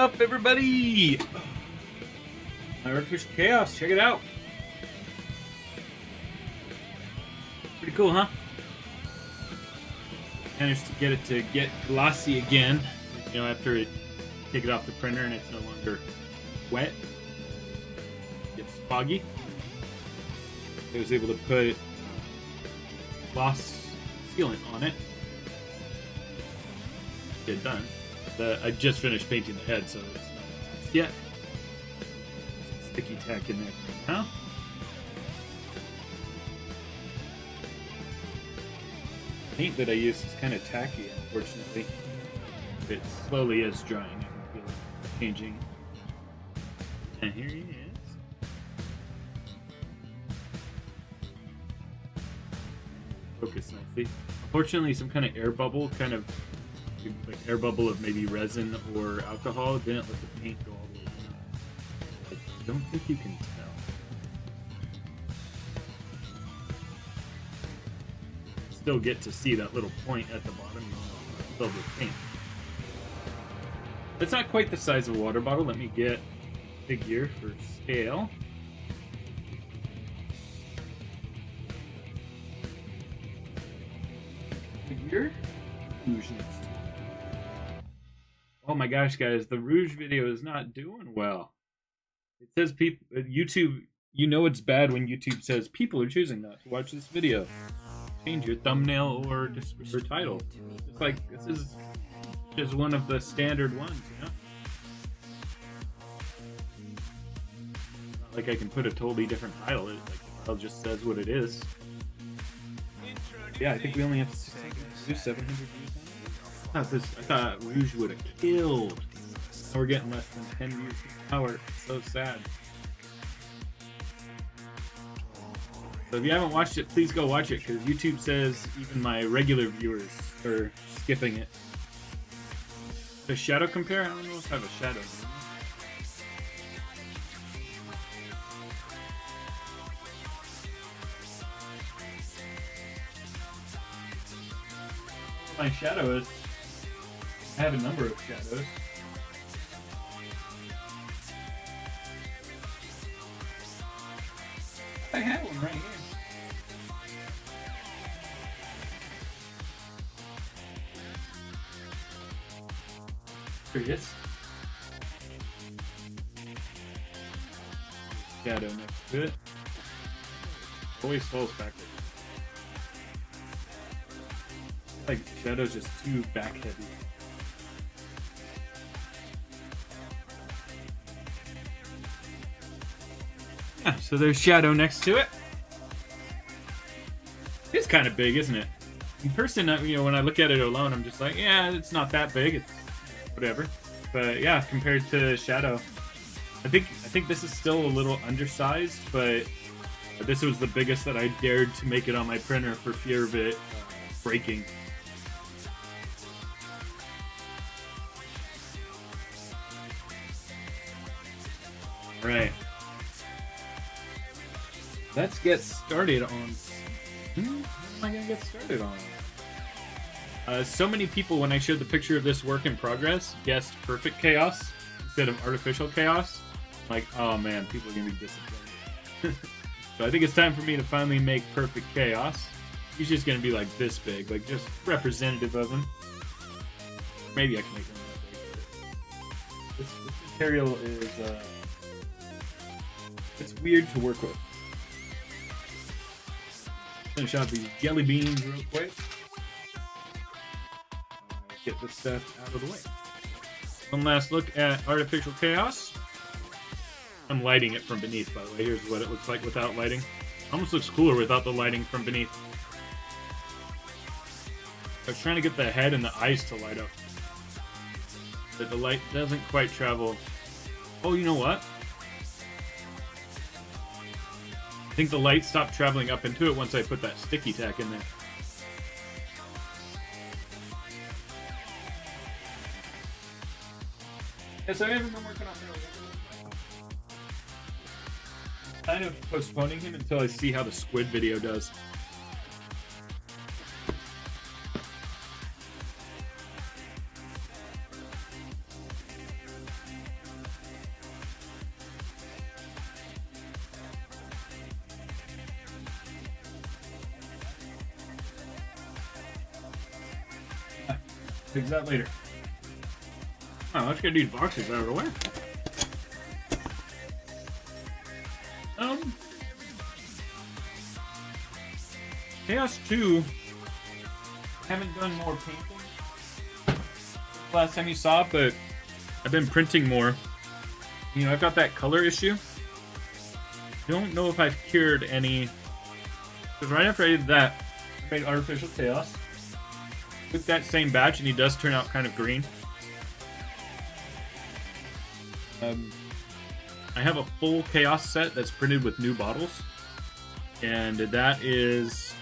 up, everybody? My Artificial Chaos, check it out. Pretty cool, huh? Managed to get it to get glossy again. You know, after it take it off the printer and it's no longer wet, it gets foggy. I was able to put gloss sealant on it. Get done. I just finished painting the head, so it's not yet. Sticky tack in there now. Paint that I use is kind of tacky, unfortunately. It slowly is drying. I can feel it changing. And here he is. Focus nicely. Unfortunately, some kind of air bubble, like air bubble of maybe resin or alcohol, didn't let the paint go all the way down. I don't think you can tell. Still get to see that little point at the bottom filled with paint. It's not quite the size of a water bottle. Let me get a figure for scale. Figure. Rouge next. Oh my gosh, guys, the Rouge video is not doing well. It says people, YouTube, you know it's bad when YouTube says people are choosing not to watch this video. Change your thumbnail or title. It's like, this is just one of the standard ones, you know? Not like I can put a totally different title. It just says what it is. Yeah, I think we only have 600 views, 700 views. I thought Rouge would have killed. Now we're getting less than 10 views per hour. It's so sad. So if you haven't watched it, please go watch it, because YouTube says even my regular viewers are skipping it. The shadow compare? I don't know if I have a shadow. My shadow is... I have a number of shadows. I have one right here. There he is. Shadow next to it. Always falls backwards. Like shadow's just too back heavy. Yeah, so there's shadow next to it. It's kind of big, isn't it? In person, you know, when I look at it alone, I'm just like, yeah, it's not that big. It's whatever. But yeah, compared to shadow, I think this is still a little undersized, but this was the biggest that I dared to make it on my printer for fear of it breaking. All right. Let's get started on... What am I going to get started on? So many people, when I showed the picture of this work in progress, guessed perfect chaos instead of artificial chaos. Like, oh man, people are going to be disappointed. So I think it's time for me to finally make perfect chaos. He's just going to be like this big, like just representative of him. Maybe I can make him that big. This material is... it's weird to work with. Finish out these jelly beans real quick. Get this stuff out of the way. One last look at Artificial Chaos. I'm lighting it from beneath, by the way. Here's what it looks like without lighting. Almost looks cooler without the lighting from beneath. I was trying to get the head and the eyes to light up, but the light doesn't quite travel. Oh, you know what? I think the light stopped traveling up into it once I put that sticky tack in there. Yeah, so I haven't been working on him. Kind of postponing him until I see how the squid video does. Fix that later. Oh, let's get these boxes out of the way. Chaos 2. Haven't done more painting last time you saw it, but I've been printing more. You know, I've got that color issue. Don't know if I've cured any. Because right after I did that, I made Artificial Chaos with that same batch, and he does turn out kind of green. I have a full Chaos set that's printed with new bottles, and that is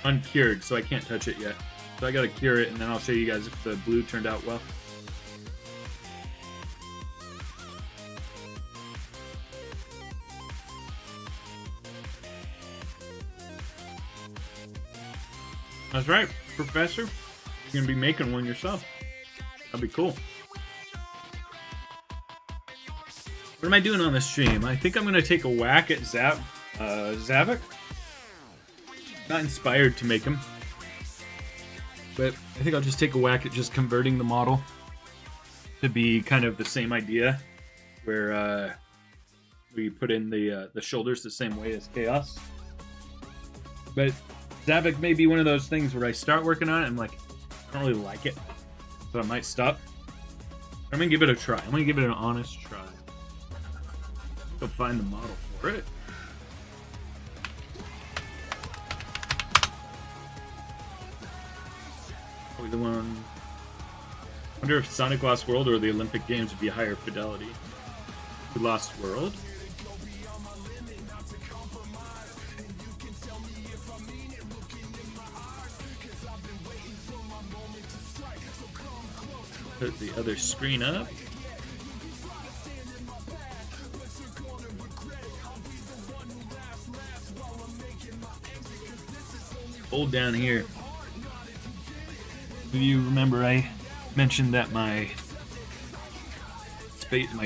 uncured, so I can't touch it yet. So I gotta cure it, and then I'll show you guys if the blue turned out well. That's right, Professor. You're gonna be making one yourself. That'd be cool. What am I doing on this stream? I think I'm gonna take a whack at Zavok. Not inspired to make him, but I think I'll just take a whack at just converting the model to be kind of the same idea, where we put in the shoulders the same way as Chaos. But Zavok may be one of those things where I start working on it, and I'm like, I don't really like it, so I might stop. I'm gonna give it a try. I'm gonna give it an honest try. Go find the model for it. Probably the one. I wonder if Sonic Lost World or the Olympic Games would be higher fidelity. The Lost World. Put the other screen up. Hold down here. If you remember, I mentioned that my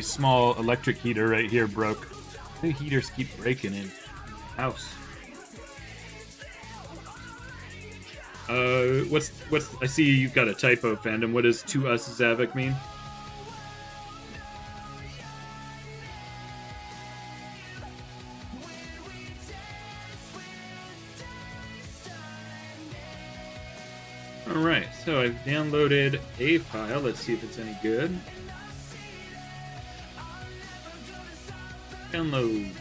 small electric heater right here broke. The heaters keep breaking in the house. What's I see you've got a typo, fandom. What does "to us Zavok" mean? Alright, so I've downloaded a file. Let's see if it's any good. Downloads.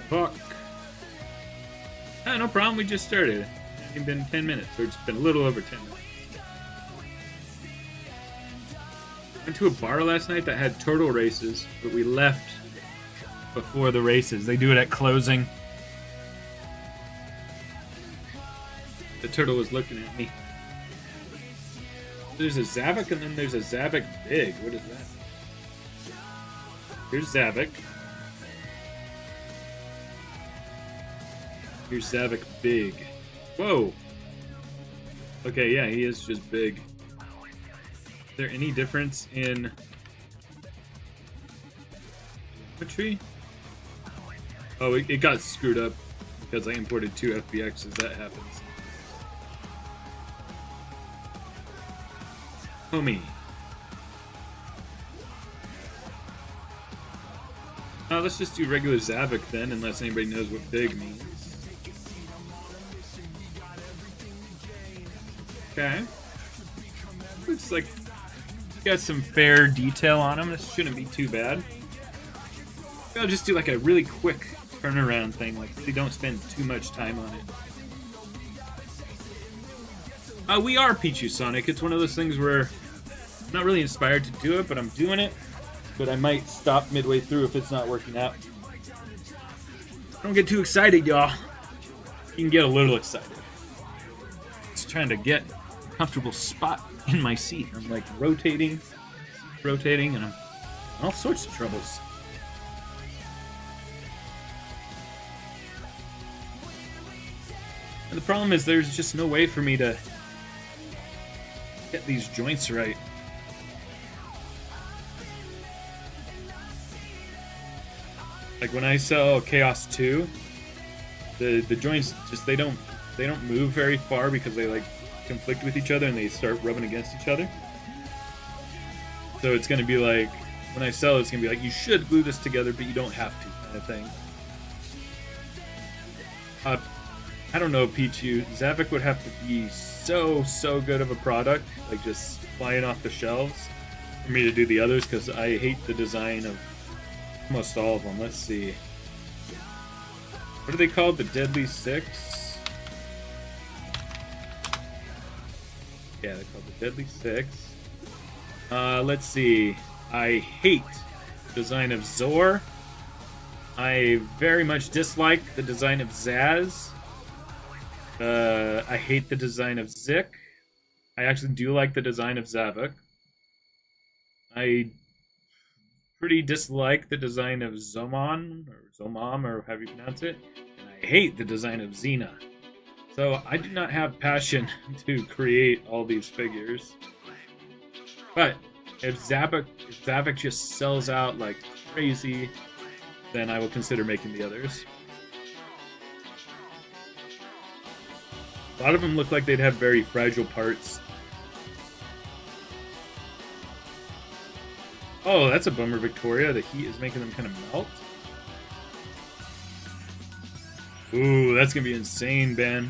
Fuck. Ah, no problem, we just started. It's only been 10 minutes, or it's been a little over 10 minutes. Went to a bar last night that had turtle races, but we left before the races. They do it at closing. The turtle was looking at me. There's a Zavok, and then there's a Zavok Big. What is that? Here's Zavok. Here's Zavok Big. Whoa! Okay, yeah, he is just big. Is there any difference in geometry? Oh, it got screwed up because I imported 2 FBXs. That happens. Homie. Let's just do regular Zavok then, unless anybody knows what big means. Okay. Looks like got some fair detail on them. This shouldn't be too bad. I'll just do like a really quick turnaround thing, like really don't spend too much time on it. We are Pichu Sonic. It's one of those things where I'm not really inspired to do it, but I'm doing it. But I might stop midway through if it's not working out. Don't get too excited, y'all. You can get a little excited. Just trying to get a comfortable spot in my seat. I'm like rotating, and I'm in all sorts of troubles. And the problem is there's just no way for me to get these joints right. Like when I sell Chaos 2, the joints just they don't move very far because they like conflict with each other and they start rubbing against each other. So it's going to be like, when I sell it, it's going to be like, you should glue this together, but you don't have to, kind of thing. I don't know, Pichu. Zavok would have to be so good of a product, like just flying off the shelves, for me to do the others, because I hate the design of almost all of them. Let's see. What are they called? The Deadly Six? Yeah, they're called the Deadly Six. Let's see. I hate the design of Zor. I very much dislike the design of Zaz. I hate the design of Zik. I actually do like the design of Zavok. I pretty dislike the design of Zomon, or Zomam, or however you pronounce it. And I hate the design of Xena. So I do not have passion to create all these figures. But if Zavok just sells out like crazy, then I will consider making the others. A lot of them look like they'd have very fragile parts. Oh, that's a bummer, Victoria. The heat is making them kind of melt. Ooh, that's gonna be insane, Ben.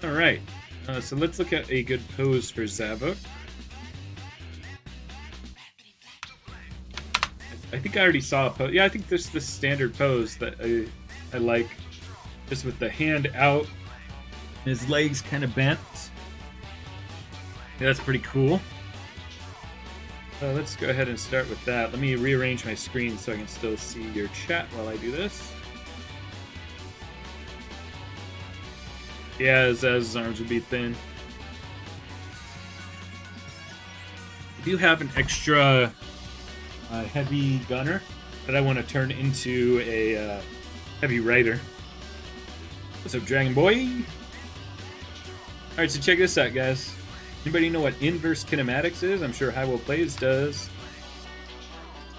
Alright, so let's look at a good pose for Zavok. I think I already saw a pose. Yeah, I think there's this standard pose that I like. Just with the hand out, and his legs kind of bent. Yeah, that's pretty cool. Let's go ahead and start with that. Let me rearrange my screen so I can still see your chat while I do this. Yeah, Zaz's arms would be thin. I do have an extra heavy gunner that I want to turn into a heavy rider. What's up, Dragon Boy? Alright, so check this out, guys. Anybody know what inverse kinematics is? I'm sure High Will Plays does.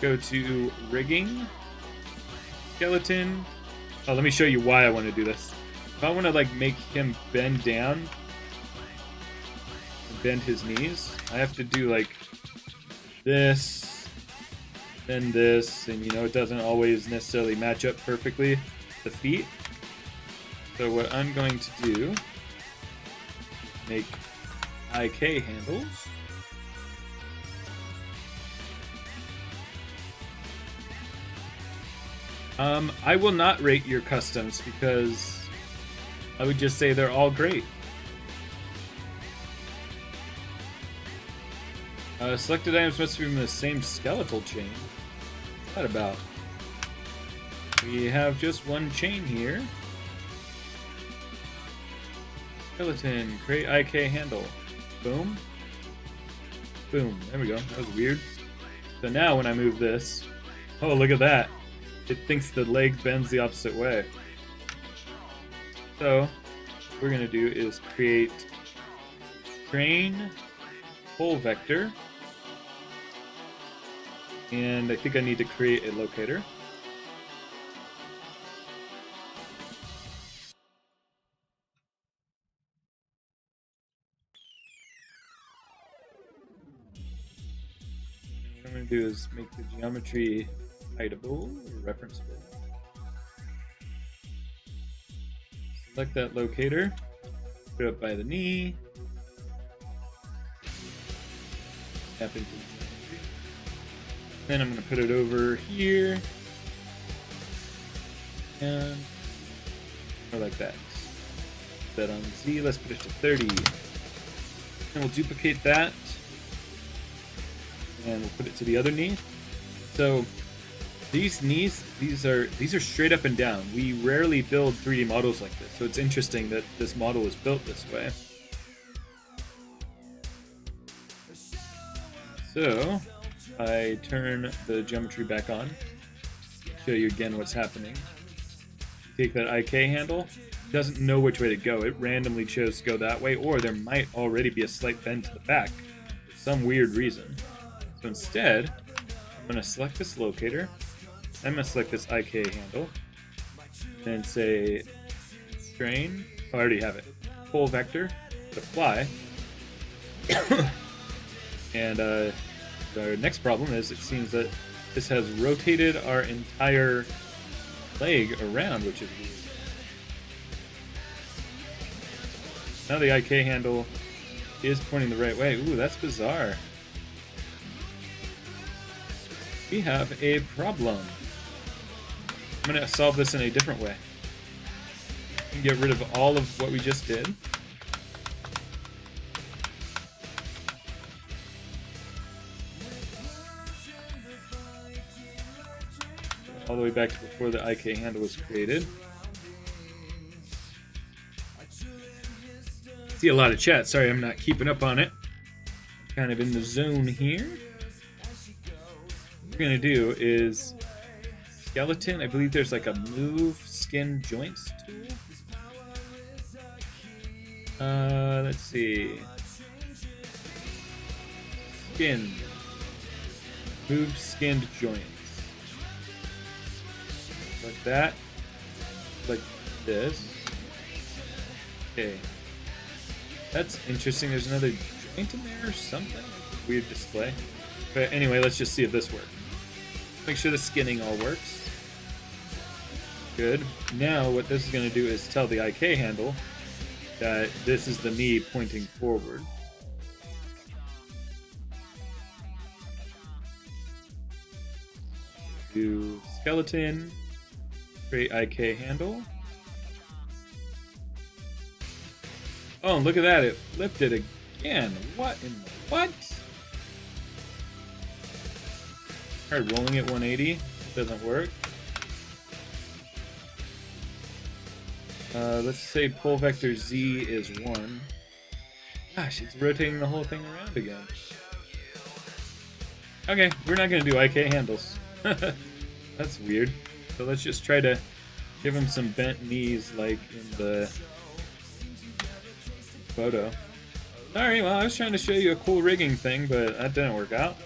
Go to rigging, skeleton. Oh, let me show you why I want to do this. If I want to like make him bend down, and bend his knees, I have to do like this, then this, and you know it doesn't always necessarily match up perfectly the feet. So what I'm going to do, make IK handles. I will not rate your customs because I would just say they're all great. Selected items must be from the same skeletal chain. What's that about? We have just one chain here. Skeleton, create IK handle. Boom. Boom. There we go. That was weird. So now when I move this, oh, look at that. It thinks the leg bends the opposite way. So what we're going to do is create train pull vector. And I think I need to create a locator. What I'm going to do is make the geometry hidable or referenceable. Select that locator, put it up by the knee, tap into the geometry. Then I'm going to put it over here, and or like that. Put that on Z, let's put it to 30. And we'll duplicate that, and we'll put it to the other knee. So these knees, these are straight up and down. We rarely build 3D models like this, so it's interesting that this model was built this way. So I turn the geometry back on, show you again what's happening. Take that IK handle, it doesn't know which way to go. It randomly chose to go that way, or there might already be a slight bend to the back for some weird reason. So instead, I'm going to select this locator, I'm gonna select this IK handle and say strain. Oh, I already have it. Pull vector, apply. And the next problem is it seems that this has rotated our entire leg around, which is weird. Now the IK handle is pointing the right way. Ooh, that's bizarre. We have a problem. I'm going to solve this in a different way. Get rid of all of what we just did. All the way back to before the IK handle was created. See a lot of chat. Sorry, I'm not keeping up on it. I'm kind of in the zone here. What we're going to do is skeleton. I believe there's like a move skin joints tool. Let's see. Skin. Move skinned joints. Like that. Like this. Okay. That's interesting. There's another joint in there or something. Weird display. But anyway, let's just see if this works. Make sure the skinning all works. Good. Now what this is going to do is tell the IK handle that this is the me pointing forward. Do skeleton, create IK handle. Oh, look at that, it flipped it again. What in the what? Alright, rolling at 180. Doesn't work. Let's say pull vector Z is 1. Gosh, it's rotating the whole thing around again. Okay, we're not going to do IK handles. That's weird. So let's just try to give him some bent knees like in the photo. Alright, well, I was trying to show you a cool rigging thing, but that didn't work out.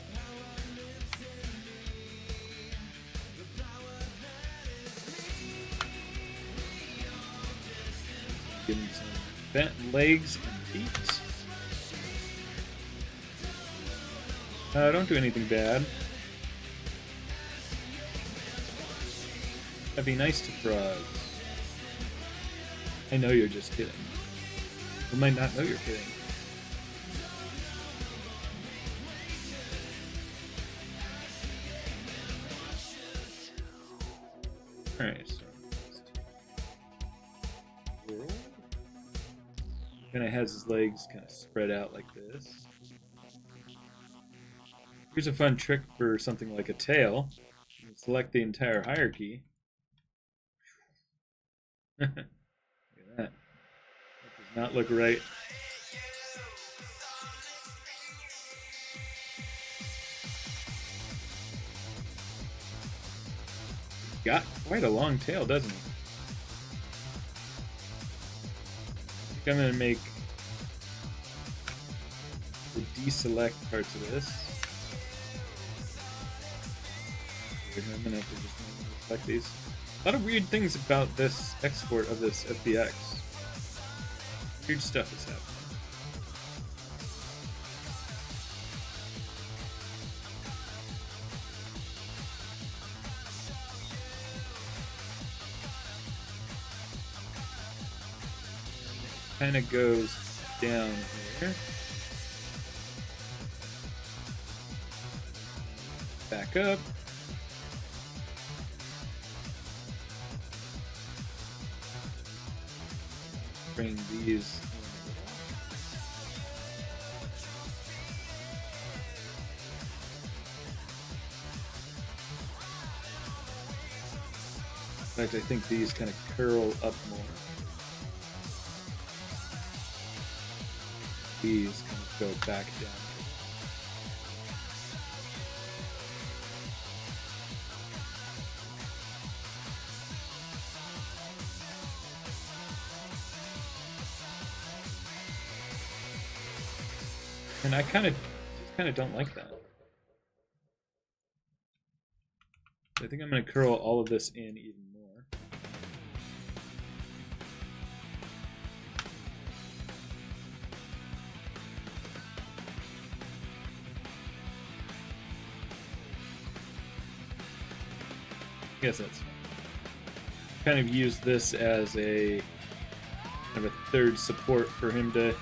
Give him some bent legs and feet. Don't do anything bad. That'd be nice to frogs. I know you're just kidding. You might not know you're kidding. Alright, so kind of has his legs kind of spread out like this. Here's a fun trick for something like a tail. You select the entire hierarchy. Look at that. That does not look right. He's got quite a long tail, doesn't he? I think I'm going to make the deselect parts of this. I'm going to have to just select these. A lot of weird things about this export of this FBX. Weird stuff is happening. Kind of goes down here. Back up. Bring these in fact, I think these kind of curl up more. These kind of go back down. And I just kind of don't like that. I think I'm going to curl all of this in even more. I guess that's fine. Kind of use this as a kind of a third support for him to,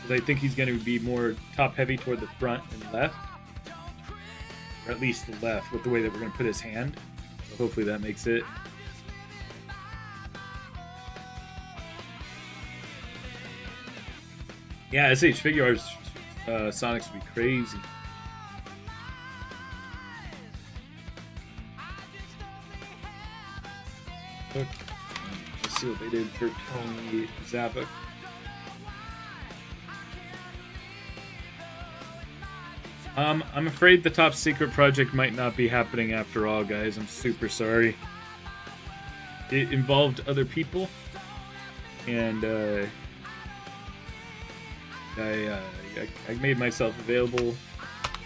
because I think he's going to be more top heavy toward the front and left, or at least the left with the way that we're going to put his hand. So hopefully that makes it. Yeah, SH Figure Arts Sonics would be crazy. Let's see what they did for Tony Zavok. I'm afraid the top secret project might not be happening after all, guys. I'm super sorry. It involved other people, and I made myself available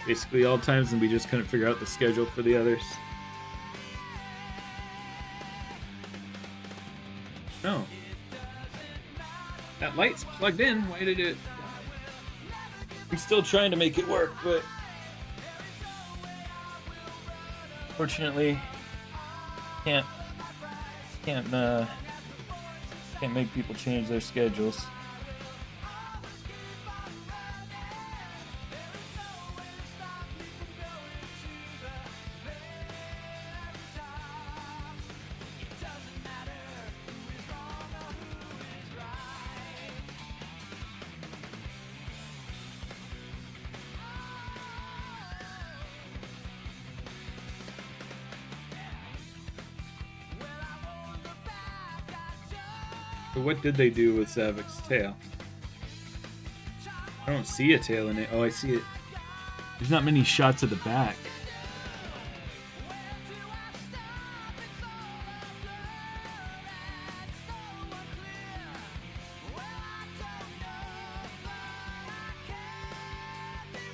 basically all times, and we just couldn't figure out the schedule for the others. No. That light's plugged in. Why did it... I'm still trying to make it work, but... Fortunately, can't make people change their schedules. So what did they do with Zavok's tail? I don't see a tail in it. Oh, I see it. There's not many shots of the back.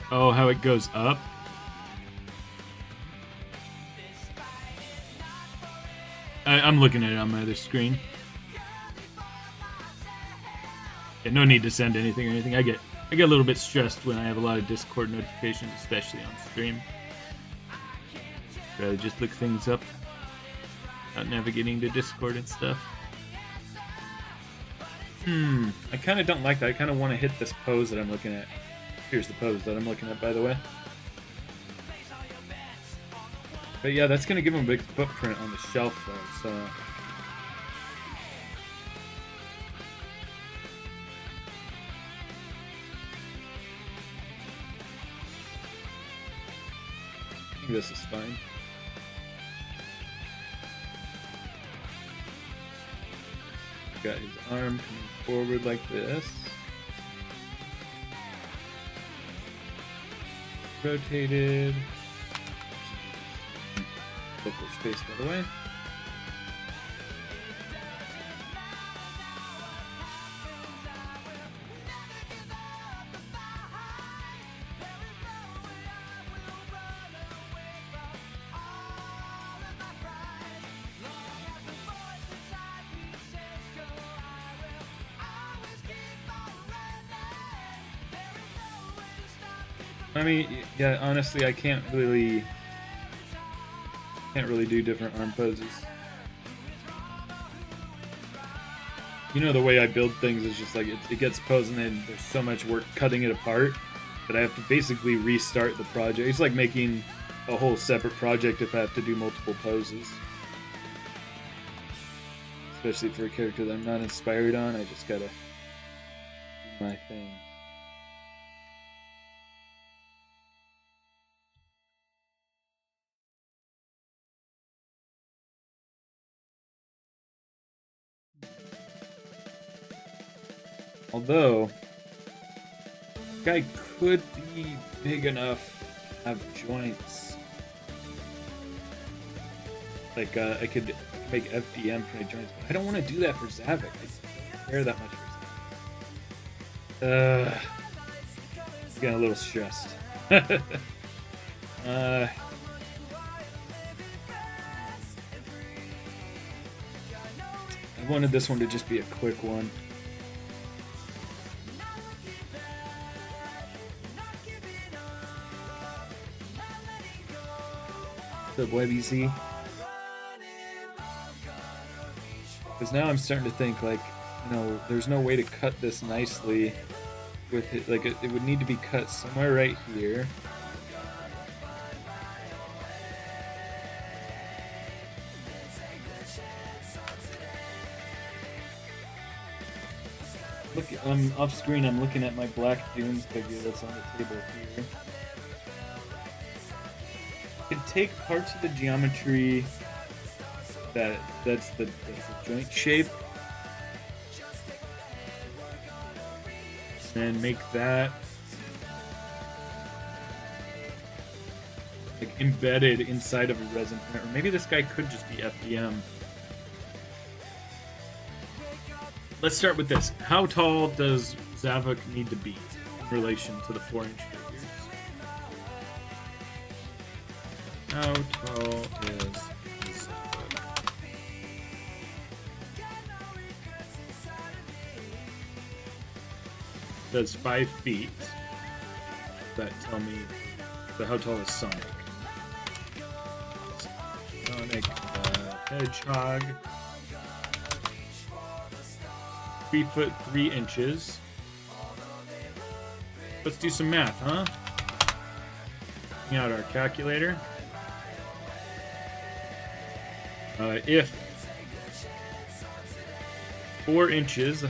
Oh, how it goes up? I'm looking at it on my other screen. Yeah, no need to send anything or anything. I get a little bit stressed when I have a lot of Discord notifications, especially on stream. Rather just look things up, not navigating to Discord and stuff. I kind of don't like that. I kind of want to hit this pose that I'm looking at. Here's the pose that I'm looking at, by the way. But yeah, that's going to give him a big footprint on the shelf, though, so... I think this is fine. Got his arm coming forward like this. Rotated. Local space, by the way. I mean, yeah, honestly, I can't really do different arm poses. You know, the way I build things is just like it gets posed and then there's so much work cutting it apart that I have to basically restart the project. It's like making a whole separate project if I have to do multiple poses. Especially for a character that I'm not inspired on, I just gotta do my thing. Although, this guy could be big enough to have joints. Like, I could make FDM for joints, but I don't want to do that for Zavok. I don't care that much for Zavok. I'm getting a little stressed. I wanted this one to just be a quick one. What's up, WebEC? Because now I'm starting to think, like, you know, there's no way to cut this nicely with it. Like, it would need to be cut somewhere right here. Look, off screen, I'm looking at my Black Dunes figure that's on the table here. I could take parts of the geometry that's the joint shape and make that like embedded inside of a resin print. Or maybe this guy could just be FDM. Let's start with this. How tall does Zavok need to be in relation to the 4-inch figures? How tall is Zavok? That's 5 feet. Does that tell me how tall is Sonic? Sonic Hedgehog. 3 foot 3 inches. Let's do some math, huh? Bring out our calculator. If 4 inches,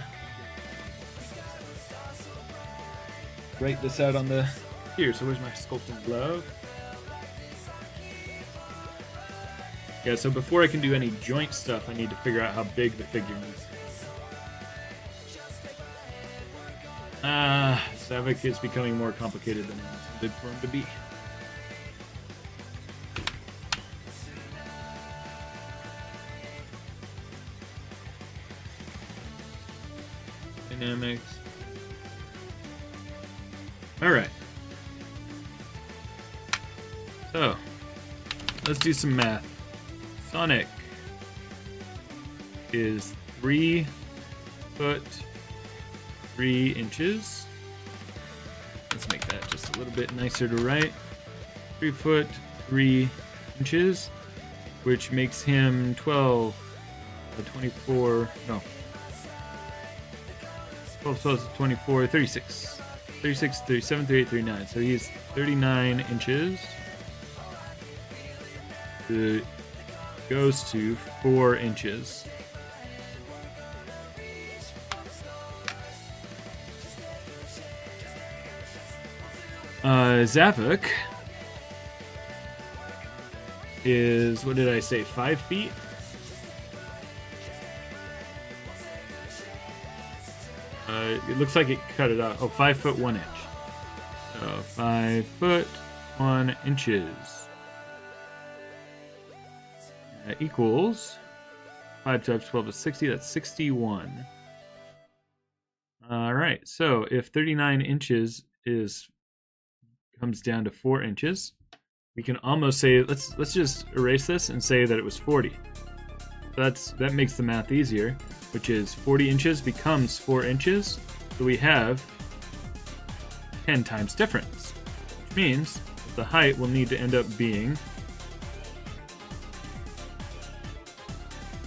write this out on the here. So where's my sculpting glove? Yeah. So before I can do any joint stuff, I need to figure out how big the figure needs to be. Zavok is becoming more complicated than I intended for him to be. Dynamics. Alright. So, let's do some math. Sonic is 3 foot 3 inches. Let's make that just a little bit nicer to write. 3 foot 3 inches, which makes him 12, 24, no. 12 plus 24, 36. 36, 37, 38, 39. So he's 39 inches. It goes to 4 inches. Zavok is, what did I say, 5 feet? It looks like it cut it out. Oh, 5 foot 1 inch. So 5 foot 1 inches. That equals 5 times 12 is 60. That's 61. All right. So if 39 inches comes down to 4 inches, we can almost say let's just erase this and say that it was 40. That makes the math easier, which is 40 inches becomes 4 inches. So we have 10 times difference, which means the height will need to end up being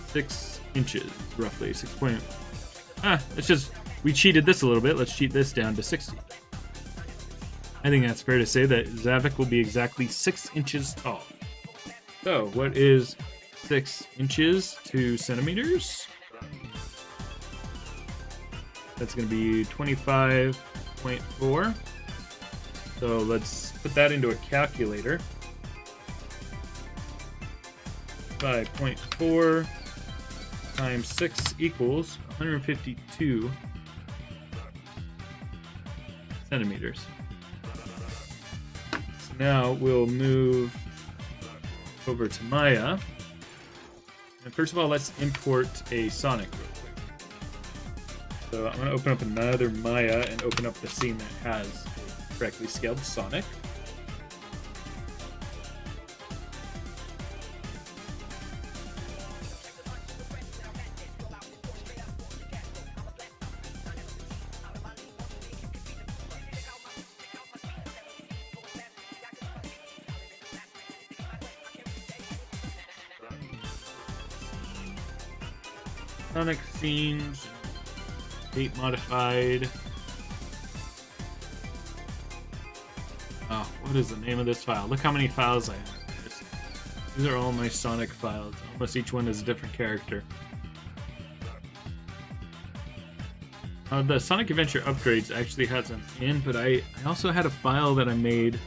6 inches, roughly 6 point. Let's just, we cheated this a little bit. Let's cheat this down to 60. I think that's fair to say that Zavok will be exactly 6 inches tall. So what is 6 inches to centimeters? That's going to be 25.4. So let's put that into a calculator. 5.4 times 6 equals 152 centimeters. So now we'll move over to Maya. And first of all, let's import a Sonic real quick. So I'm going to open up another Maya and open up the scene that has a correctly scaled Sonic. Sonic scenes, date modified. Oh, what is the name of this file? Look how many files I have. These are all my Sonic files. Almost each one is a different character. The Sonic Adventure Upgrades actually has them in, but I also had a file that I made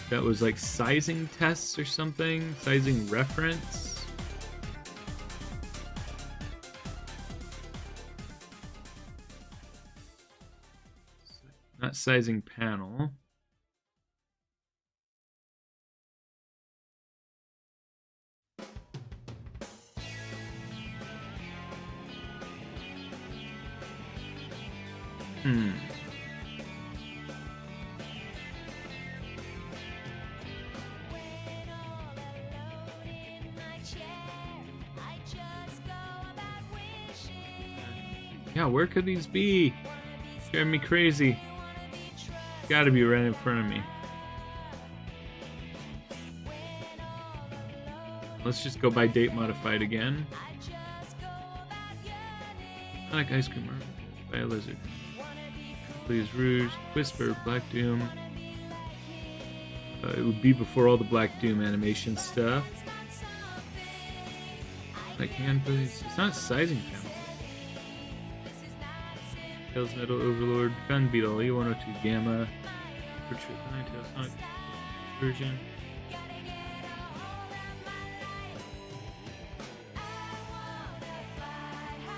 that was like sizing tests or something, sizing reference. Not sizing panel. Yeah, where could these be? Scaring me crazy. Gotta be right in front of me. Let's just go by date modified again. Sonic Ice Cream by a Lizard. Please Rouge, Whisper, Black Doom. It would be before all the Black Doom animation stuff. Like hand please. It's not sizing panel. Tails Metal Overlord, Gun Beetle, E102 Gamma, Retreat Ninetales Sonic version.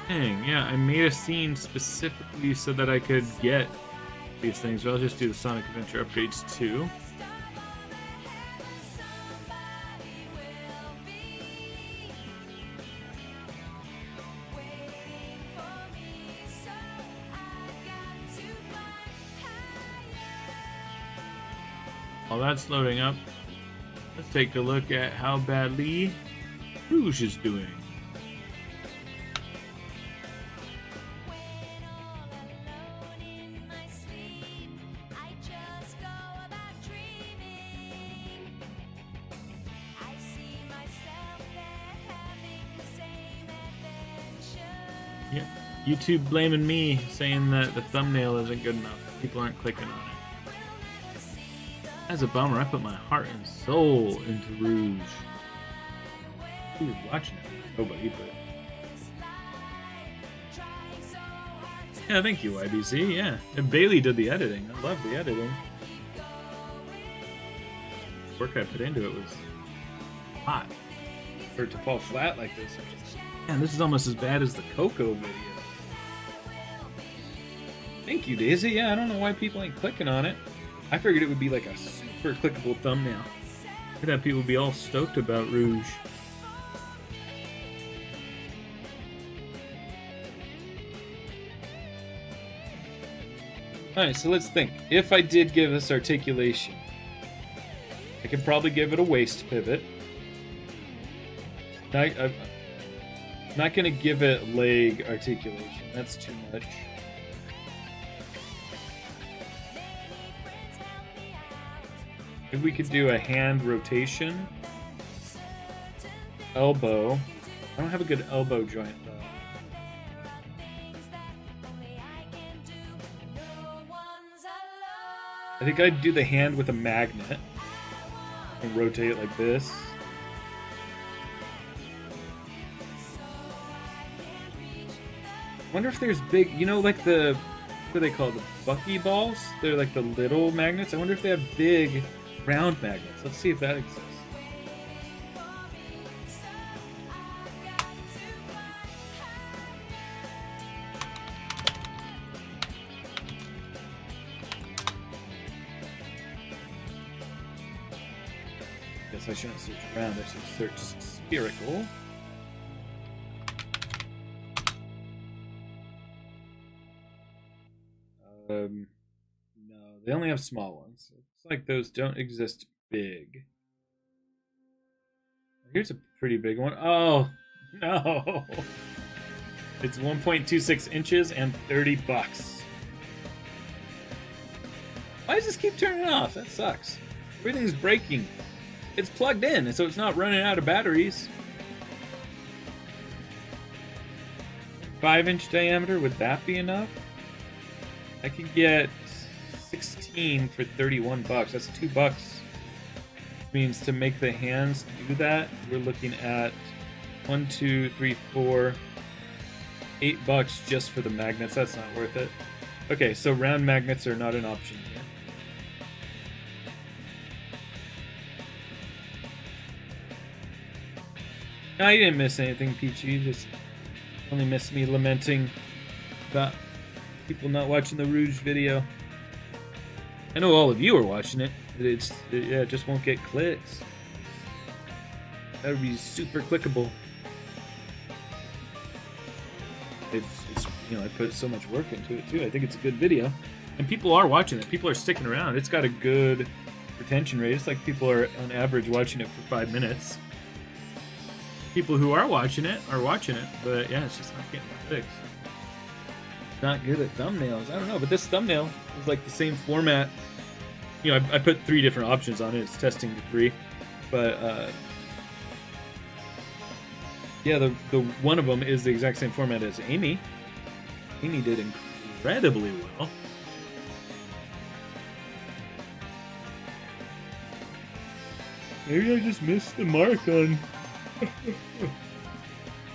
Dang, yeah, I made a scene specifically so that I could get these things, but I'll just do the Sonic Adventure Upgrades too. While that's loading up, let's take a look at how badly Rouge is doing. Yeah, YouTube blaming me, saying that the thumbnail isn't good enough. People aren't clicking on it. That's a bummer. I put my heart and soul into Rouge. Who's watching it? Nobody, but... Yeah, thank you, IBC. Yeah, and Bailey did the editing. I love the editing. The work I put into it was hot. For it to fall flat like this, I'm just... Man, this is almost as bad as the Coco video. Thank you, Daisy. Yeah, I don't know why people ain't clicking on it. I figured it would be like a super clickable thumbnail. I could have people be all stoked about Rouge. Alright, so let's think. If I did give this articulation, I could probably give it a waist pivot. I'm not going to give it leg articulation. That's too much. If we could do a hand rotation. Elbow. I don't have a good elbow joint though. I think I'd do the hand with a magnet and rotate it like this. I wonder if there's big, you know, like the, what are they called? The Bucky balls? They're like the little magnets. I wonder if they have big round magnets. Let's see if that exists. Guess I shouldn't search around. I should search spherical. No, they only have small ones. It's like those don't exist big. Here's a pretty big one. Oh, no. It's 1.26 inches and $30. Why does this keep turning off? That sucks. Everything's breaking. It's plugged in, so it's not running out of batteries. 5-inch diameter, would that be enough? I could get 16 for 31 bucks. That's $2. Means to make the hands do that, we're looking at 1, 2, 3, 4, $8 just for the magnets. That's not worth it. Okay, so round magnets are not an option here. No, you didn't miss anything, Peachy. Just only missed me lamenting about people not watching the Rouge video. I know all of you are watching it. It just won't get clicks. That would be super clickable. It's you know, I put so much work into it too. I think it's a good video, and people are watching it. People are sticking around. It's got a good retention rate. It's like people are on average watching it for 5 minutes. People who are watching it, but yeah, it's just not getting fixed. Not good at thumbnails. I don't know, but this thumbnail is like the same format. You know, I put 3 different options on it. It's testing to 3, but yeah, the one of them is the exact same format as Amy. Amy did incredibly well. Maybe I just missed the mark on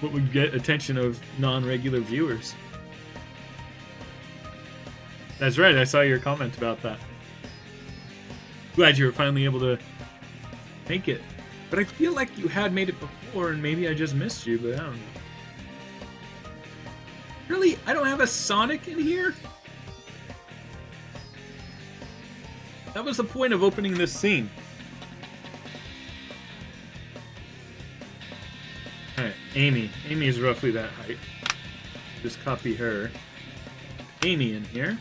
what would get attention of non-regular viewers. That's right, I saw your comment about that. Glad you were finally able to make it. But I feel like you had made it before, and maybe I just missed you, but I don't know. Really? I don't have a Sonic in here? That was the point of opening this scene. Alright, Amy. Amy is roughly that height. Just copy her. Amy in here.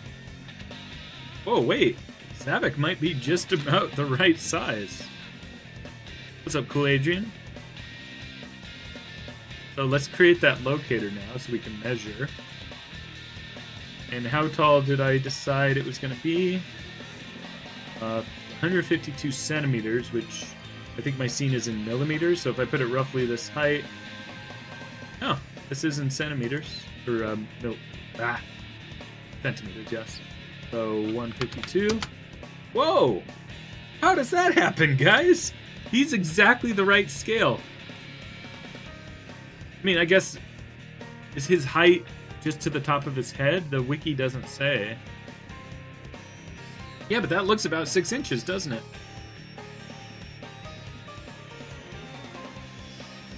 Whoa, wait. Zavok might be just about the right size. What's up, cool Adrian? So let's create that locator now so we can measure. And how tall did I decide it was going to be? 152 centimeters, which I think my scene is in millimeters. So if I put it roughly this height... Oh, this is in centimeters. Or, centimeters, yes. So 152. Whoa! How does that happen, guys? He's exactly the right scale. I mean, I guess, is his height just to the top of his head? The wiki doesn't say. Yeah, but that looks about 6 inches, doesn't it?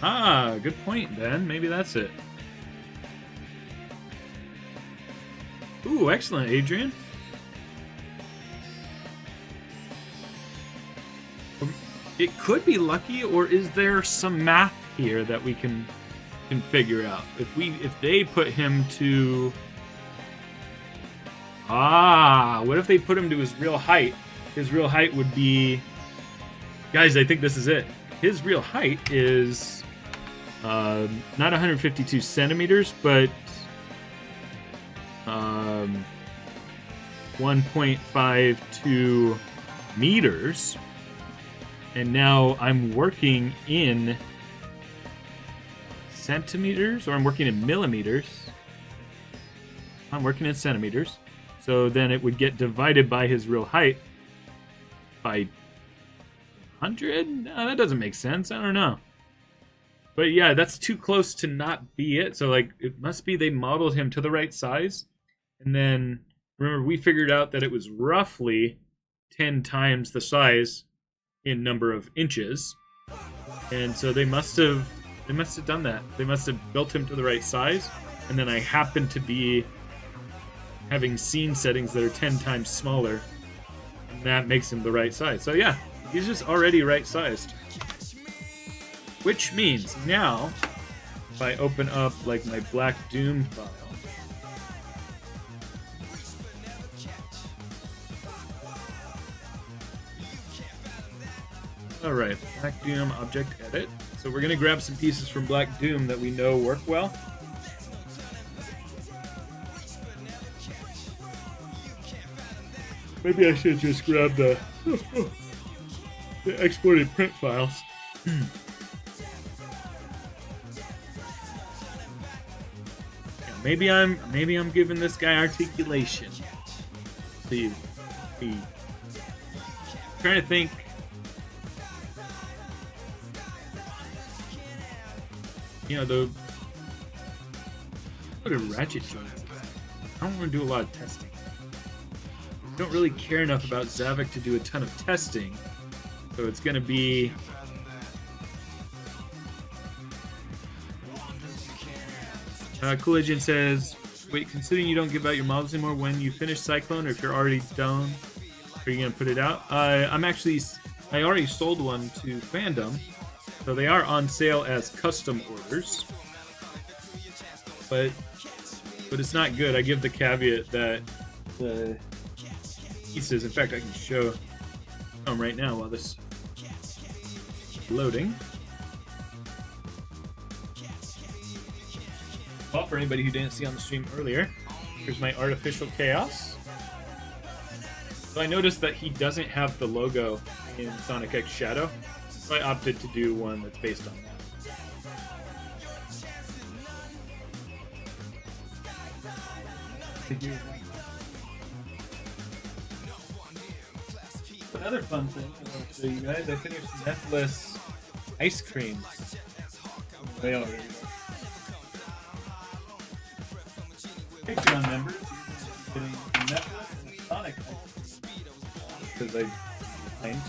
Ah, good point, Ben. Maybe that's it. Ooh, excellent, Adrian. It could be lucky, or is there some math here that we can figure out? If they put him to... what if they put him to his real height? His real height would be... Guys, I think this is it. His real height is not 152 centimeters, but 1.52 meters. And now I'm working in centimeters, or I'm working in millimeters. I'm working in centimeters. So then it would get divided by his real height by 100? No, that doesn't make sense. I don't know. But yeah, that's too close to not be it. So like, it must be they modeled him to the right size. And then, remember, we figured out that it was roughly 10 times the size in number of inches, and so they must have done that. They must have built him to the right size, and then I happen to be having scene settings that are 10 times smaller, and that makes him the right size. So yeah, he's just already right sized, which means now if I open up like my Black Doom file, alright, Black Doom object edit. So we're gonna grab some pieces from Black Doom that we know work well. Maybe I should just grab the exported print files. Maybe I'm giving this guy articulation. See. Trying to think. You know, the what a ratchet joints. I don't want to do a lot of testing. I don't really care enough about Zavok to do a ton of testing, so it's going to be. Cool Agent says, "Wait, considering you don't give out your models anymore, when you finish Cyclone, or if you're already done, are you going to put it out?" I already sold one to Fandom, so they are on sale as custom orders. But it's not good. I give the caveat that the pieces. In fact, I can show them right now while this is loading. Well, for anybody who didn't see on the stream earlier, here's my Artificial Chaos. So I noticed that he doesn't have the logo in Sonic X Shadow, so I opted to do one that's based on that. Another fun thing I want to show you guys, I finished Netflix ice cream. They are Patreon members getting Netflix and Sonic because I find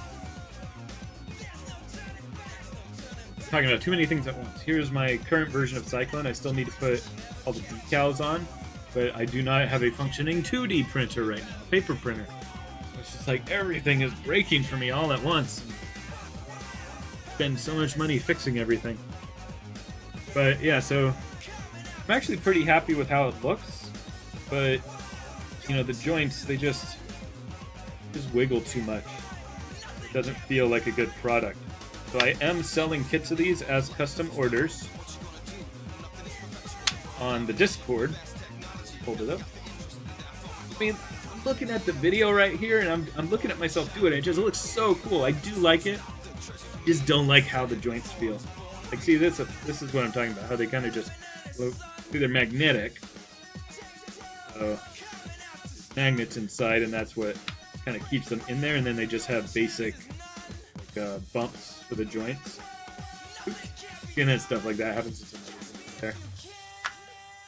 talking about too many things at once. Here's my current version of Cyclone. I still need to put all the decals on, but I do not have a functioning 2D printer right now, paper printer. It's just like everything is breaking for me all at once. Spend so much money fixing everything. But yeah, so I'm actually pretty happy with how it looks. But you know, the joints, they just wiggle too much. It doesn't feel like a good product. So I am selling kits of these as custom orders on the Discord. Hold it up. I mean, I'm looking at the video right here, and I'm looking at myself do it. It just looks so cool. I do like it. I just don't like how the joints feel. Like, see, this is what I'm talking about. How they kind of just float. See, they're magnetic. So magnets inside, and that's what kind of keeps them in there. And then they just have basic bumps for the joints. And then stuff like that happens there.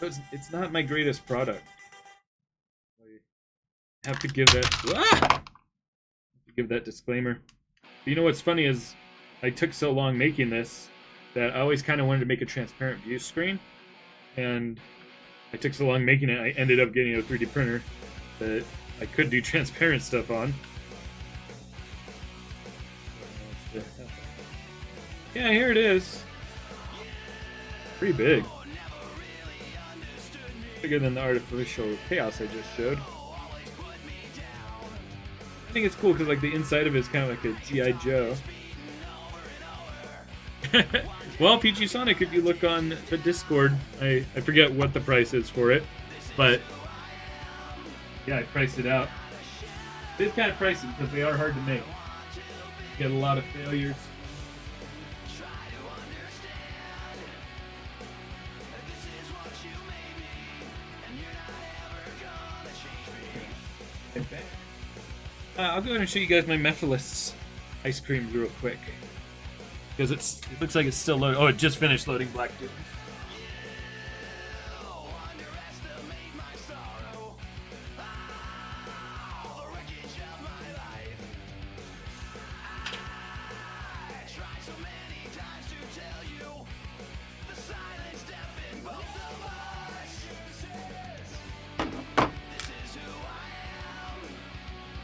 So it's not my greatest product. I have to give that disclaimer. But you know what's funny is I took so long making this that I always kind of wanted to make a transparent view screen, and I took so long making it, I ended up getting a 3D printer that I could do transparent stuff on. Yeah, here it is. Pretty big. Bigger than the Artificial Chaos I just showed. I think it's cool because like the inside of it is kind of like a G.I. Joe. Well, PG Sonic, if you look on the Discord, I forget what the price is for it, but yeah, I priced it out. It's kind of pricey because they are hard to make. You get a lot of failures. I'll go ahead and show you guys my Mephilis ice cream real quick. Because it looks like it's still loading. Oh, it just finished loading Black Doom.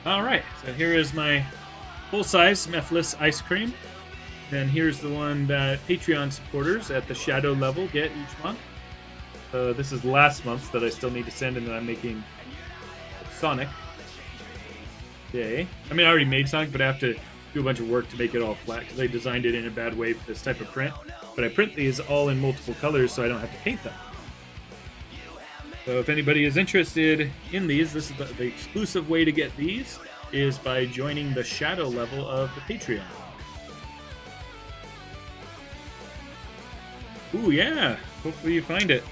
Alright, so here is my full-size Mephilis ice cream. Then here's the one that Patreon supporters at the Shadow level get each month. This is last month's that I still need to send, and then I'm making Sonic today. I mean, I already made Sonic, but I have to do a bunch of work to make it all flat because I designed it in a bad way for this type of print. But I print these all in multiple colors so I don't have to paint them. So if anybody is interested in these, this is the exclusive way to get these is by joining the Shadow level of the Patreon. Ooh, yeah. Hopefully you find it.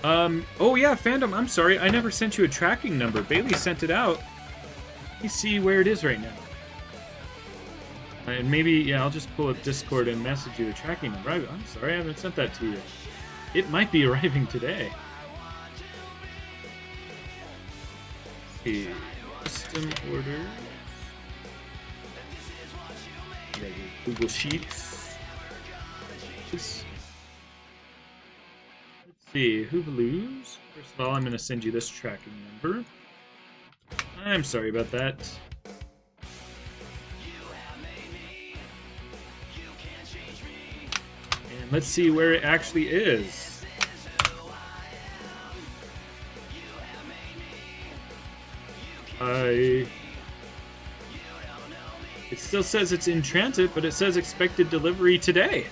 Oh yeah, Fandom, I'm sorry. I never sent you a tracking number. Bailey sent it out. Let me see where it is right now. And maybe, yeah, I'll just pull up Discord and message you the tracking number. I'm sorry, I haven't sent that to you. It might be arriving today. Let's see. Custom orders. Google Sheets. Let's see. Hoovaloo's. First of all, I'm going to send you this tracking number. I'm sorry about that. And let's see where it actually is. It still says it's in transit, but it says expected delivery today.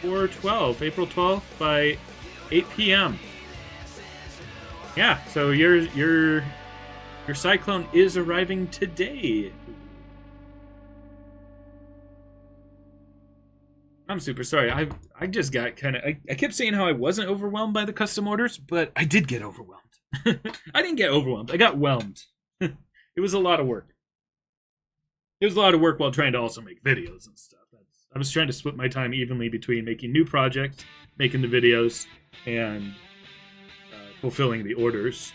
4/12, April 12th by 8 p.m. Yeah, so your Cyclone is arriving today. I'm super sorry. I just got kind of... I kept saying how I wasn't overwhelmed by the custom orders, but I did get overwhelmed. I didn't get overwhelmed. I got whelmed. It was a lot of work. It was a lot of work while trying to also make videos and stuff. I was trying to split my time evenly between making new projects, making the videos, and fulfilling the orders.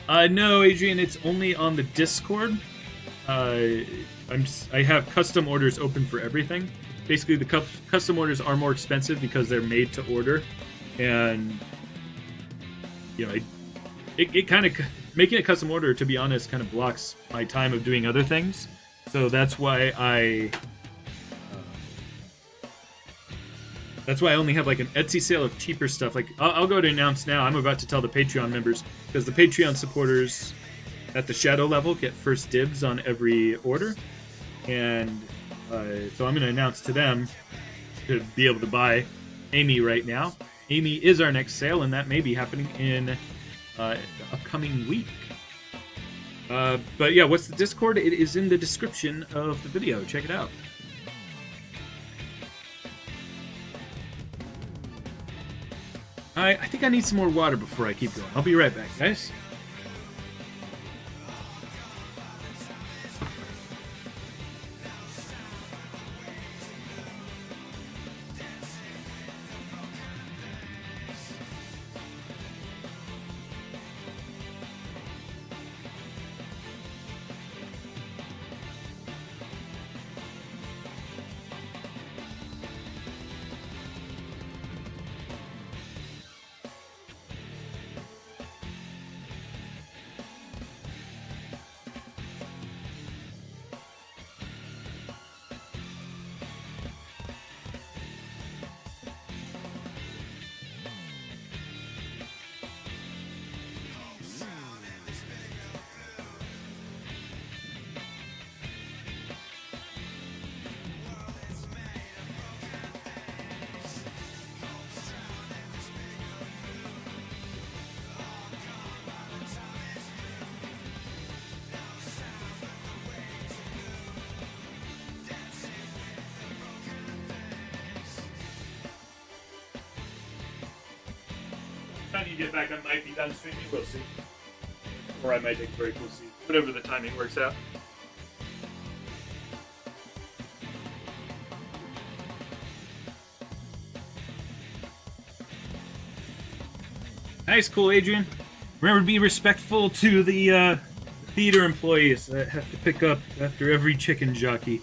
No, Adrian, it's only on the Discord. I have custom orders open for everything. Basically, the custom orders are more expensive because they're made to order, and you know, it kind of making a custom order, to be honest, kind of blocks my time of doing other things. So that's why I only have like an Etsy sale of cheaper stuff. Like I'll go to announce now. I'm about to tell the Patreon members, because the Patreon supporters at the shadow level get first dibs on every order, and so I'm going to announce to them to be able to buy Amy right now. Amy is our next sale, and that may be happening in the upcoming week. But yeah, what's the Discord? It is in the description of the video. Check it out. I think I need some more water before I keep going. I'll be right back, guys. Time you get back, I might be done streaming. We'll see. Or I might take a break. We'll see. Whatever the timing works out. Nice, cool, Adrian. Remember to be respectful to the theater employees that have to pick up after every chicken jockey.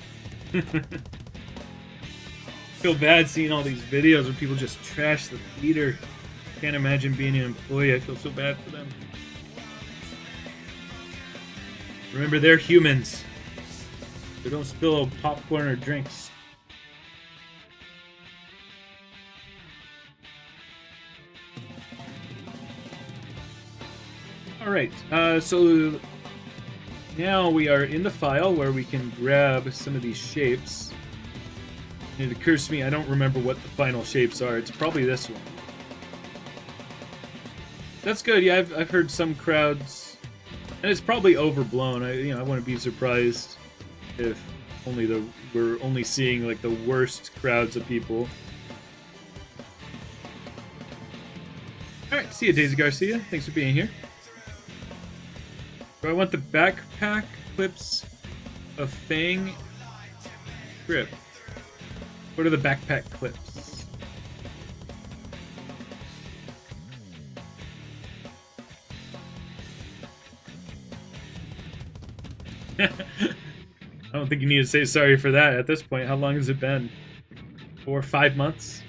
Feel bad seeing all these videos where people just trash the theater. Can't imagine being an employee. I feel so bad for them. Remember, they're humans. So don't spill popcorn or drinks. Alright, so now we are in the file where we can grab some of these shapes. And it occurs to me I don't remember what the final shapes are. It's probably this one. That's good. Yeah, I've heard some crowds, and it's probably overblown. I wouldn't be surprised if we're only seeing like the worst crowds of people. Alright, see you, Daisy Garcia. Thanks for being here. Do I want the backpack clips of Fang Grip? What are the backpack clips? I don't think you need to say sorry for that at this point. How long has it been? 4 or 5 months?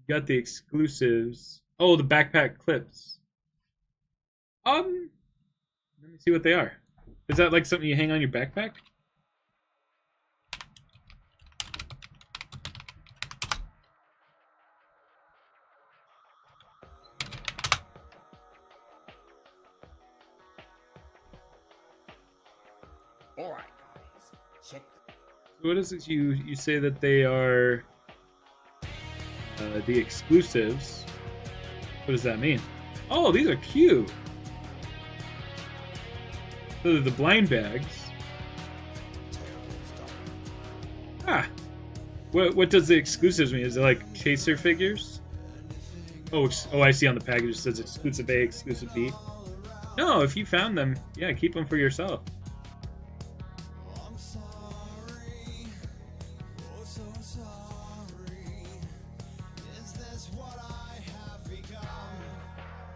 You got the exclusives. Oh, the backpack clips. Let me see what they are. Is that like something you hang on your backpack? All right, guys. Check. What is it you say that they are the exclusives? What does that mean? Oh, these are cute. So they're the blind bags. Ah. What does the exclusives mean? Is it like chaser figures? Oh, I see on the package it says exclusive A, exclusive B. No, if you found them, yeah, keep them for yourself.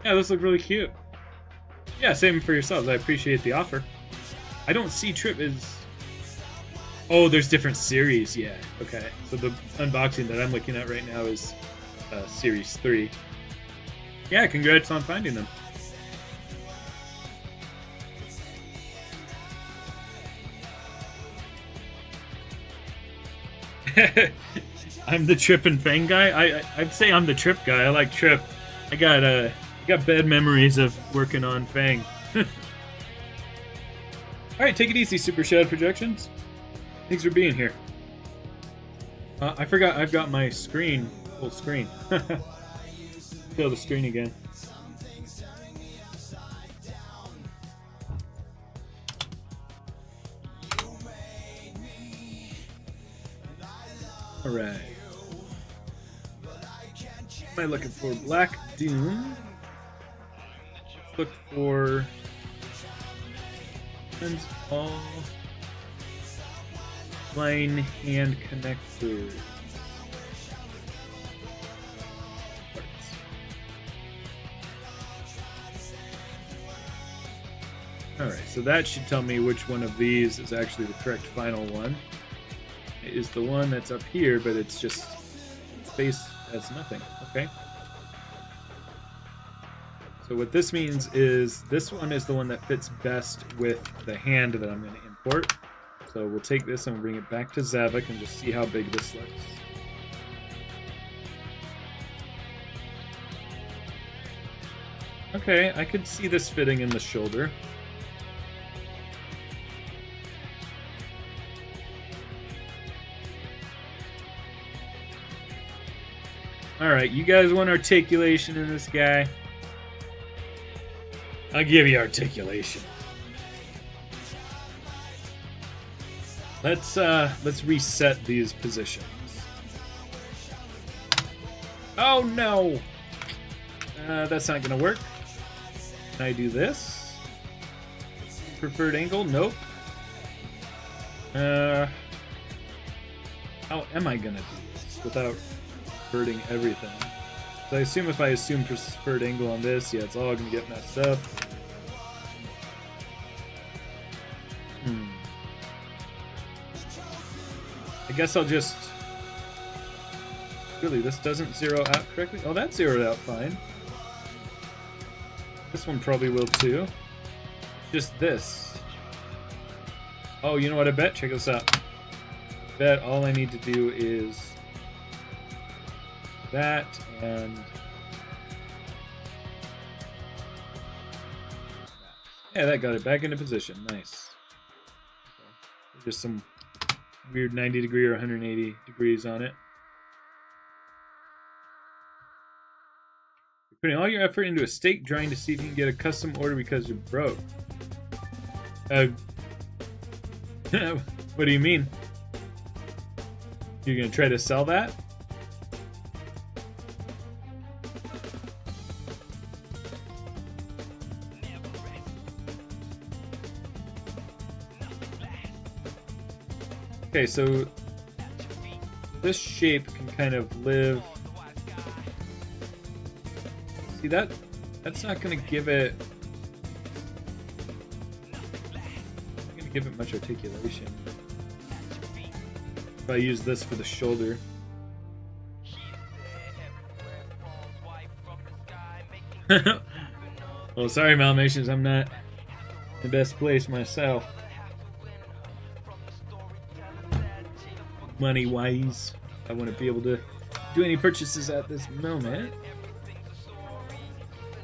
Yeah, those look really cute. Yeah, save them for yourselves. I appreciate the offer. I don't see Trip as... Oh, there's different series. Yeah, okay. So the unboxing that I'm looking at right now is Series 3. Yeah, congrats on finding them. I'm the Trip and Fang guy? I'd say I'm the Trip guy. I like Trip. I got bad memories of working on Fang. Alright, take it easy, Super Shadow Projections. Thanks for being here. I forgot I've got my screen, full screen. Fill the screen again. Alright. What am I looking for? Black Doom. Look for all line hand connectors. Alright, so that should tell me which one of these is actually the correct final one. It is the one that's up here, but it's just space as nothing. Okay. So what this means is this one is the one that fits best with the hand that I'm going to import. So we'll take this and bring it back to Zavok and just see how big this looks. Okay, I could see this fitting in the shoulder. Alright, you guys want articulation in this guy? I'll give you articulation. Let's reset these positions. Oh no! That's not gonna work. Can I do this? Preferred angle? Nope. How am I gonna do this without hurting everything? So I assume if I assume preferred angle on this, yeah, it's all gonna get messed up. I guess I'll just... Really, this doesn't zero out correctly? Oh, that zeroed out fine. This one probably will too. Just this. Oh, you know what I bet? Check this out. I bet all I need to do is that and yeah, that got it back into position. Nice. Okay. Just some weird 90 degree or 180 degrees on it. You're putting all your effort into a steak drying to see if you can get a custom order because you're broke. What do you mean? You're gonna try to sell that? Okay, so this shape can kind of live. See that? That's not going to give it. Not going to give it much articulation. If I use this for the shoulder. Well, sorry, Malmations, I'm not in the best place myself. Money-wise, I want to be able to do any purchases at this moment.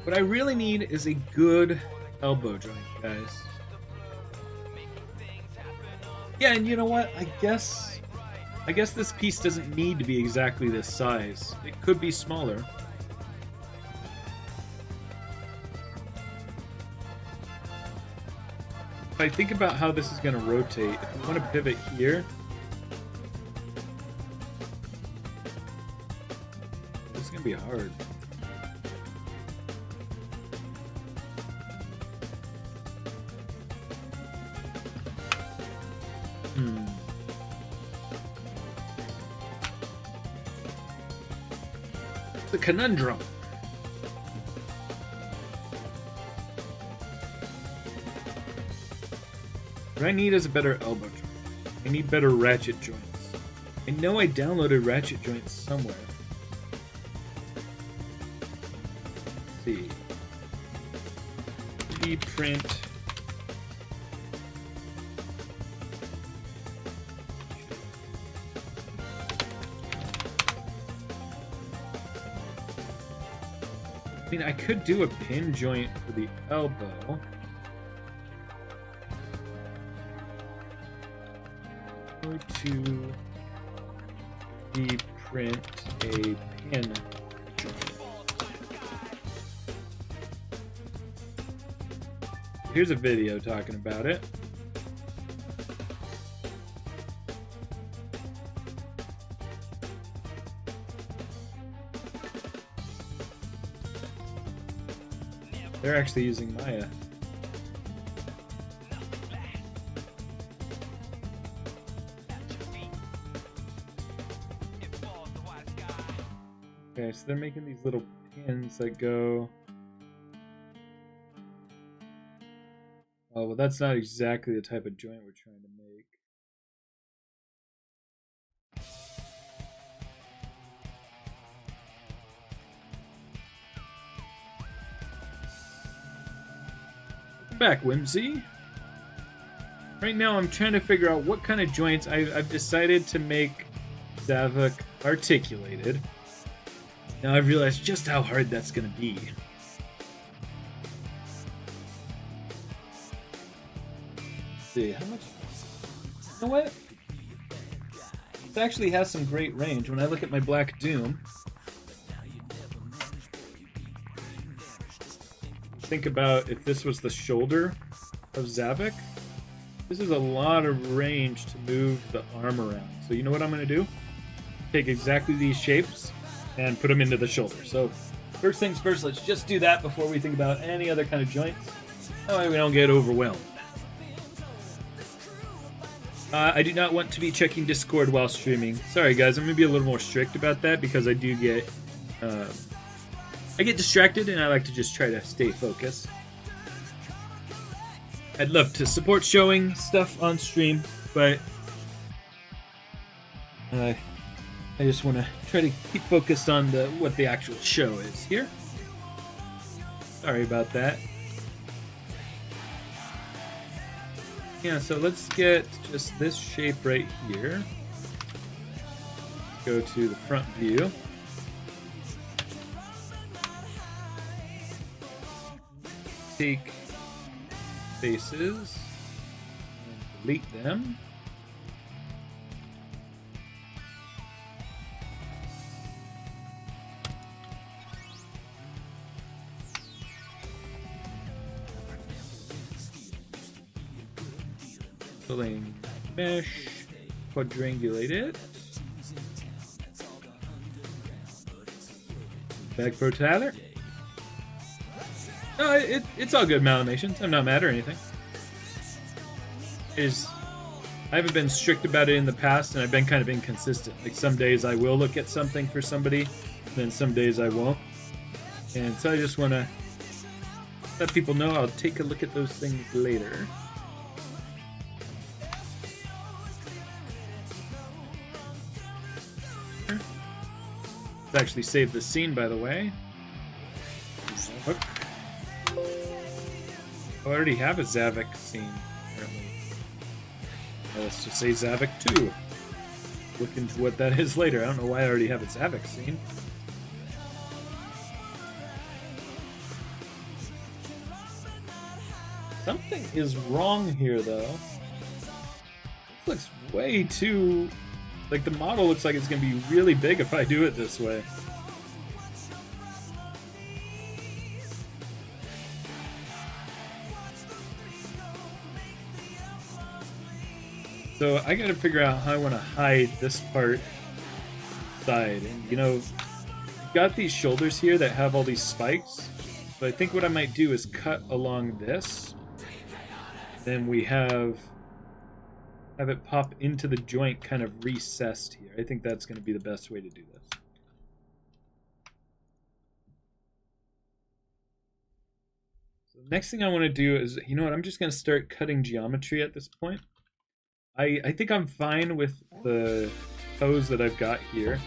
What I really need is a good elbow joint, guys. Yeah, and you know what? I guess this piece doesn't need to be exactly this size. It could be smaller. If I think about how this is going to rotate, if we want to pivot here, this is going to be hard. The conundrum. What I need is a better elbow joint. I need better ratchet joints. I know I downloaded ratchet joints somewhere. Let's see. Print. I mean, I could do a pin joint for the elbow. To print a pin joint. Here's a video talking about it. They're actually using Maya. Okay, so they're making these little pins that go. Oh, well, that's not exactly the type of joint we're trying to make. Welcome back, Whimsy. Right now, I'm trying to figure out what kind of joints. I've decided to make Zavok articulated. Now I've realized just how hard that's going to be. Let's see, how much? You know what? This actually has some great range. When I look at my Black Doom, think about if this was the shoulder of Zavok. This is a lot of range to move the arm around. So you know what I'm going to do? Take exactly these shapes and put them into the shoulder. So first things first, let's just do that before we think about any other kind of joints. That way we don't get overwhelmed. I do not want to be checking Discord while streaming. Sorry guys, I'm going to be a little more strict about that because I do get I get distracted and I like to just try to stay focused. I'd love to support showing stuff on stream, but I just want to try to keep focused on what the actual show is here. Sorry about that. Yeah, so let's get just this shape right here. Go to the front view. Take faces and delete them. Filling mesh, quadrangulate it. Back pro Tyler. No, it's all good, Malamations. I'm not mad or anything. I haven't been strict about it in the past, and I've been kind of inconsistent. Like some days I will look at something for somebody, then some days I won't. And so I just want to let people know I'll take a look at those things later. Let's actually save the scene, by the way. Zavok. I already have a Zavok scene, apparently. Well, let's just say Zavok 2. Look into what that is later. I don't know why I already have a Zavok scene. Something is wrong here, though. This looks way too... Like, the model looks like it's going to be really big if I do it this way. So I gotta figure out how I want to hide this part side. And you know, you've got these shoulders here that have all these spikes. So I think what I might do is cut along this. Then we have it pop into the joint kind of recessed here. I think that's going to be the best way to do this. So the next thing I want to do is, you know what, I'm just going to start cutting geometry at this point. I think I'm fine with the pose that I've got here.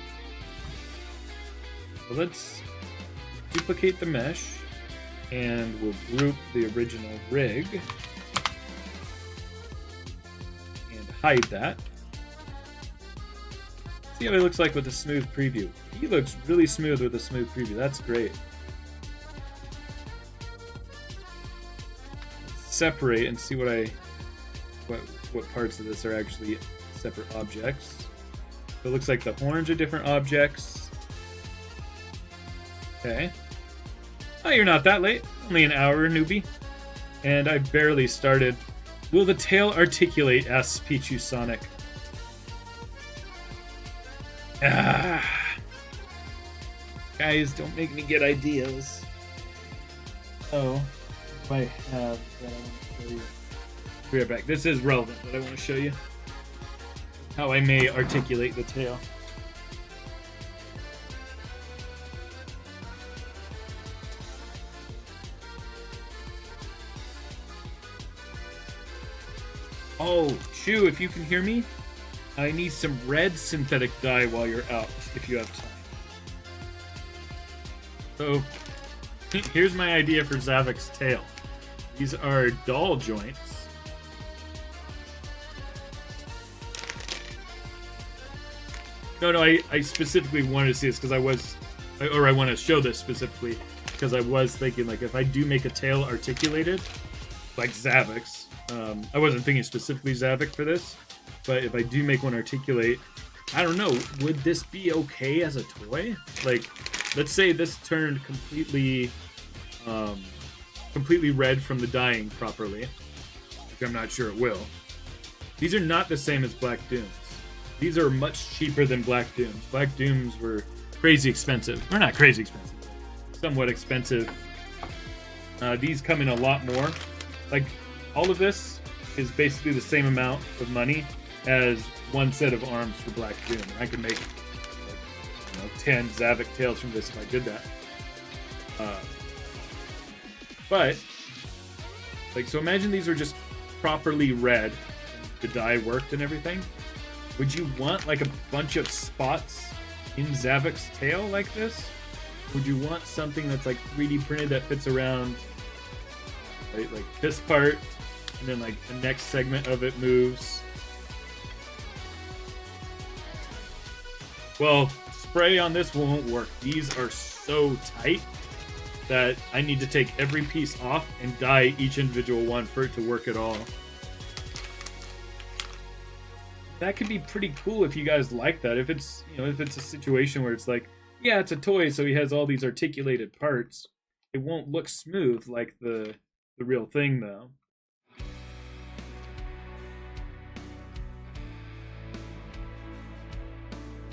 So let's duplicate the mesh, and we'll group the original rig and hide that. See how he looks like with a smooth preview. He looks really smooth with a smooth preview. That's great. Let's separate and see what parts of this are actually separate objects. So it looks like the horns are different objects. Okay. Oh, you're not that late. Only an hour, newbie. And I barely started. Will the tail articulate? Asks Pichu Sonic. Ah. Guys, don't make me get ideas. Oh, if I have that I want to show you. Be right back. This is relevant, but I want to show you how I may articulate the tail. Oh, Chew, if you can hear me, I need some red synthetic dye while you're out, if you have time. So, here's my idea for Zavok's tail. These are doll joints. No, I specifically wanted to see this because I want to show this specifically because I was thinking, like, if I do make a tail articulated, like Zavok's, I wasn't thinking specifically Zavok for this, but if I do make one articulate, I don't know, would this be okay as a toy? Like, let's say this turned completely red from the dyeing properly, which I'm not sure it will. These are not the same as Black Dooms. These are much cheaper than Black Dooms. Black Dooms were crazy expensive. Or not crazy expensive, somewhat expensive. These come in a lot more. Like, all of this is basically the same amount of money as one set of arms for Black Doom. I could make 10 Zavok tails from this if I did that. But, like, so imagine these were just properly red, the dye worked and everything. Would you want like a bunch of spots in Zavok's tail like this? Would you want something that's like 3D printed that fits around, right, like this part, and then like the next segment of it moves? Well, spray on this won't work. These are so tight that I need to take every piece off and dye each individual one for it to work at all. That could be pretty cool if you guys like that. If it's, you know, if it's a situation where it's like, yeah, it's a toy, so he has all these articulated parts. It won't look smooth like the real thing, though.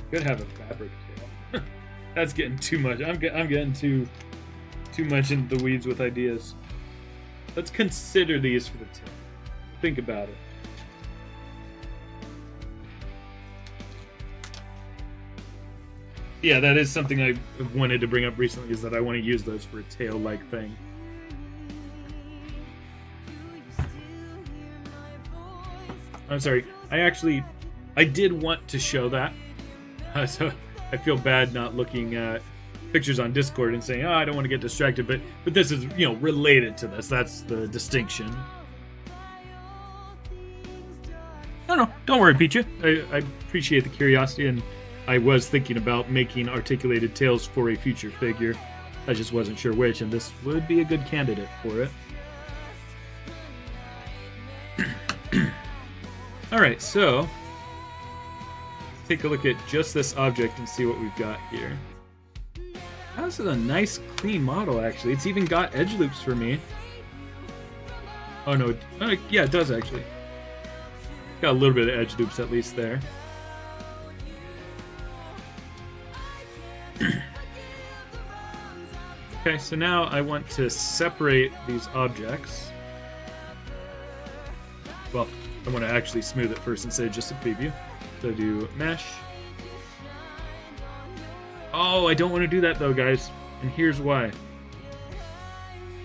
Could have a fabric tail. That's getting too much. I'm getting too much into the weeds with ideas. Let's consider these for the tail. Think about it. Yeah, that is something I wanted to bring up recently, is that I want to use those for a tail-like thing. I'm sorry. I did want to show that. So I feel bad not looking at pictures on Discord and saying, oh, I don't want to get distracted, but this is, you know, related to this. That's the distinction. No, don't worry, Peacha. I appreciate the curiosity, and I was thinking about making articulated tails for a future figure. I just wasn't sure which, and this would be a good candidate for it. Alright, so let's take a look at just this object and see what we've got here. This is a nice, clean model, actually. It's even got edge loops for me. Oh, no. Yeah, it does, actually. Got a little bit of edge loops, at least, there. Okay, so now I want to separate these objects. Well, I want to actually smooth it first instead of just a preview. So do mesh. Oh, I don't want to do that though, guys. And here's why.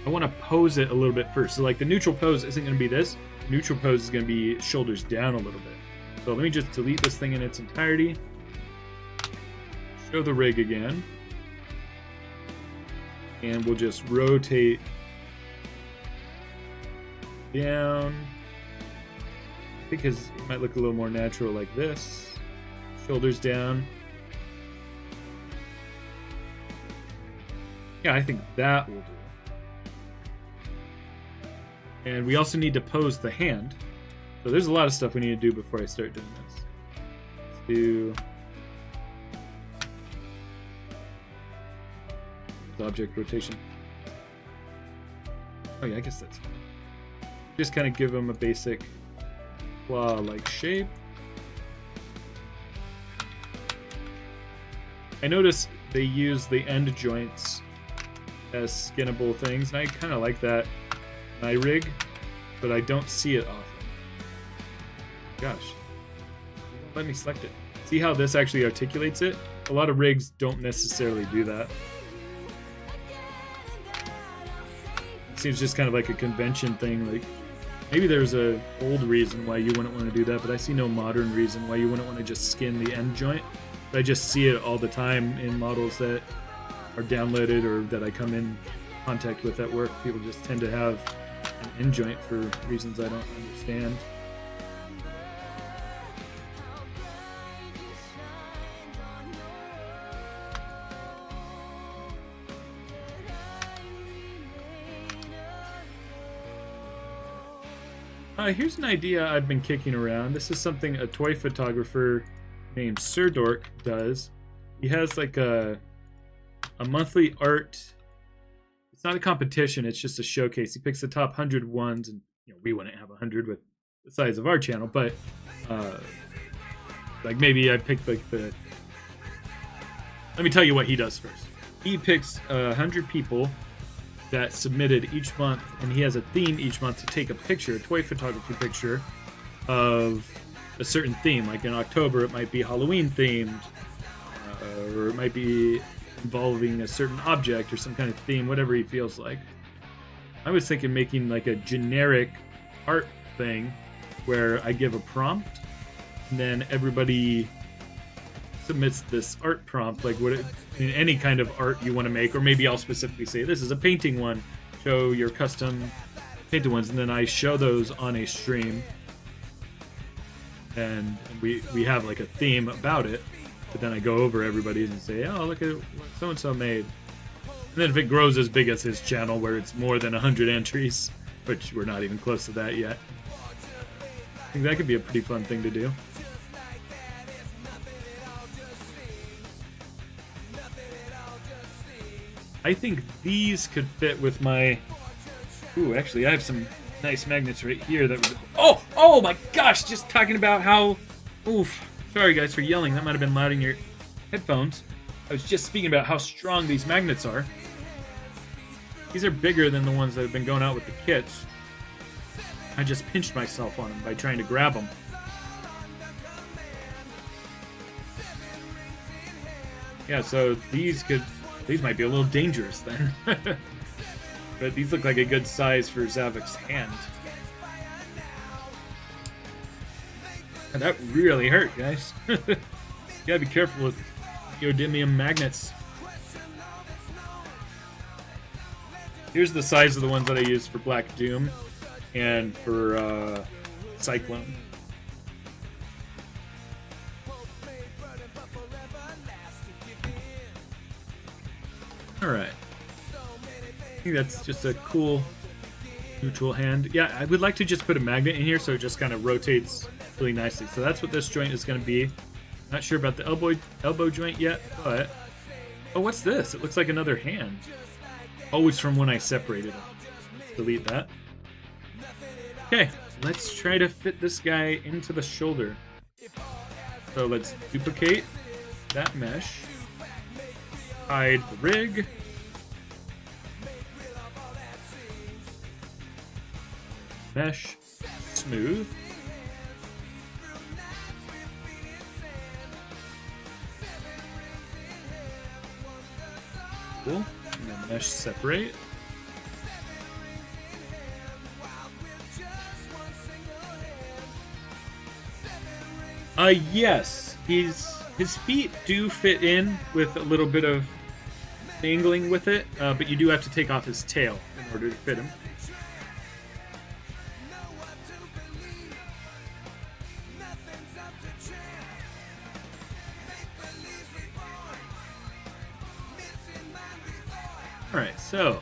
I want to pose it a little bit first. So like the neutral pose isn't going to be this. Neutral pose is going to be shoulders down a little bit. So let me just delete this thing in its entirety. Show the rig again. And we'll just rotate down. Because it might look a little more natural like this. Shoulders down. Yeah, I think that will do. And we also need to pose the hand. So there's a lot of stuff we need to do before I start doing this. Let's do object rotation. Oh yeah, I guess that's fine. Just kind of give them a basic claw-like shape. I notice they use the end joints as skinnable things, and I kind of like that in my rig, but I don't see it often. Gosh, let me select it. See how this actually articulates it? A lot of rigs don't necessarily do that. It seems just kind of like a convention thing. Like maybe there's a old reason why you wouldn't want to do that, but I see no modern reason why you wouldn't want to just skin the end joint. But I just see it all the time in models that are downloaded or that I come in contact with at work. People just tend to have an end joint for reasons I don't understand. Here's an idea I've been kicking around. This is something a toy photographer named Sir Dork does. He has like a monthly art. It's not a competition, it's just a showcase. He picks the top 100 ones, and you know, we wouldn't have 100 with the size of our channel, but like maybe I picked like the. Let me tell you what he does first. He picks 100 people that submitted each month, and he has a theme each month to take a picture, a toy photography picture of a certain theme. Like in October, it might be Halloween themed, or it might be involving a certain object or some kind of theme, whatever he feels like. I was thinking making like a generic art thing where I give a prompt, and then everybody submits this art prompt, like what in any kind of art you want to make, or maybe I'll specifically say this is a painting one, show your custom painted ones, and then I show those on a stream, and we have like a theme about it, but then I go over everybody's and say, oh, look at what so and so made. And then if it grows as big as his channel where it's more than 100 entries, which we're not even close to that yet, I think that could be a pretty fun thing to do. I think these could fit with my. Ooh, actually, I have some nice magnets right here that would. Oh my gosh! Just talking about how. Oof. Sorry, guys, for yelling. That might have been loud in your headphones. I was just speaking about how strong these magnets are. These are bigger than the ones that have been going out with the kits. I just pinched myself on them by trying to grab them. Yeah, so these might be a little dangerous then. But these look like a good size for Zavok's hand. And that really hurt, guys. You gotta be careful with neodymium magnets. Here's the size of the ones that I use for Black Doom and for Cyclone. Alright. I think that's just a cool neutral hand. Yeah, I would like to just put a magnet in here so it just kind of rotates really nicely. So that's what this joint is going to be. Not sure about the elbow joint yet, but... Oh, what's this? It looks like another hand. Oh, it's from when I separated them. Let's delete that. Okay, let's try to fit this guy into the shoulder. So let's duplicate that mesh. Hide the rig. Mesh. Smooth. Cool. And then mesh separate. Yes. His feet do fit in with a little bit of angling with it, but you do have to take off his tail in order to fit him. Alright, so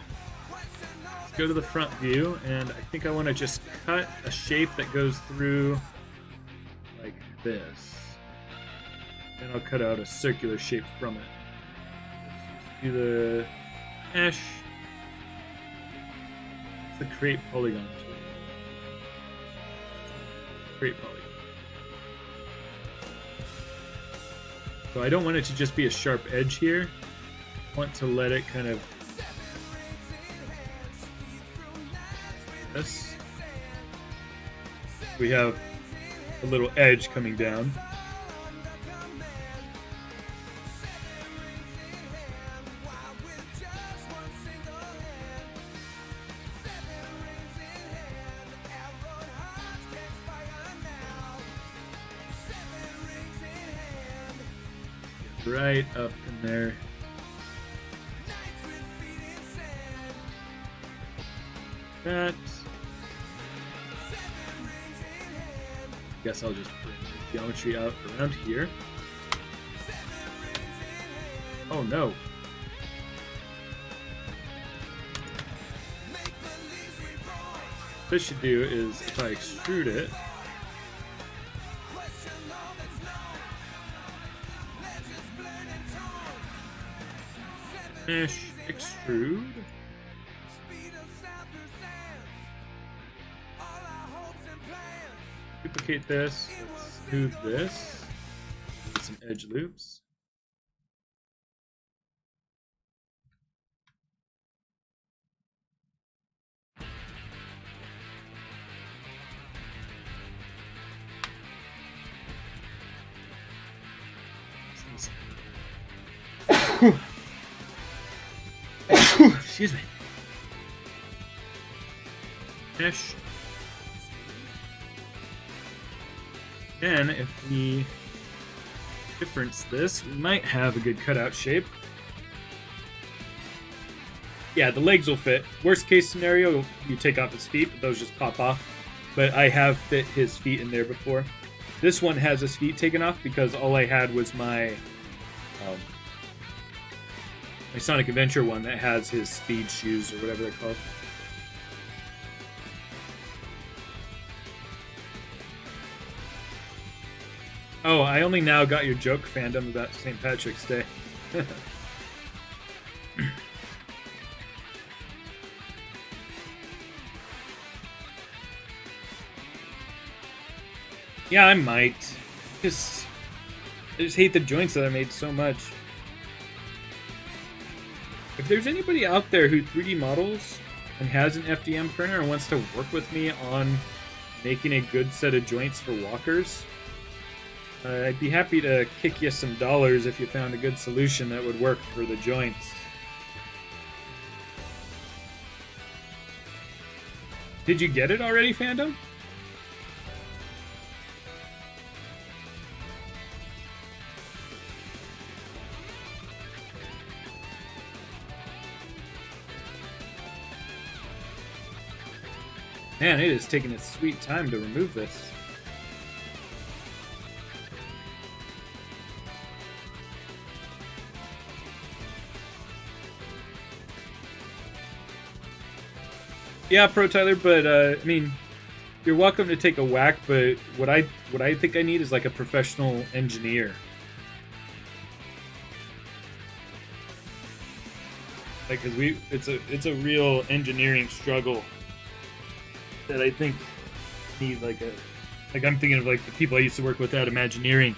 let's go to the front view, and I think I want to just cut a shape that goes through like this. And I'll cut out a circular shape from it. Let's do the mesh. It's the create polygon tool. Create polygon. So I don't want it to just be a sharp edge here. I want to let it kind of this. We have a little edge coming down. Right up in there. That. Guess I'll just put the geometry out around here. Oh no. What I should do is if I extrude it, mesh, extrude. Duplicate this. Let's smooth this. Get some edge loops. Excuse me. Mesh. And if we difference this, we might have a good cutout shape. Yeah, the legs will fit. Worst case scenario, you take off his feet, but those just pop off. But I have fit his feet in there before. This one has his feet taken off because all I had was my Sonic Adventure one that has his speed shoes or whatever they're called. Oh, I only now got your joke, fandom, about St. Patrick's Day. Yeah, I might. I just hate the joints that I made so much. If there's anybody out there who 3D models and has an FDM printer and wants to work with me on making a good set of joints for walkers, I'd be happy to kick you some dollars if you found a good solution that would work for the joints. Did you get it already, Fandom? Man, it is taking its sweet time to remove this. Yeah, Pro Tyler, but I mean, you're welcome to take a whack. But what I think I need is like a professional engineer. Like, cause it's a real engineering struggle that I think need like I'm thinking of like the people I used to work with at Imagineering,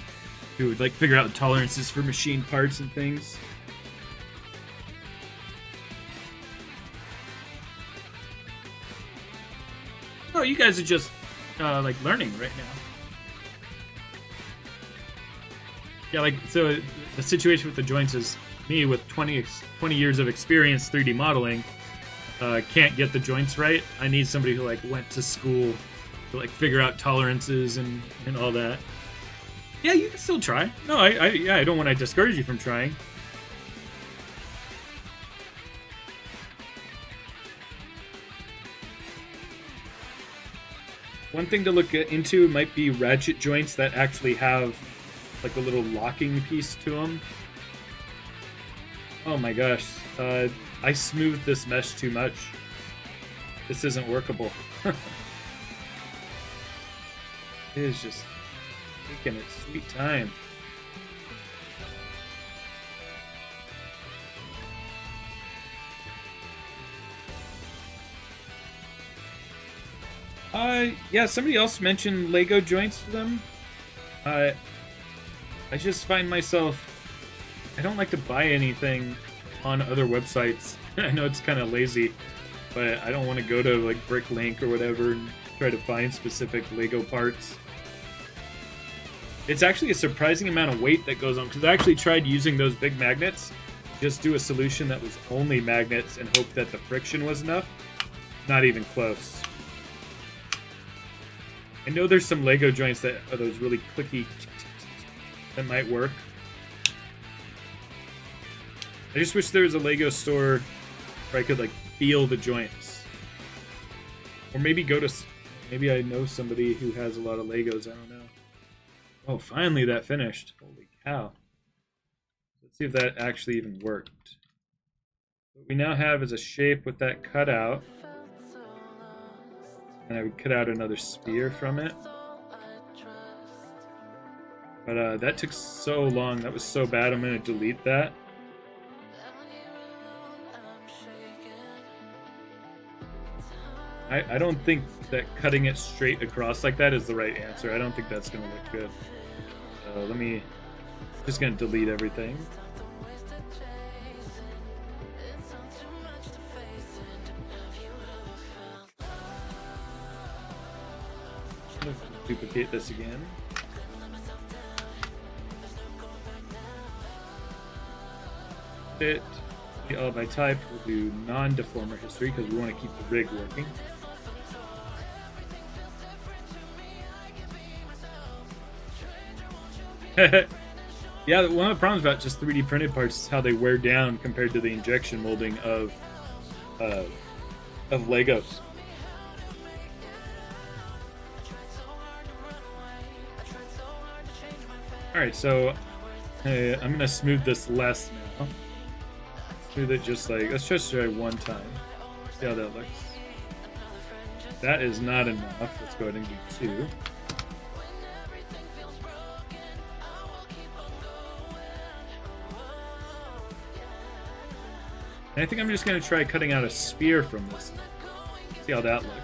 who would like figure out tolerances for machine parts and things. Oh, you guys are just like learning right now. Yeah, like so the situation with the joints is me with 20 years of experience 3D modeling can't get the joints right. I need somebody who like went to school to like figure out tolerances and all that. Yeah, you can still try. No, I don't want to discourage you from trying. One thing to look into might be ratchet joints that actually have like a little locking piece to them. Oh my gosh, I smoothed this mesh too much. This isn't workable. It is just taking its sweet time. Yeah, somebody else mentioned Lego joints to them. I just find myself, I don't like to buy anything on other websites. I know it's kind of lazy, but I don't want to go to like Bricklink or whatever and try to find specific Lego parts. It's actually a surprising amount of weight that goes on, because I actually tried using those big magnets, just do a solution that was only magnets and hope that the friction was enough. Not even close. I know there's some Lego joints that are those really clicky that might work. I just wish there was a Lego store where I could like feel the joints. Or maybe maybe I know somebody who has a lot of Legos, I don't know. Oh, finally that finished. Holy cow. Let's see if that actually even worked. What we now have is a shape with that cutout. And I would cut out another spear from it. But that took so long. That was so bad. I'm going to delete that. I don't think that cutting it straight across like that is the right answer. I don't think that's going to look good. So just going to delete everything. Duplicate this again. All by type, we'll do non-deformer history because we want to keep the rig working. Yeah, one of the problems about just 3D printed parts is how they wear down compared to the injection molding of Legos. Alright, so I'm gonna smooth this less now. Smooth it just like, let's just try one time. See how that looks. That is not enough. Let's go ahead and do two. And I think I'm just gonna try cutting out a spear from this. See how that looks.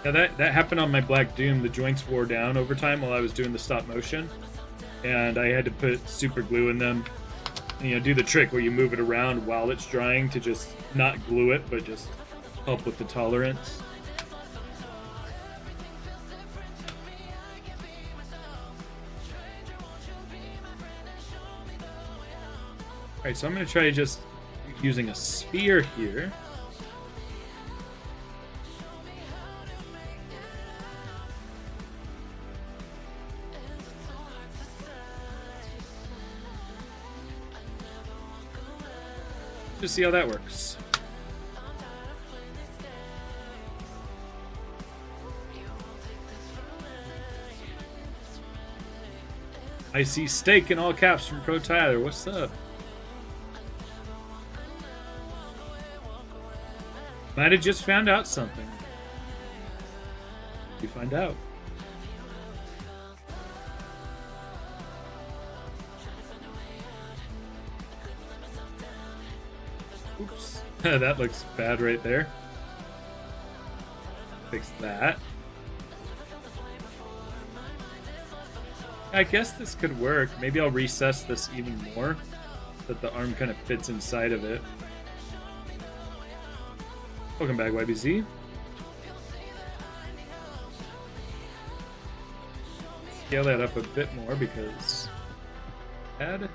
Yeah, that happened on my Black Doom. The joints wore down over time while I was doing the stop motion, and I had to put super glue in them And, do the trick where you move it around while it's drying to just not glue it, but just help with the tolerance. Alright, so I'm going to try just using a sphere here. Just see how that works. I see steak in all caps from Pro Tyler. What's up? Might have just found out something. You find out. Oops. That looks bad right there. Fix that. I guess this could work. Maybe I'll recess this even more so that the arm kind of fits inside of it. Welcome back, YBZ. Scale that up a bit more because add.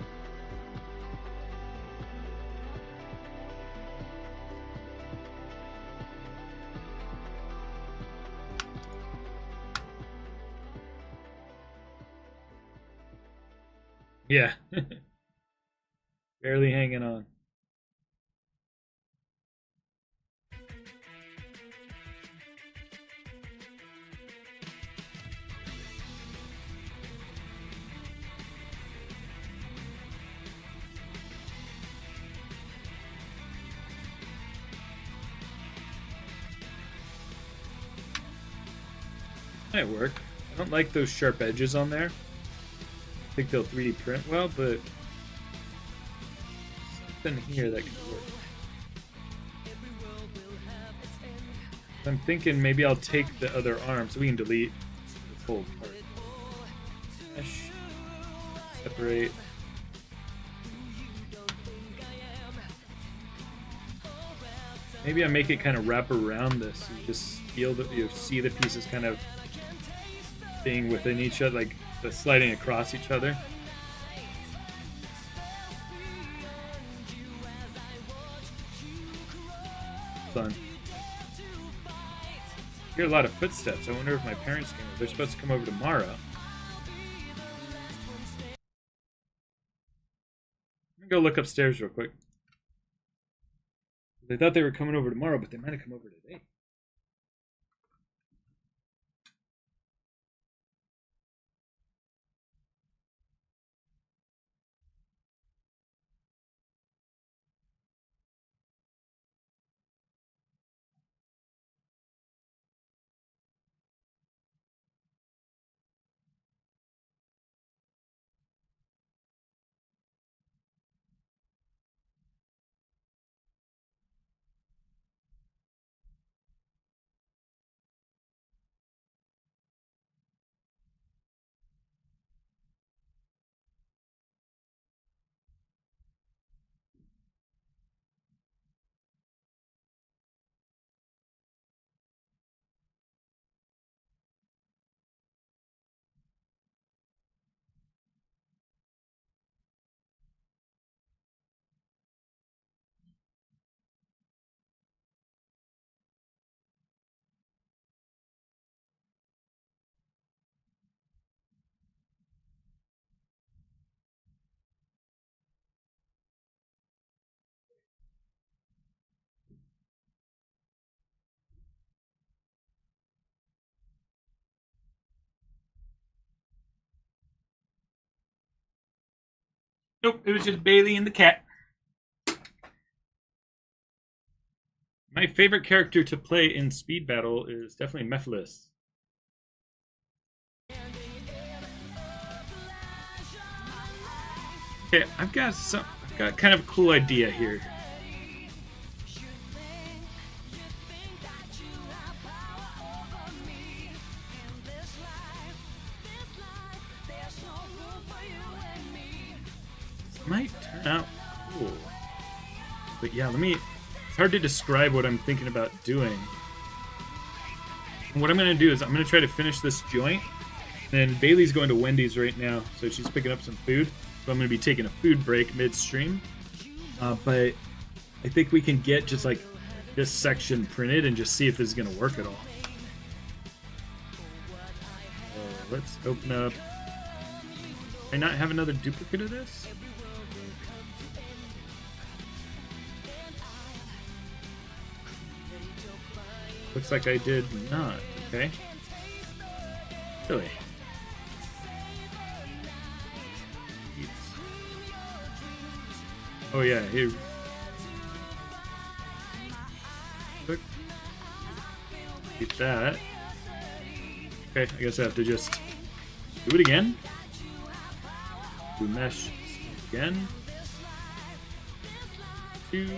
Yeah. Barely hanging on. Might work. I don't like those sharp edges on there. I think they'll 3D print well, but something here that could work. I'm thinking maybe I'll take the other arm so we can delete the full part. Mesh. Separate. Maybe I make it kind of wrap around this. You just feel that you see the pieces kind of being within each other, like the sliding across each other. Fun. I hear a lot of footsteps. I wonder if my parents came over. They're supposed to come over tomorrow. I'm gonna go look upstairs real quick. They thought they were coming over tomorrow, but they might have come over today. Nope, it was just Bailey and the cat. My favorite character to play in Speed Battle is definitely Mephiles. Okay, I've got kind of a cool idea here. Might turn out cool. But yeah, it's hard to describe what I'm thinking about doing. And what I'm going to do is I'm going to try to finish this joint. And Bailey's going to Wendy's right now, so she's picking up some food. So I'm going to be taking a food break midstream. But I think we can get just like this section printed and just see if this is going to work at all. So let's open up. Can I not have another duplicate of this? Looks like I did not. Okay. Really? Oh yeah, here. Look. Get that. Okay, I guess I have to just do it again. Do mesh again. 2.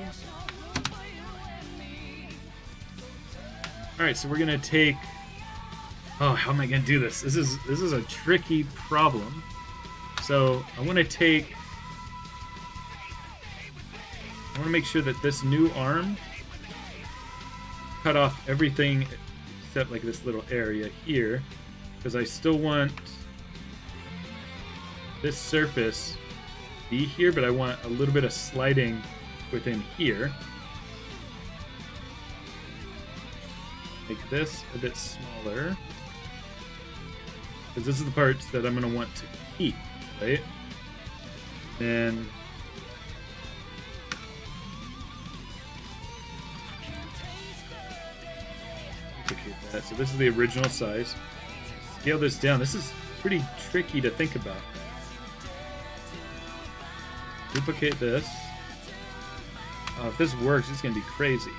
Alright, so we're gonna take. Oh, how am I gonna do this? This is a tricky problem. So I want to make sure that this new arm cut off everything except like this little area here, because I still want this surface to be here, but I want a little bit of sliding within here. Make this a bit smaller, because this is the parts that I'm going to want to keep, right? And duplicate that. So this is the original size. Scale this down. This is pretty tricky to think about. Duplicate this. If this works, it's going to be crazy.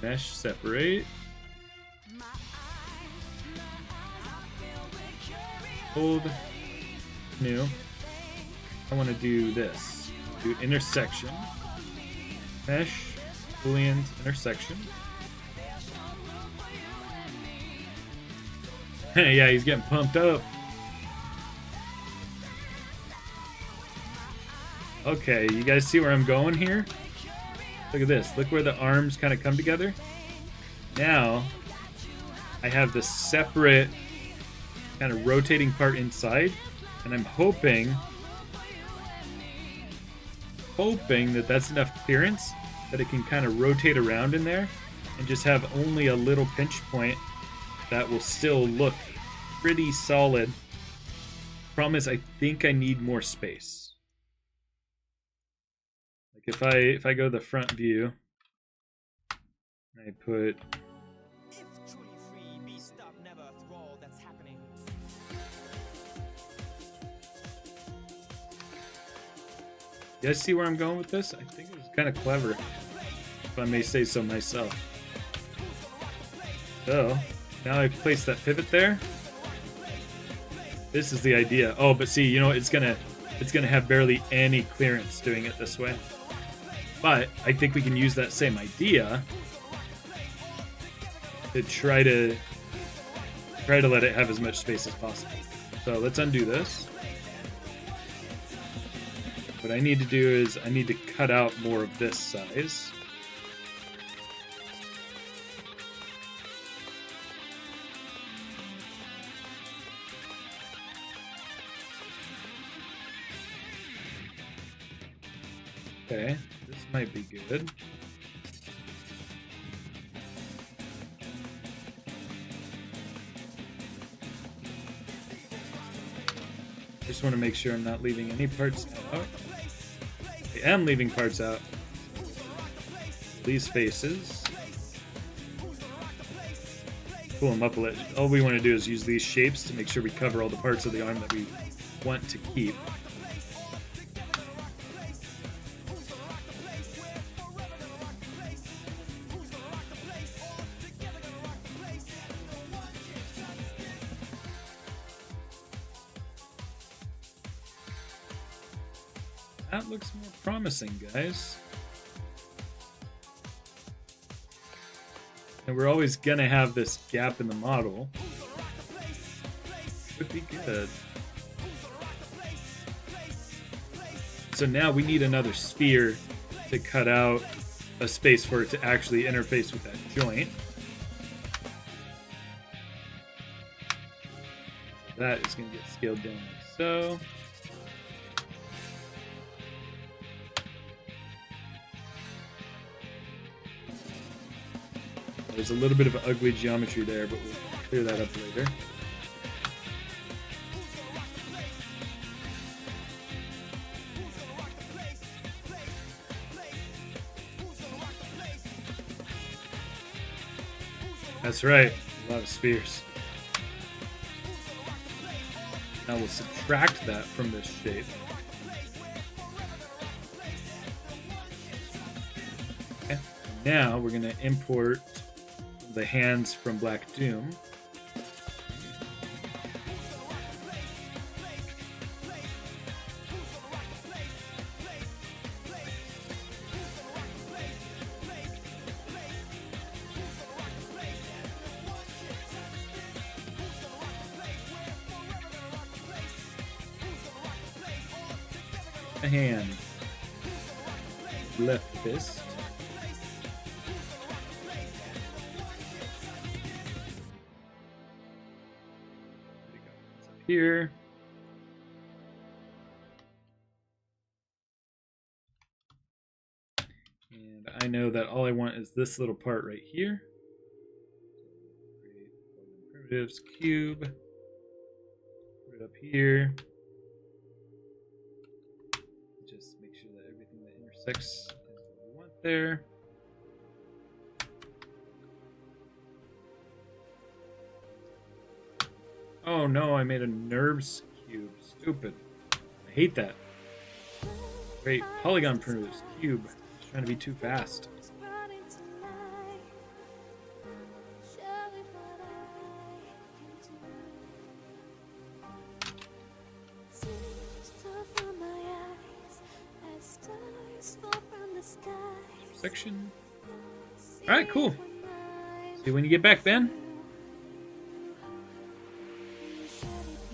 Mesh separate. Hold new. I want to do this. Do intersection. Mesh, booleans, intersection. Yeah, he's getting pumped up. Okay, you guys see where I'm going here? Look at this. Look where the arms kind of come together. Now, I have the separate kind of rotating part inside, and I'm hoping that that's enough clearance that it can kind of rotate around in there and just have only a little pinch point that will still look pretty solid. Problem is, I think I need more space. Like if I go to the front view, I put you guys see where I'm going with this? I think it was kind of clever, if I may say so myself. So, now I've placed that pivot there. This is the idea. Oh, but see, you know, it's gonna have barely any clearance doing it this way. But I think we can use that same idea to try to let it have as much space as possible. So let's undo this. What I need to do is I need to cut out more of this size. Okay, this might be good. Just want to make sure I'm not leaving any parts out. I am leaving parts out. These faces. Pull them up a little. All we want to do is use these shapes to make sure we cover all the parts of the arm that we want to keep. That looks more promising, guys. And we're always gonna have this gap in the model. Could be good. so now we need another sphere to cut out a space for it to actually interface with that joint. That is going to get scaled down like so. There's a little bit of ugly geometry there, but we'll clear that up later. That's right, a lot of spheres. Now we'll subtract that from this shape. Okay. Now we're going to import the hands from Black Doom. A hand. Left fist. Here. And I know that all I want is this little part right here. Create primitives, cube. Put it up here. Just make sure that everything that intersects is what we want there. Oh no, I made a NURBS cube. Stupid. I hate that. Great. Polygon primitives, cube. Just trying to be too fast. Section. Alright, cool. See you when you get back, Ben.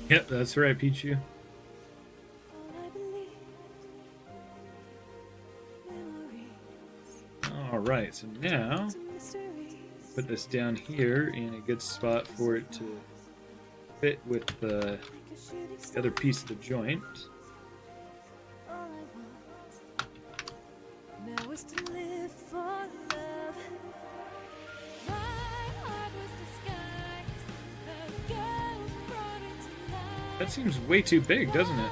Yep, that's right, Pichu. Alright, so now put this down here in a good spot for it to fit with the other piece of the joint. That seems way too big, doesn't it?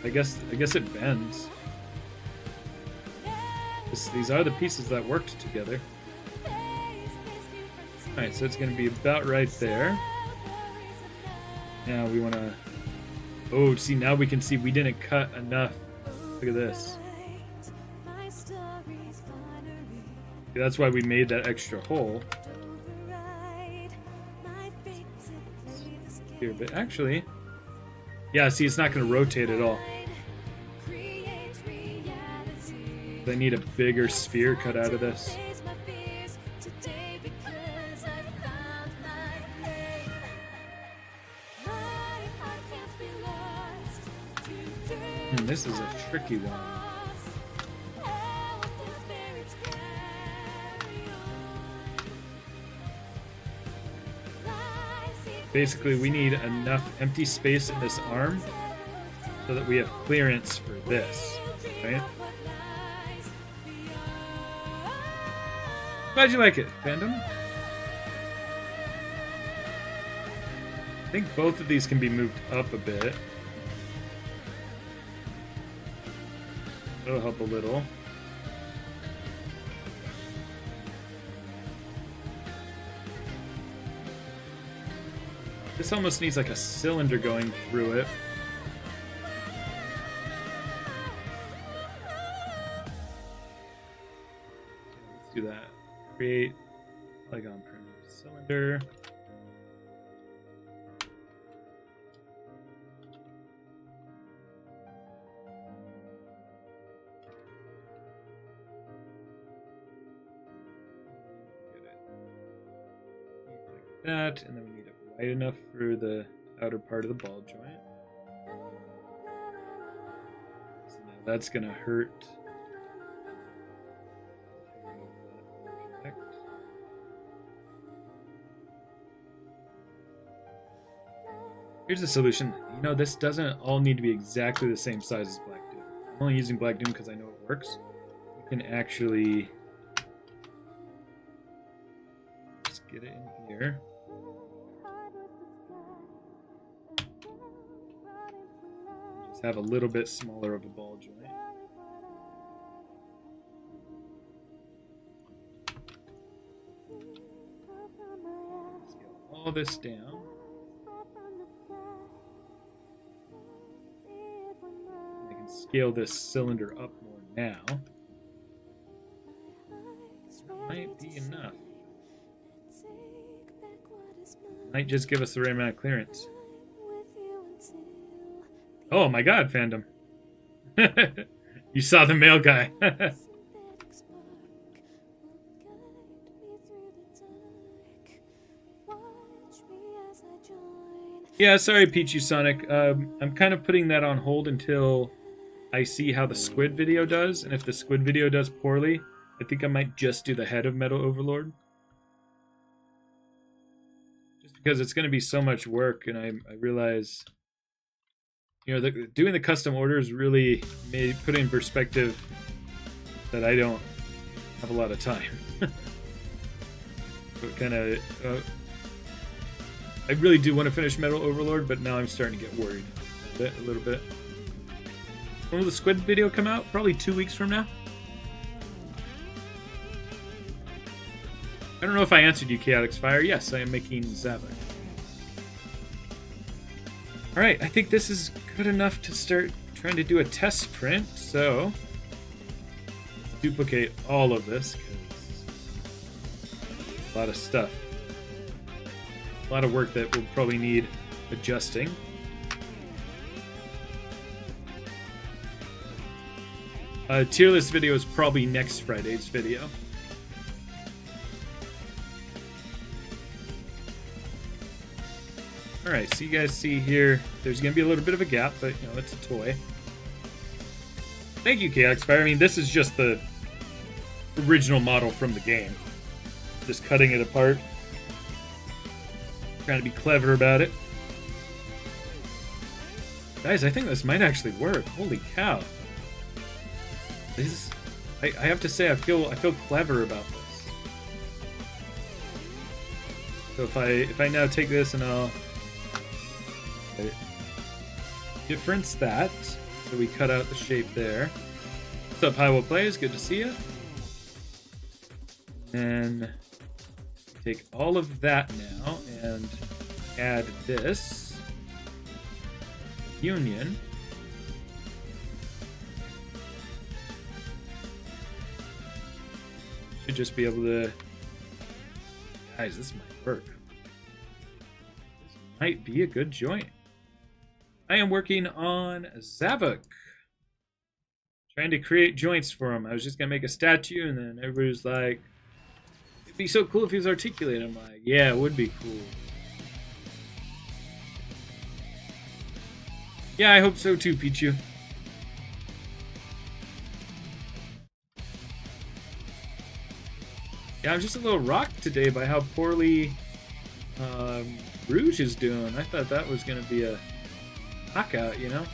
I guess it bends. These are the pieces that worked together. Alright, so it's going to be about right there. Now we want to... Oh, see, now we can see we didn't cut enough. Look at this. See, that's why we made that extra hole. Here, but actually... Yeah, see, it's not going to rotate at all. I need a bigger sphere cut out of this. This is a tricky one. Basically, we need enough empty space in this arm so that we have clearance for this, right? Glad you like it, fandom. I think both of these can be moved up a bit. That'll help a little. This almost needs like a cylinder going through it. Let's do that. Create polygon primitive cylinder. That, and then we need it wide enough for the outer part of the ball joint. That's gonna hurt. Here's the solution. You know, this doesn't all need to be exactly the same size as Black Doom. I'm only using Black Doom because I know it works. You can actually just get it in here. Just have a little bit smaller of a ball joint. Scale all this down. Scale this cylinder up more now. That might be enough. Might just give us the right amount of clearance. Oh my god, fandom. You saw the male guy. Yeah, sorry, Peachy Sonic. I'm kind of putting that on hold until I see how the squid video does, and if the squid video does poorly, I think I might just do the head of Metal Overlord. Just because it's going to be so much work, and I realize, you know, doing the custom orders really put in perspective that I don't have a lot of time. So it kind of, I really do want to finish Metal Overlord, but now I'm starting to get worried a little bit. When will the squid video come out? Probably 2 weeks from now. I don't know if I answered you, Chaotic Fire. Yes, I am making Zavok. Alright, I think this is good enough to start trying to do a test print, so let's duplicate all of this, because a lot of stuff. A lot of work that will probably need adjusting. Tier list video is probably next Friday's video. Alright, so you guys see here, there's going to be a little bit of a gap, but, you know, it's a toy. Thank you, KXFire. I mean, this is just the original model from the game. Just cutting it apart. Trying to be clever about it. Guys, I think this might actually work. Holy cow. This, I have to say, I feel clever about this. So if I now take this and I'll difference that, so we cut out the shape there. What's up, Highwell Plays? Good to see you. And take all of that now and add this union. Should just be able to. Guys, this might work. This might be a good joint. I am working on Zavok. Trying to create joints for him. I was just gonna make a statue, and then everybody was like, it'd be so cool if he was articulated. I'm like, yeah, it would be cool. Yeah, I hope so too, Pichu. Yeah, I'm just a little rocked today by how poorly Rouge is doing. I thought that was going to be a knockout, you know?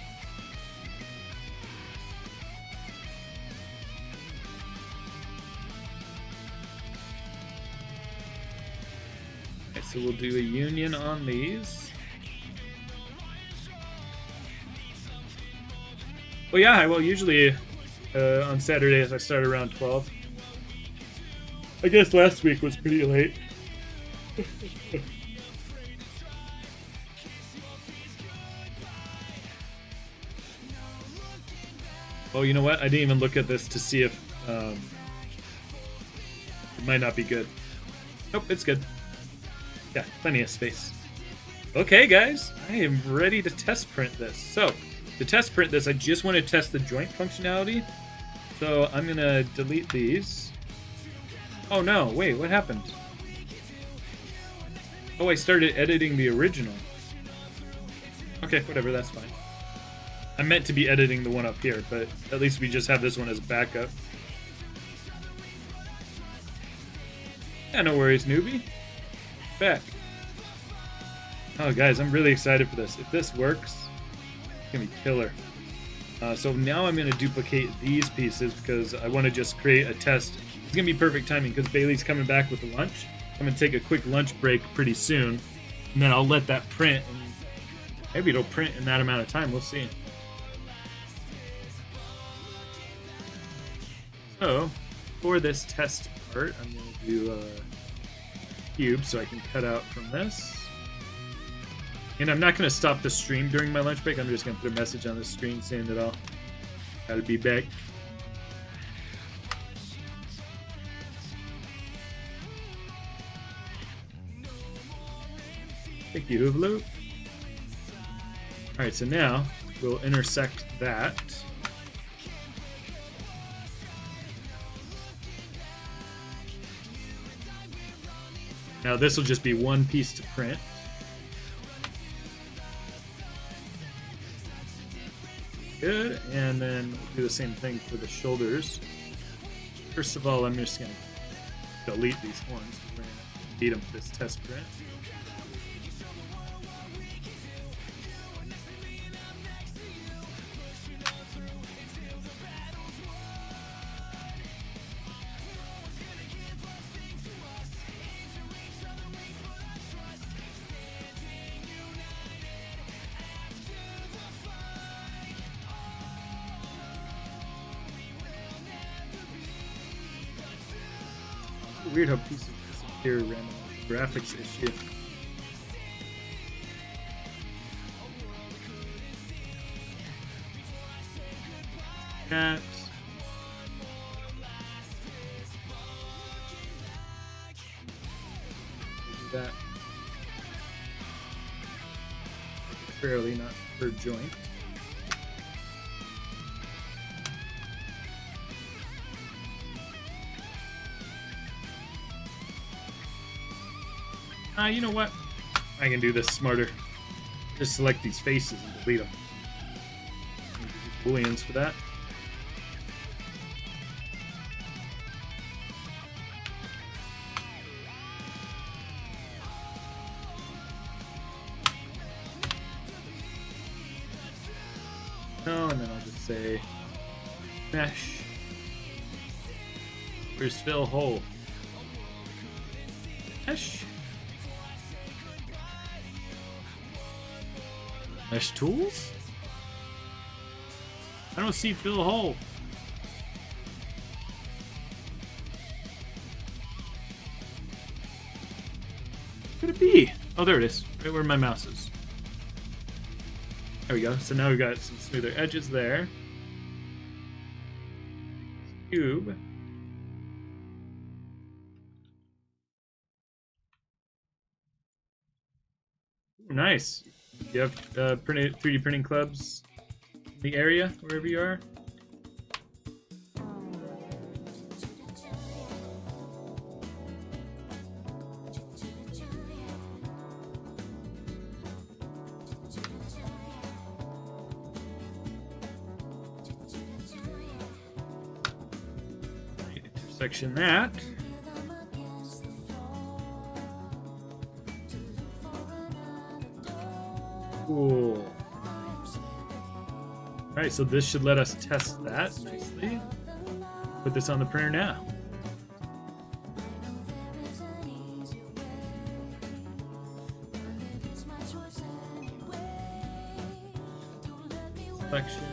Okay, so we'll do a union on these. Well, yeah, well, usually on Saturdays I start around 12. I guess last week was pretty late. Oh, you know what? I didn't even look at this to see if it might not be good. Nope, it's good. Yeah, plenty of space. Okay, guys, I am ready to test print this. So, to test print this, I just want to test the joint functionality. So I'm gonna delete these. Oh no, wait, what happened? Oh, I started editing the original. Okay, whatever, that's fine. I meant to be editing the one up here, but at least we just have this one as backup. Yeah, no worries, newbie. Back. Oh, guys, I'm really excited for this. If this works, it's gonna be killer. So now I'm gonna duplicate these pieces because I want to just create a test. It's gonna be perfect timing because Bailey's coming back with a lunch. I'm gonna take a quick lunch break pretty soon, and then I'll let that print, and maybe it'll print in that amount of time. We'll see. So for this test part, I'm gonna do a cube so I can cut out from this. And I'm not going to stop the stream during my lunch break. I'm just going to put a message on the screen saying that I'll gotta be back. Thank you, Hoovaloop. Alright, so now we'll intersect that. Now this will just be one piece to print. Good, and then we'll do the same thing for the shoulders. First of all, I'm just going to delete these horns. We're going to need them for this test print. Weird how pieces disappear randomly. Graphics issue. That. Do that. Fairly, not per joint. You know what? I can do this smarter. Just select these faces and delete them. Booleans for that. Oh, and then I'll just say mesh. Where's fill hole? Mesh. Mesh tools? I don't see fill hole. Could it be? Oh, there it is. Right where my mouse is. There we go. So now we've got some smoother edges there. Cube. Ooh, nice. You have 3D printing clubs in the area, wherever you are? Right, intersection that. Cool. Alright, so this should let us test that nicely. Put this on the printer now. Selection.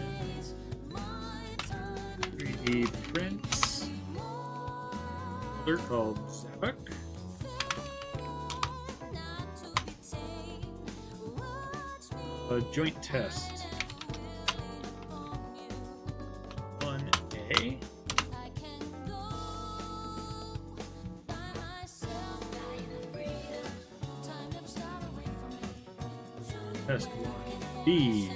3D prints. They're called Zavok. A joint test. 1A. Test 1B.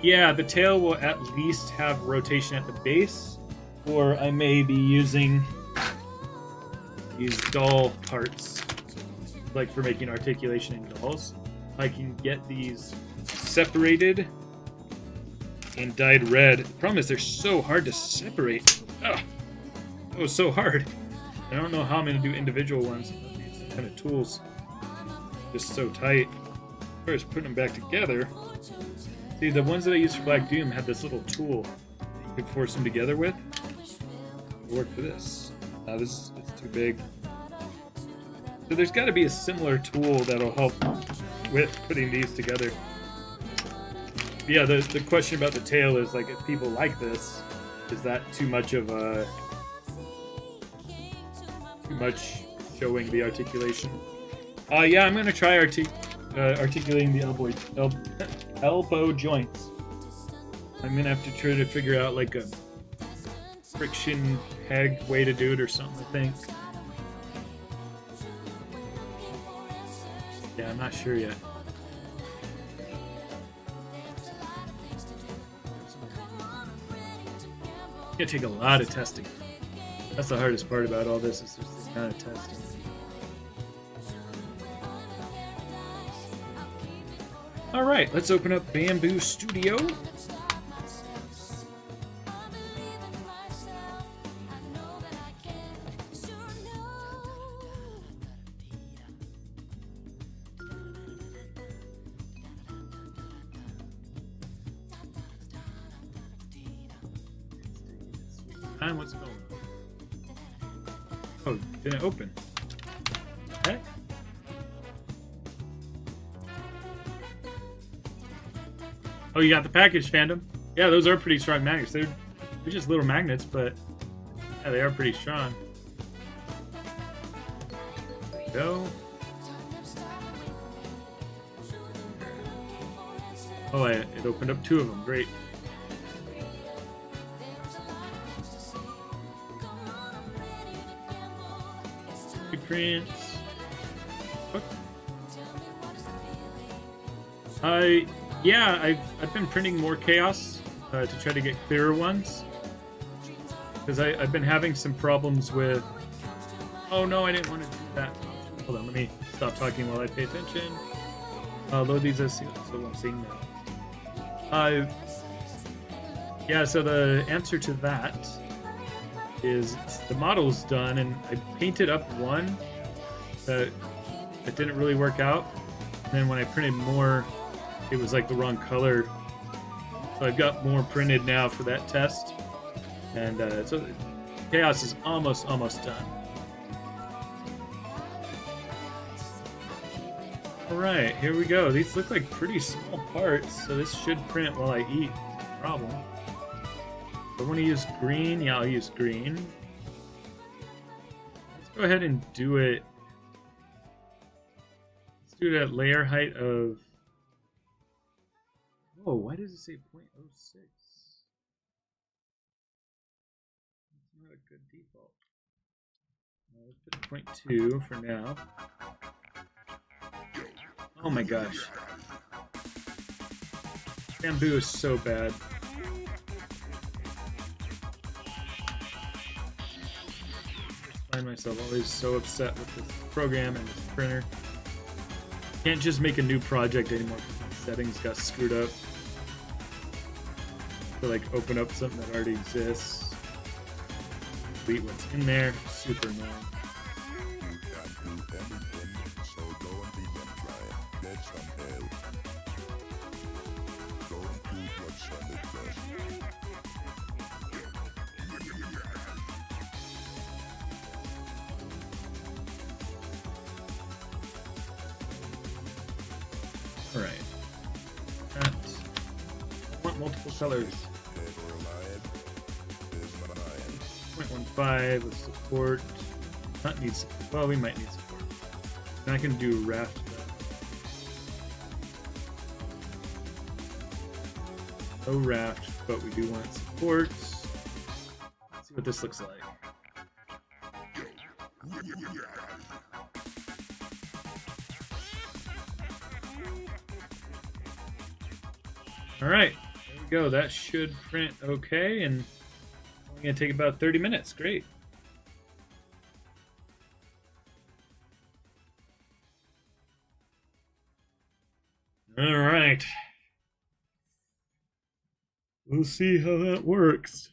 Yeah, the tail will at least have rotation at the base, or I may be using these dull parts. like for making articulation in dolls. I can get these separated and dyed red. The problem is they're so hard to separate. Ugh. That was so hard. I don't know how I'm going to do individual ones. I need some kind of tools. Just so tight. As far as putting them back together. See, the ones that I used for Black Doom had this little tool that you could force them together with. It'll work for this. This is too big. So there's got to be a similar tool that'll help with putting these together. Yeah, the question about the tail is, like, if people like this, is that too much of a... too much showing the articulation? Yeah, I'm going to try articulating the elbow joints. I'm going to have to try to figure out, like, a friction peg way to do it or something, I think. Yeah, I'm not sure yet. It's gonna take a lot of testing. That's the hardest part about all this, is just the kind of testing. Alright, let's open up Bamboo Studio. And what's going on? Oh, didn't open. Heck? Oh, you got the package, fandom. Yeah, those are pretty strong magnets. They're just little magnets, but yeah, they are pretty strong. There we go. Oh, it opened up 2 of them. Great. Prints. Yeah, I've been printing more chaos to try to get clearer ones, because I've been having some problems with. Oh no, I didn't want to do that. Hold on, let me stop talking while I pay attention. Load these as so I'm seeing now. Yeah, so the answer to that is the model's done, and I painted up one that didn't really work out. And then when I printed more, it was like the wrong color. So I've got more printed now for that test. And so chaos is almost done. Alright, here we go. These look like pretty small parts, so this should print while I eat. No problem. I want to use green. Yeah, I'll use green. Let's go ahead and do it. Let's do it at layer height of... Whoa, why does it say 0.06? That's not a good default. Let's put 0.2 for now. Oh my gosh. Bamboo is so bad. I find myself always so upset with this program and this printer. Can't just make a new project anymore because my settings got screwed up. To like open up something that already exists. Delete what's in there. Super annoying. Alright. I want multiple colors. 0.15 with support. Not need support. Well, we might need support. And I can do raft. No raft, but we do want support. Let's see what this looks like. Alright, there we go. That should print okay, and it's only going to take about 30 minutes. Great. right. We'll see how that works.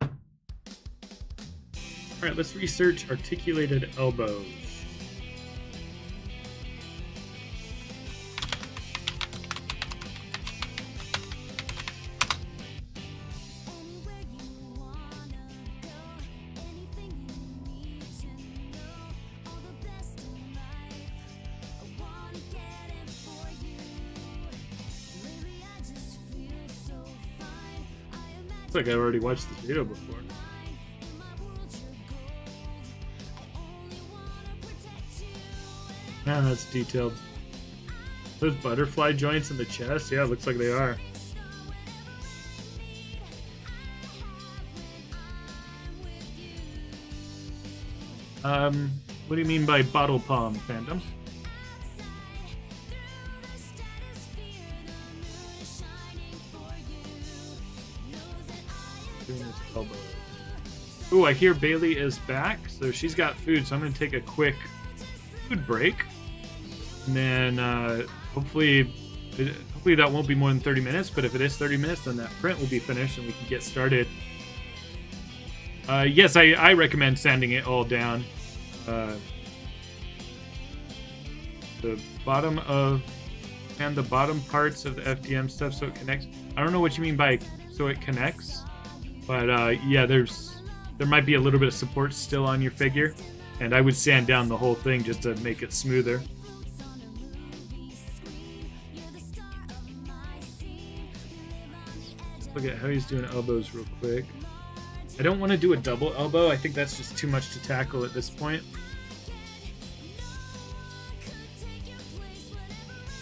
All right, let's research articulated elbows. Looks like I already watched this video before. Man, that's detailed. Those butterfly joints in the chest? Yeah, it looks like they are. What do you mean by bottle palm, Phantom? Elbow. Ooh, I hear Bailey is back, so she's got food, so I'm gonna take a quick food break. And then hopefully that won't be more than 30 minutes, but if it is 30 minutes, then that print will be finished and we can get started. Yes, I recommend sanding it all down. The bottom parts of the FDM stuff so it connects. I don't know what you mean by so it connects, but yeah, there might be a little bit of support still on your figure, and I would sand down the whole thing just to make it smoother. Look at how he's doing elbows real quick. I don't want to do a double elbow. I think that's just too much to tackle at this point.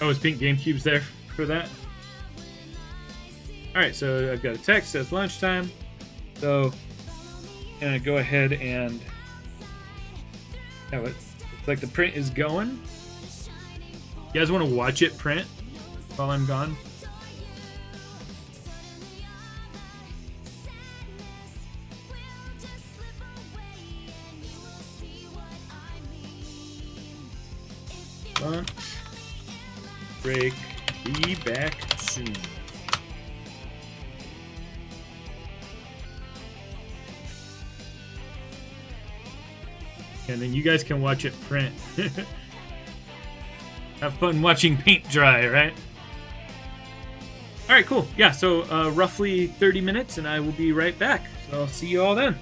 Oh, is Pink GameCube's there for that? Alright, so I've got a text that says lunchtime. So I'm going to go ahead and... Oh, it looks like the print is going. You guys want to watch it print while I'm gone? Lunch break. Be back soon. And then you guys can watch it print. Have fun watching paint dry, right? Alright, cool. Yeah, so roughly 30 minutes and I will be right back. So I'll see you all then.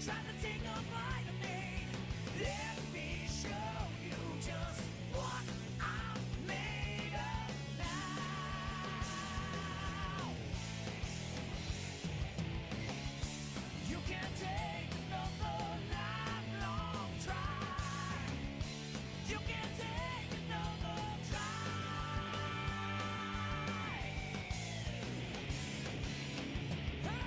try to take a bite of me. Let me show you just what I'm made of now. You can't take another lifelong try. You can't take another try. Hey!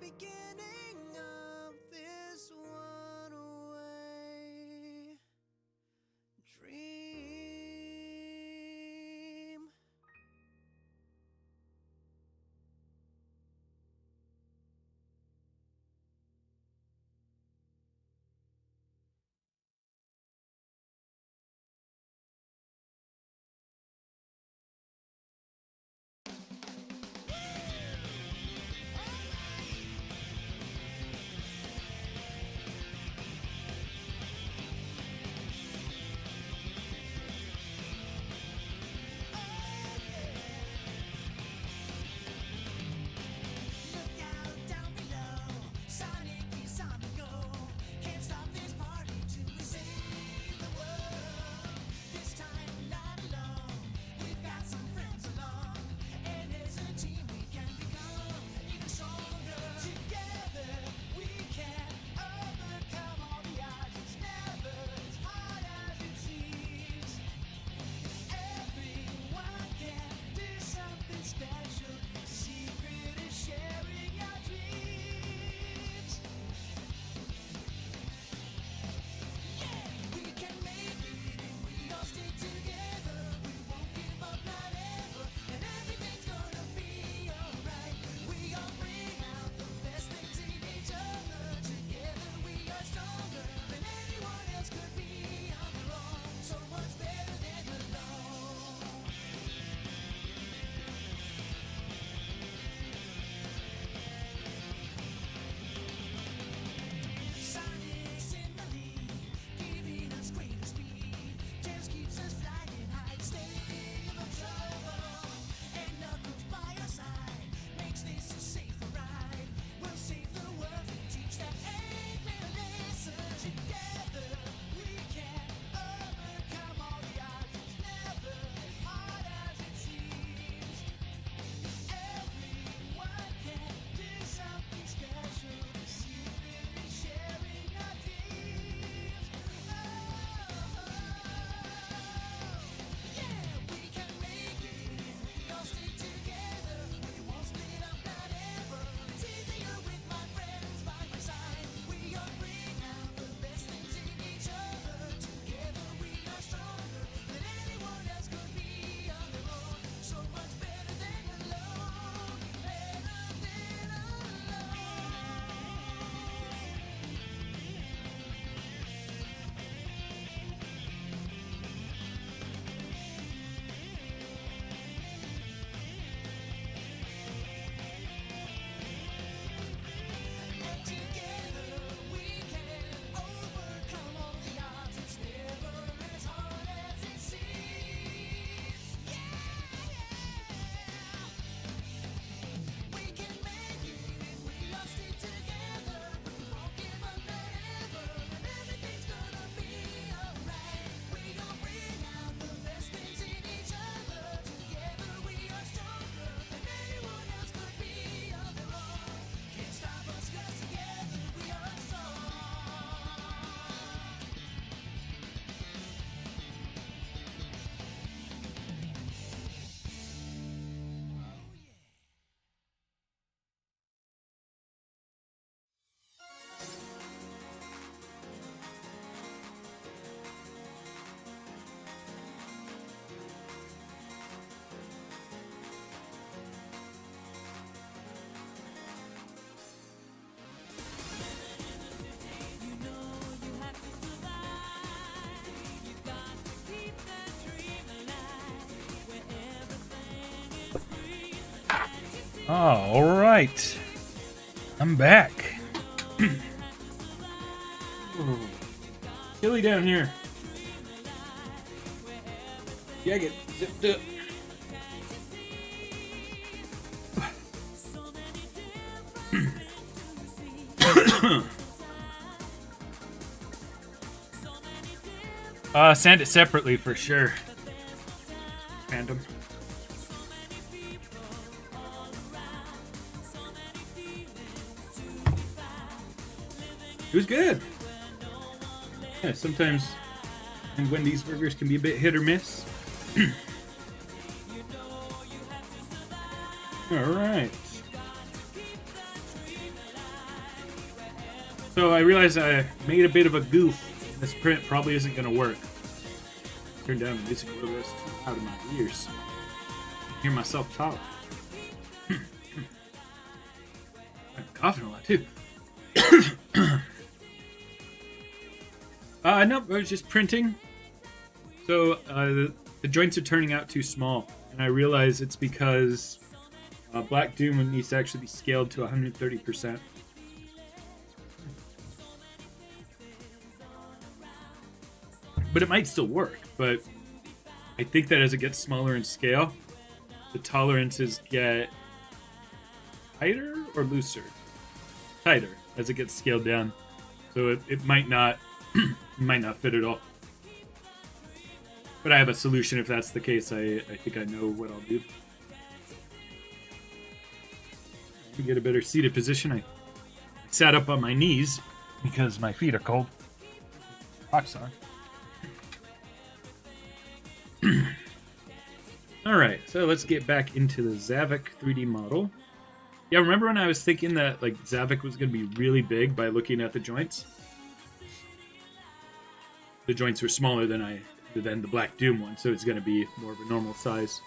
beginning of this one-way dream. Look out down below, Sonic is on the go. Can't stop this party till we save the world. This time not alone, we've got some friends along, and as a team we can become even stronger. Together we can overcome all the odds. It's never as hard as it seems. Everyone can do something special. Secret is sharing our dreams. Yeah, we can make it if we all stick together. We won't give up, not ever, and everything's gonna be alright. We all bring out the best things in each other. Together we are stronger than anyone else could be on their own. So much better than alone. Sonic's in the lead, giving us greater speed. Just keeps us flying high, staying in trouble. And Knuckles by our side makes this a safer ride. We'll save the world and teach that Eggman lesson. Together we can overcome all the odds. It's never as hard as it seems. Everyone can do something special. The secret is sharing our dreams. Yeah, we can make it if we all stick together. We won't split up, not ever. It's easier with my friends by my side. We all bring out the best things in each other. Together we are stronger than anyone else could be on their own. So much better than alone. Better than alone. And together we can overcome all the odds. It's never as hard as it seems. Yeah, we can make it if we all stick together. We won't give up, not ever, and everything's gonna be alright. We gon' bring out the best things in each other. Together we are stronger than anyone else could be on their own. Can't stop us 'cause together we are strong. Oh yeah. You know you have to survive. You got to keep that dream alive. Where everything is free. All right, I'm back. Ooh, chilly down here. Yeah, get zipped up. Send it separately for sure. Random. It was good. Yeah, sometimes, and when these burgers can be a bit hit or miss. All right. So I realized I made a bit of a goof. This print probably isn't going to work. Turn down the music a little bit. It's too loud in my ears. I can hear myself talk. I'm coughing a lot too. No, I was just printing. So the joints are turning out too small, and I realize it's because Black Doom needs to actually be scaled to 130%. But it might still work, but I think that as it gets smaller in scale, the tolerances get tighter or looser? Tighter as it gets scaled down. So it might not might not fit at all. But I have a solution if that's the case. I think I know what I'll do. To get a better seated position, I sat up on my knees because my feet are cold. Socks on. Alright, so let's get back into the Zavok 3D model. Yeah, remember when I was thinking that like Zavok was going to be really big by looking at the joints? The joints were smaller than the Black Doom one, so it's going to be more of a normal size.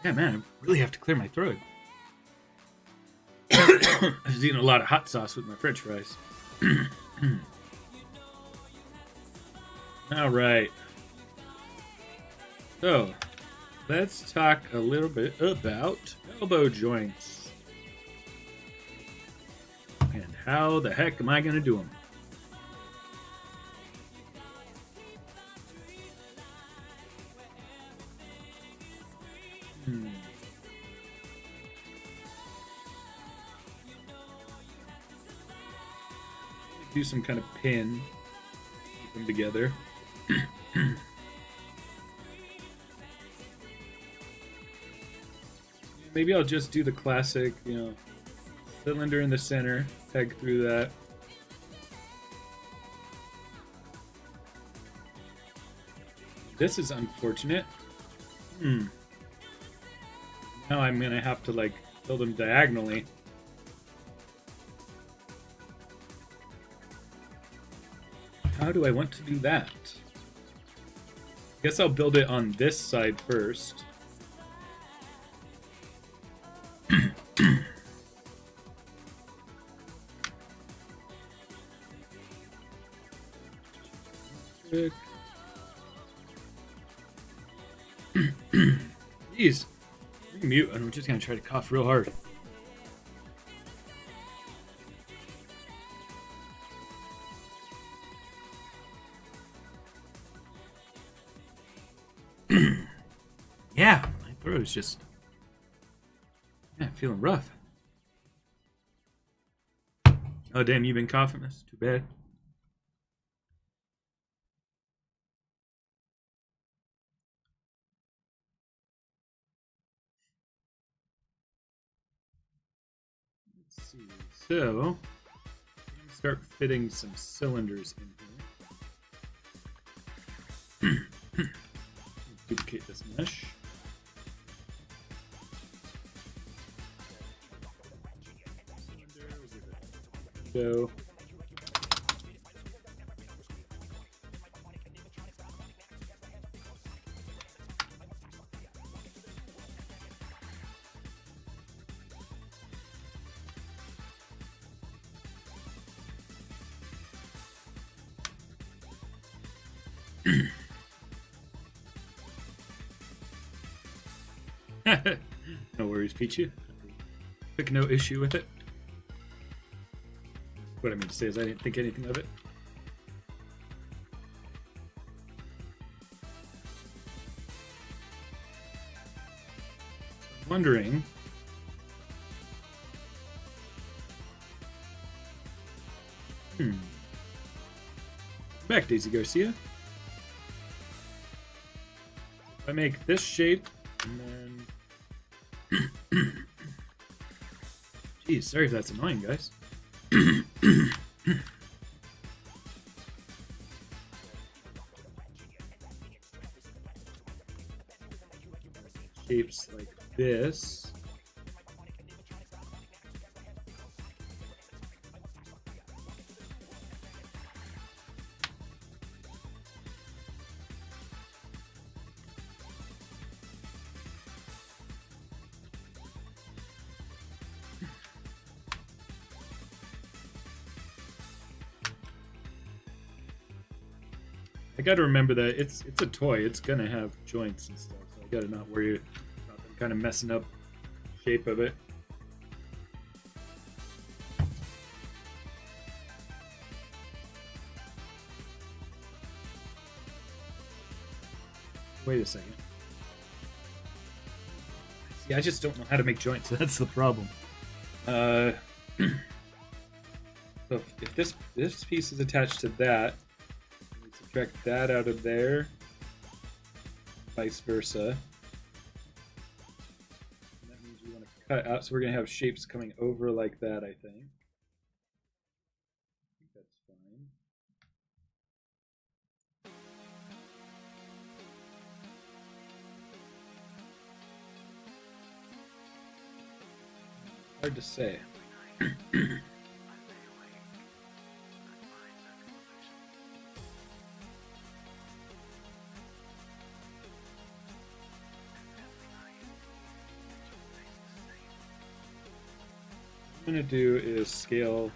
Yeah, man, I really have to clear my throat. I was eating a lot of hot sauce with my French fries. All right. So, let's talk a little bit about elbow joints. And how the heck am I going to do them? Do some kind of pin, keep them together. Maybe I'll just do the classic, cylinder in the center, peg through that. This is unfortunate. Now I'm gonna have to like build them diagonally. How do I want to do that? Guess I'll build it on this side first. Jeez. Mute, and I'm just gonna try to cough real hard. Yeah, my throat is just feeling rough. Oh damn, you've been coughing. That's too bad. Let's see. So, I'm gonna start fitting some cylinders in here. Duplicate this mesh. Go. No worries, Peachy. Took no issue with it. What I mean to say is I didn't think anything of it. Wondering. Back, Daisy Garcia. If I make this shape, and then... Geez, sorry if that's annoying, guys. Shapes like this. I gotta remember that it's a toy. It's gonna have joints and stuff. So I gotta not worry about them kind of messing up the shape of it. Wait a second. See, I just don't know how to make joints. That's the problem. So if this piece is attached to that, we subtract that out of there, vice versa. And that means we want to cut out, so we're going to have shapes coming over like that, I think. That's fine. Hard to say. What I'm going to do is scale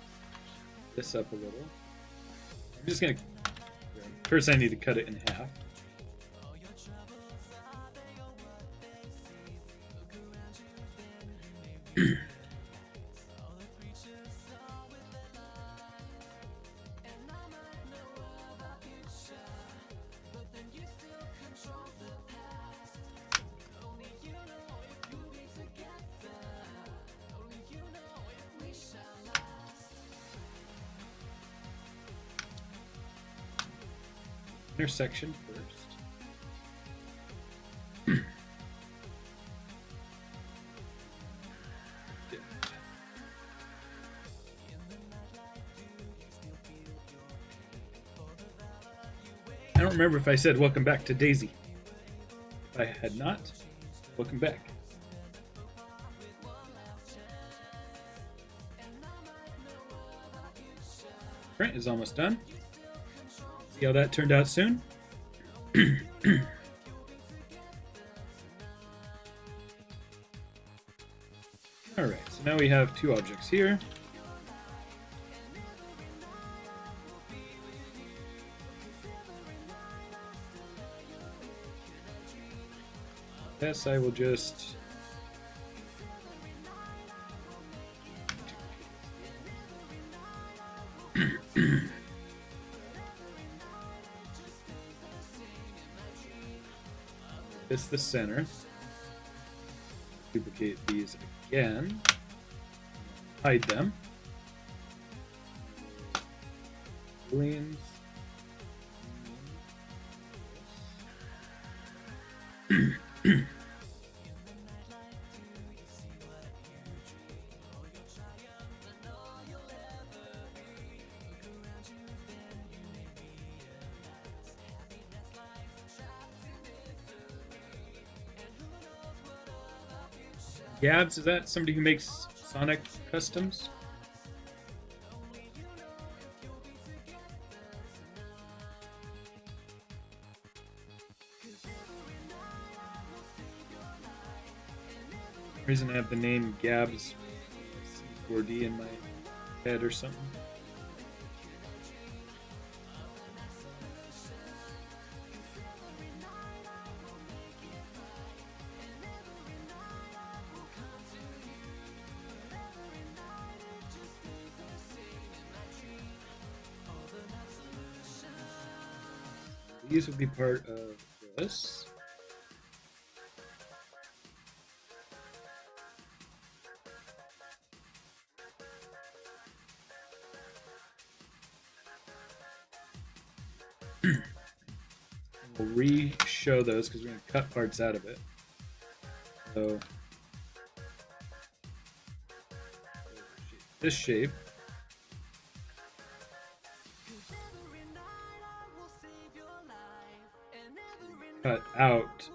this up a little. I'm just going to... First I need to cut it in half. Intersection first. I don't remember if I said welcome back to Daisy. If I had not, welcome back. Print is almost done. See how that turned out soon? Alright, so now we have two objects here. Yes, I will just... This the center. Duplicate these again. Hide them. Booleans. Gabs, is that somebody who makes Sonic customs? For some reason I have the name Gabs C4D in my head or something. These would be part of this. We'll re-show those because we're going to cut parts out of it. So this shape. Cut out.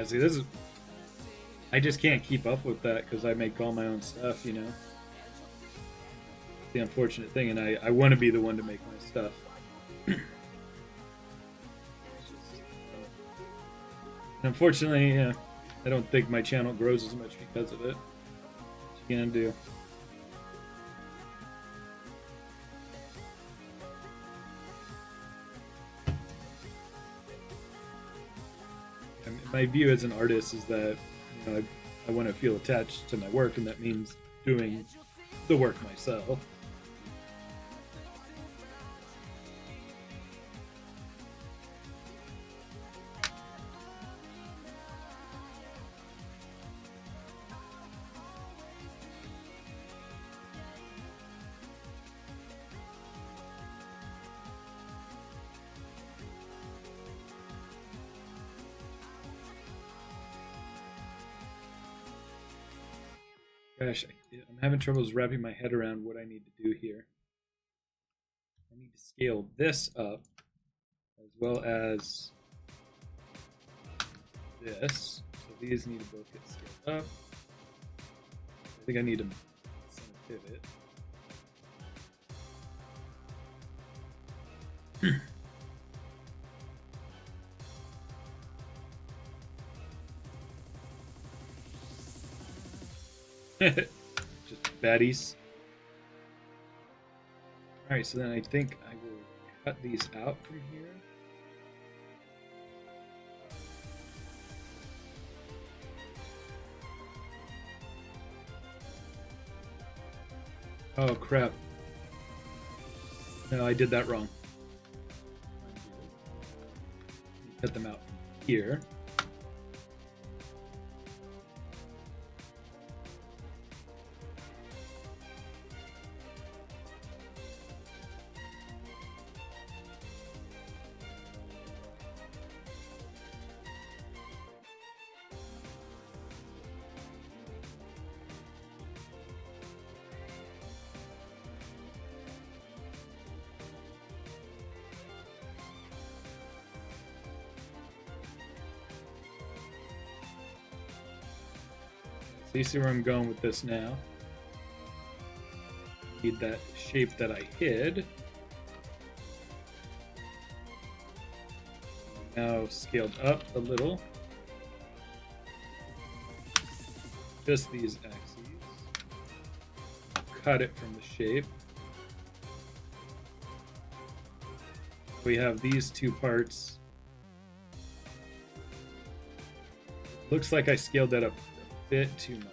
See, this is... I just can't keep up with that because I make all my own stuff, you know? The unfortunate thing, and I want to be the one to make my stuff. Unfortunately, I don't think my channel grows as much because of it. What you gonna do? I mean, my view as an artist is that I want to feel attached to my work, and that means doing the work myself. Gosh, I'm having troubles wrapping my head around what I need to do here. I need to scale this up as well as this. So these need to both get scaled up. I think I need to send a pivot. Just baddies. Alright, so then I think I will cut these out from here. Oh crap. No, I did that wrong. Cut them out from here. So you see where I'm going with this now. Need that shape that I hid. Now scaled up a little. Just these axes. Cut it from the shape. We have these two parts. Looks like I scaled that up bit too much.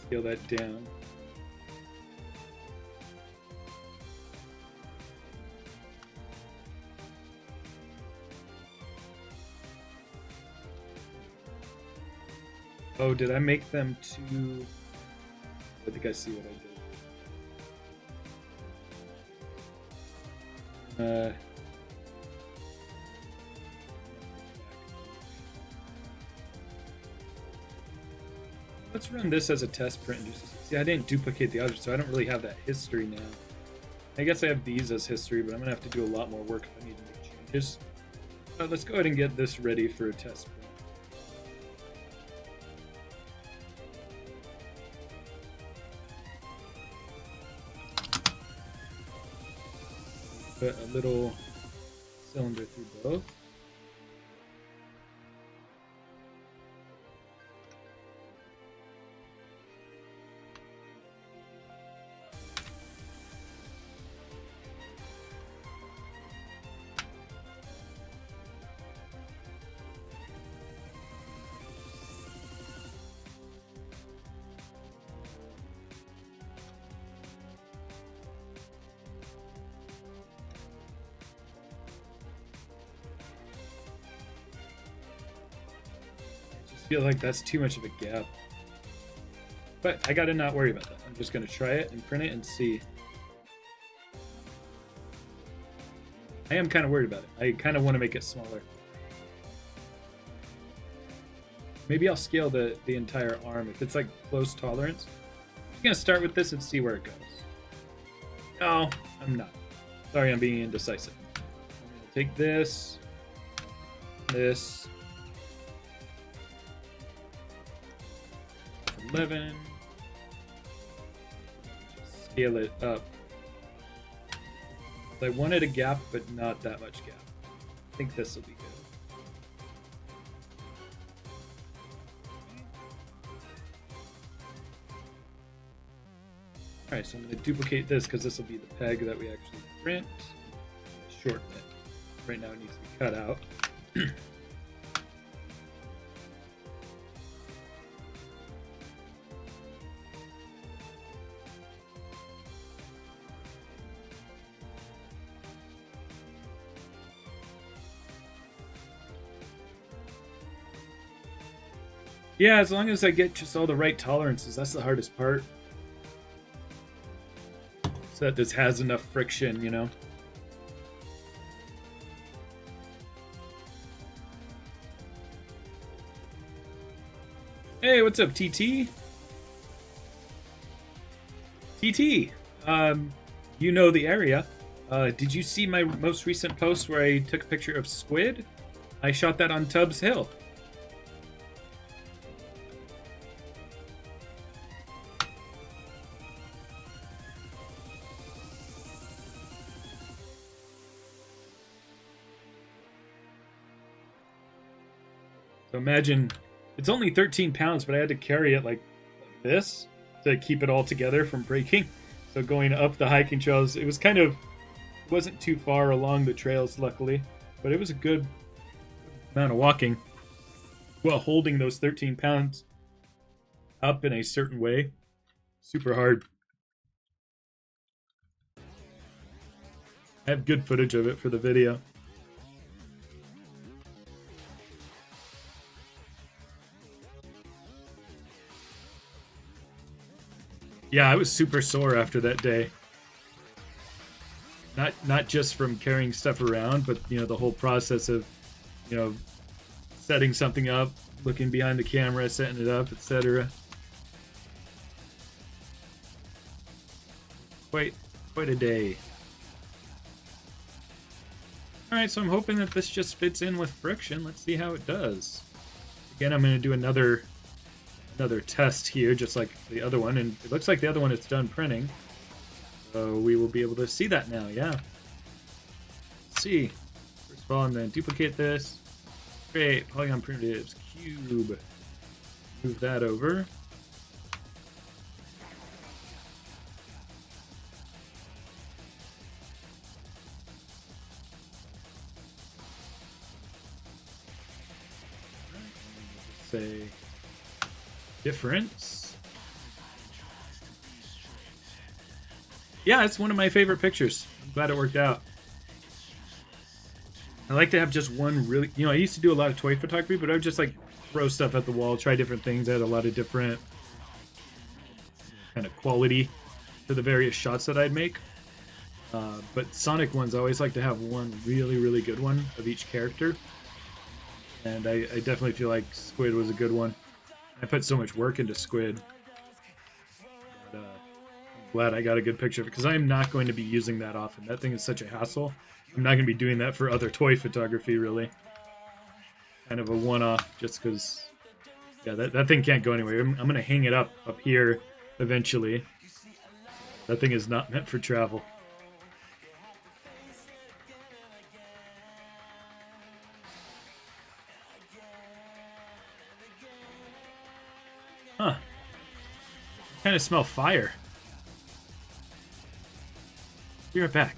Scale that down. Oh, did I make them too... I think I see what I did. Let's run this as a test print. And just see, I didn't duplicate the object, so I don't really have that history now. I guess I have these as history, but I'm gonna have to do a lot more work if I need to make changes. Let's go ahead and get this ready for a test print. Put a little cylinder through both. Feel like that's too much of a gap, but I gotta not worry about that. I'm just gonna try it and print it and see. I am kind of worried about it. I kind of want to make it smaller. Maybe I'll scale the entire arm if it's like close tolerance. I'm gonna start with this and see where it goes. No, I'm not. Sorry, I'm being indecisive. I'm gonna take this, 11, scale it up I wanted a gap, but not that much gap. I think this will be good. Alright, so I'm going to duplicate this because this will be the peg that we actually print. Shorten it. Right now it needs to be cut out. Yeah, as long as I get just all the right tolerances, that's the hardest part. So that this has enough friction, you know? Hey, what's up, TT? TT, you know the area. Did you see my most recent post where I took a picture of squid? I shot that on Tubbs Hill. So imagine, it's only 13 pounds, but I had to carry it like this to keep it all together from breaking. So going up the hiking trails, it was kind of, it wasn't too far along the trails, luckily, but it was a good amount of walking while holding those 13 pounds up in a certain way. Super hard. I have good footage of it for the video. Yeah, I was super sore after that day. Not just from carrying stuff around, but you know, the whole process of, you know, setting something up, looking behind the camera, setting it up, etc. Quite a day. Alright, so I'm hoping that this just fits in with friction. Let's see how it does. Again, I'm going to do another test here, just like the other one, and it looks like the other one is done printing, so we will be able to see that now. Yeah, let's see. First of all, I'm going to duplicate this, create polygon primitives, cube, move that over. Say difference. Yeah, it's one of my favorite pictures. I'm glad it worked out. I like to have just one really, you know, I used to do a lot of toy photography, but I would just like throw stuff at the wall, try different things. I had a lot of different kind of quality to the various shots that I'd make. But Sonic ones, I always like to have one really good one of each character. And I definitely feel like Squid was a good one. I put so much work into Squid. But, I'm glad I got a good picture of it, because I'm not going to be using that often. That thing is such a hassle. I'm not going to be doing that for other toy photography, really. Kind of a one-off, just because... Yeah, that thing can't go anywhere. I'm going to hang it up here eventually. That thing is not meant for travel. Huh. I kind of smell fire. Be right back.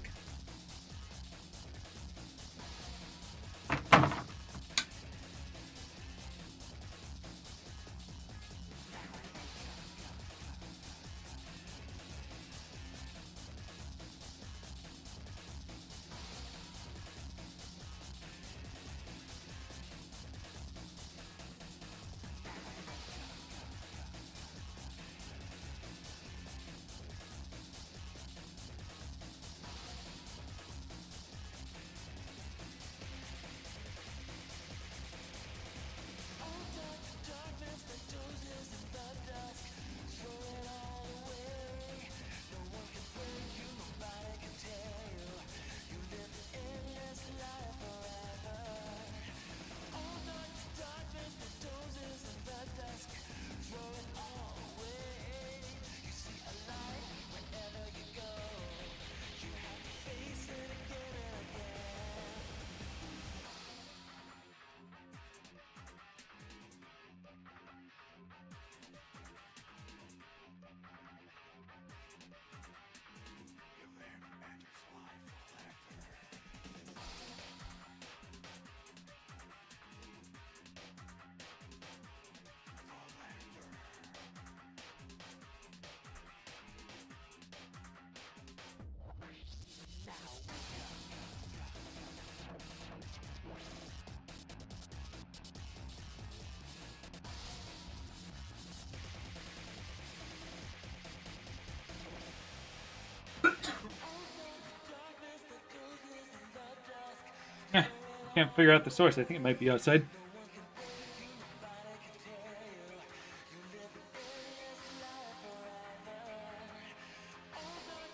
Can't figure out the source. I think it might be outside.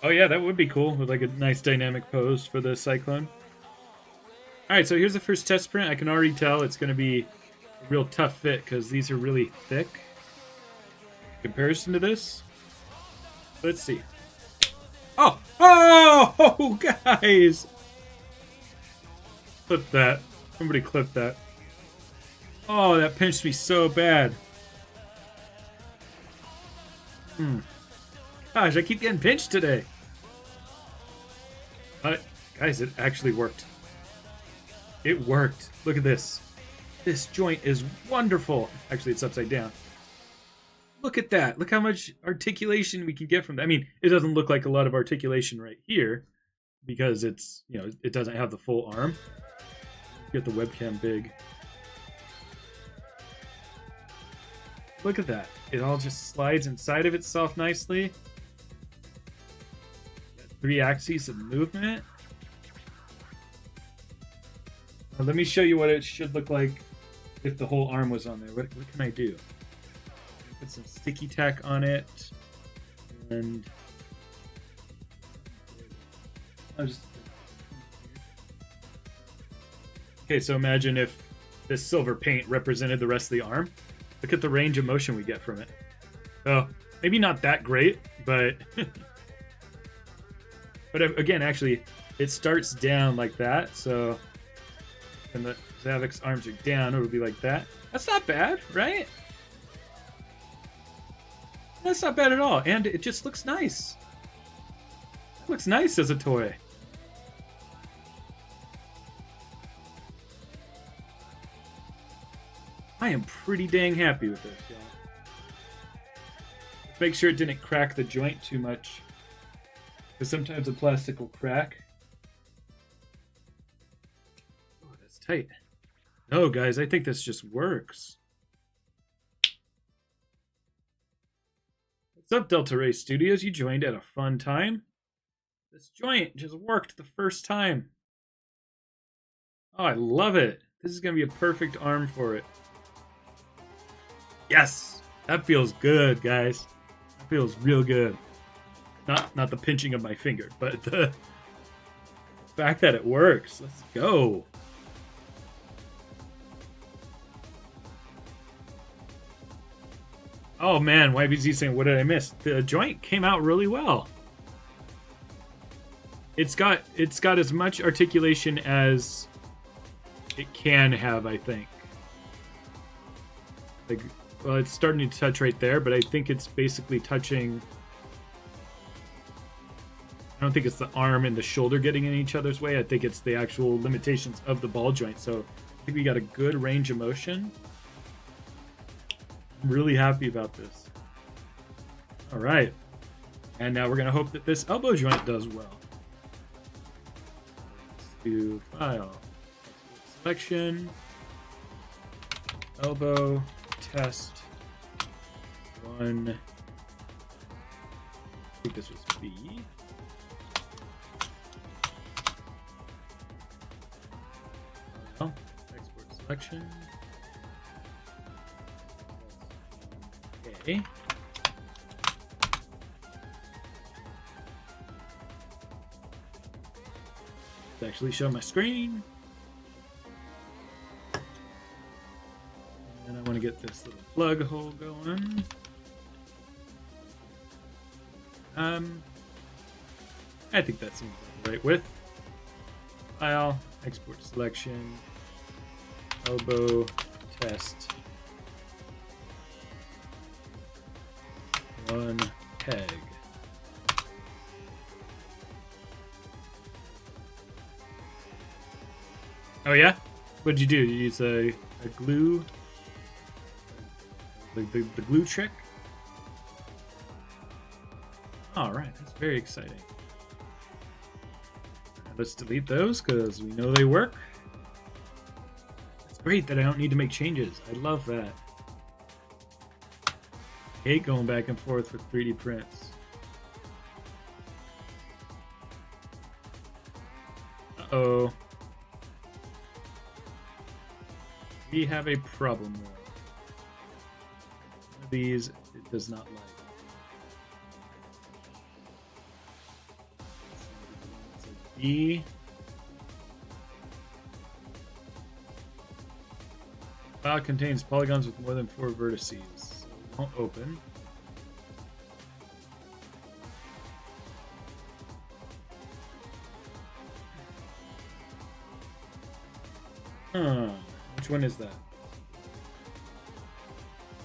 Oh yeah, that would be cool with like a nice dynamic pose for the Cyclone. Alright, so here's the first test print. I can already tell it's going to be a real tough fit because these are really thick in comparison to this. Let's see. Oh! Oh! Guys! Clip that. Somebody clip that. Oh, that pinched me so bad. Gosh, I keep getting pinched today. Guys, it actually worked. It worked. Look at this. This joint is wonderful. Actually, it's upside down. Look at that. Look how much articulation we can get from that. I mean, it doesn't look like a lot of articulation right here because it's, you know, it doesn't have the full arm. Get the webcam big. Look at that. It all just slides inside of itself nicely. 3 axes of movement. Now, let me show you what it should look like if the whole arm was on there. What can I do? Put some sticky tack on it. And I'll just... Okay, so imagine if this silver paint represented the rest of the arm. Look at the range of motion we get from it. Oh, maybe not that great, but... but again, actually, it starts down like that, so... And the Zavok's arms are down, it would be like that. That's not bad, right? That's not bad at all, and it just looks nice. It looks nice as a toy. I am pretty dang happy with this, y'all. Make sure it didn't crack the joint too much, because sometimes the plastic will crack. Oh, that's tight. No, guys, I think this just works. What's up, Delta Ray Studios? You joined at a fun time. This joint just worked the first time. Oh, I love it. This is going to be a perfect arm for it. Yes! That feels good, guys. That feels real good. Not the pinching of my finger, but the fact that it works. Let's go. Oh man, YBZ saying, what did I miss? The joint came out really well. It's got as much articulation as it can have, I think. Like, well, it's starting to touch right there, but I think it's basically touching... I don't think it's the arm and the shoulder getting in each other's way. I think it's the actual limitations of the ball joint. So I think we got a good range of motion. I'm really happy about this. All right. And now we're going to hope that this elbow joint does well. Let's do File, Selection, Elbow, Test, 1. I think this was B. Export selection. Okay. Let's actually show my screen. And I want to get this little plug hole going. I think that seems like the right width. File, export selection, elbow, test, 1 peg. Oh yeah? What did you do? You use a glue? The glue trick? Alright, that's very exciting. Let's delete those because we know they work. It's great that I don't need to make changes. I love that. I hate going back and forth with 3D prints. Uh-oh. We have a problem though. One of these it does not like. So B. File contains polygons with more than 4 vertices. So it won't open. Huh. Which one is that?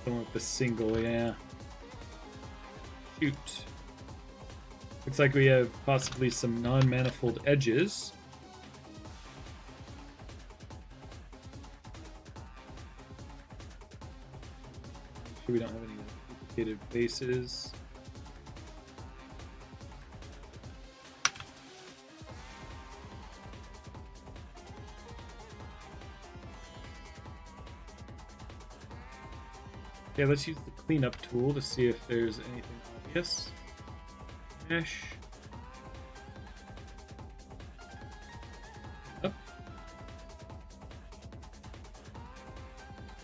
The one with the single, yeah. Shoot. Looks like we have possibly some non-manifold edges. Make sure we don't have any duplicated faces. Okay, let's use the cleanup tool to see if there's anything obvious. Mesh. Up.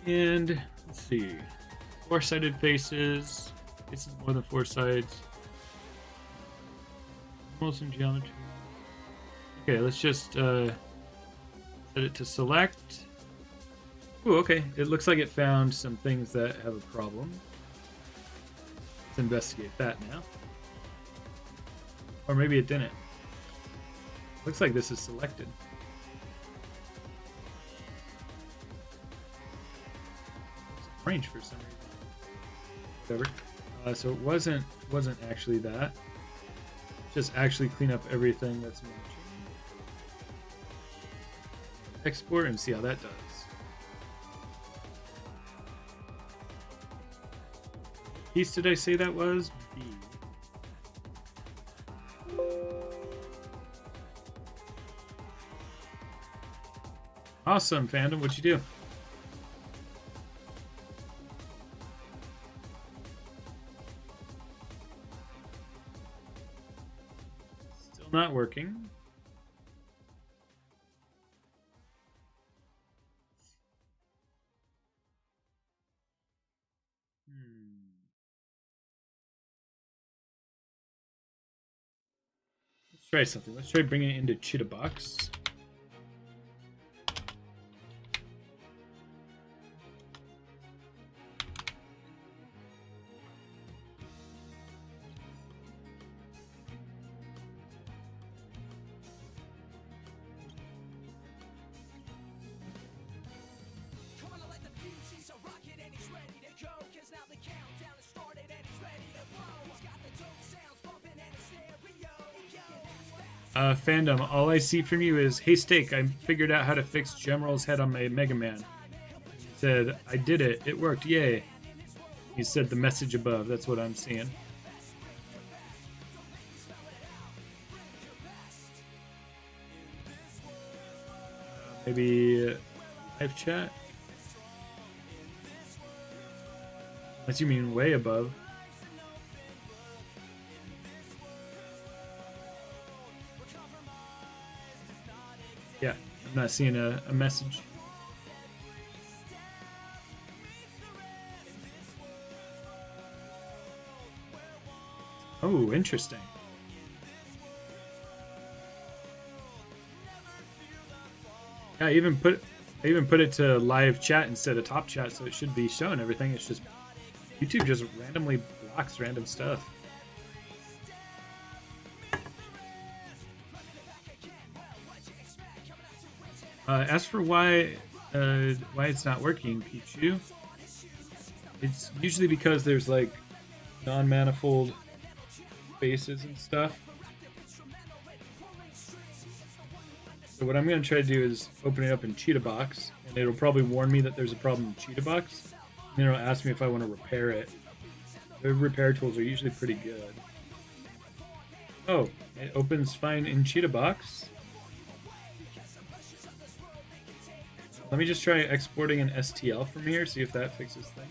And let's see. 4-sided faces. This is more than 4 sides. Almost in geometry. Okay, let's just set it to select. Ooh, okay. It looks like it found some things that have a problem. Let's investigate that now. Or maybe it didn't. Looks like this is selected. It's orange for some reason. Whatever. So it wasn't actually that. Just actually clean up everything that's matching. Export and see how that does. What piece did I say that was? B. Awesome, fandom. What'd you do? Still not working. Let's try something. Let's try bringing it into Chitabox. Fandom, all I see from you is, hey Steak, I figured out how to fix Gemral's head on my Mega Man. He said, I did it. It worked. Yay. He said the message above. That's what I'm seeing. Maybe live chat? Unless you mean way above. Yeah, I'm not seeing a message. Oh, interesting. Yeah, I even put it to live chat instead of top chat, so it should be showing everything. It's just YouTube just randomly blocks random stuff. As for why it's not working, Pichu, it's usually because there's like non-manifold faces and stuff. So what I'm going to try to do is open it up in Chitabox, and it'll probably warn me that there's a problem in Chitabox, and then it'll ask me if I want to repair it. The repair tools are usually pretty good. Oh, it opens fine in Chitabox. Let me just try exporting an STL from here, see if that fixes things.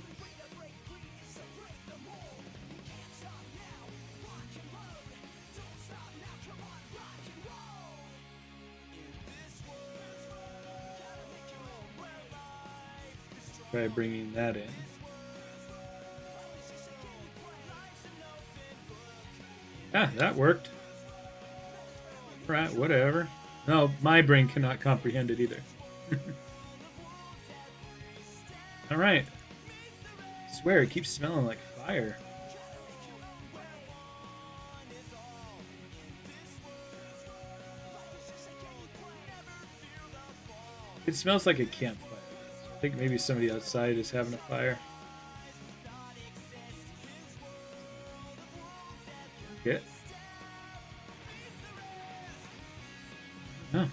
Try bringing that in. Ah, that worked. Right, whatever. No, my brain cannot comprehend it either. Alright. I swear, it keeps smelling like fire. It smells like a campfire. I think maybe somebody outside is having a fire. Okay. Oh.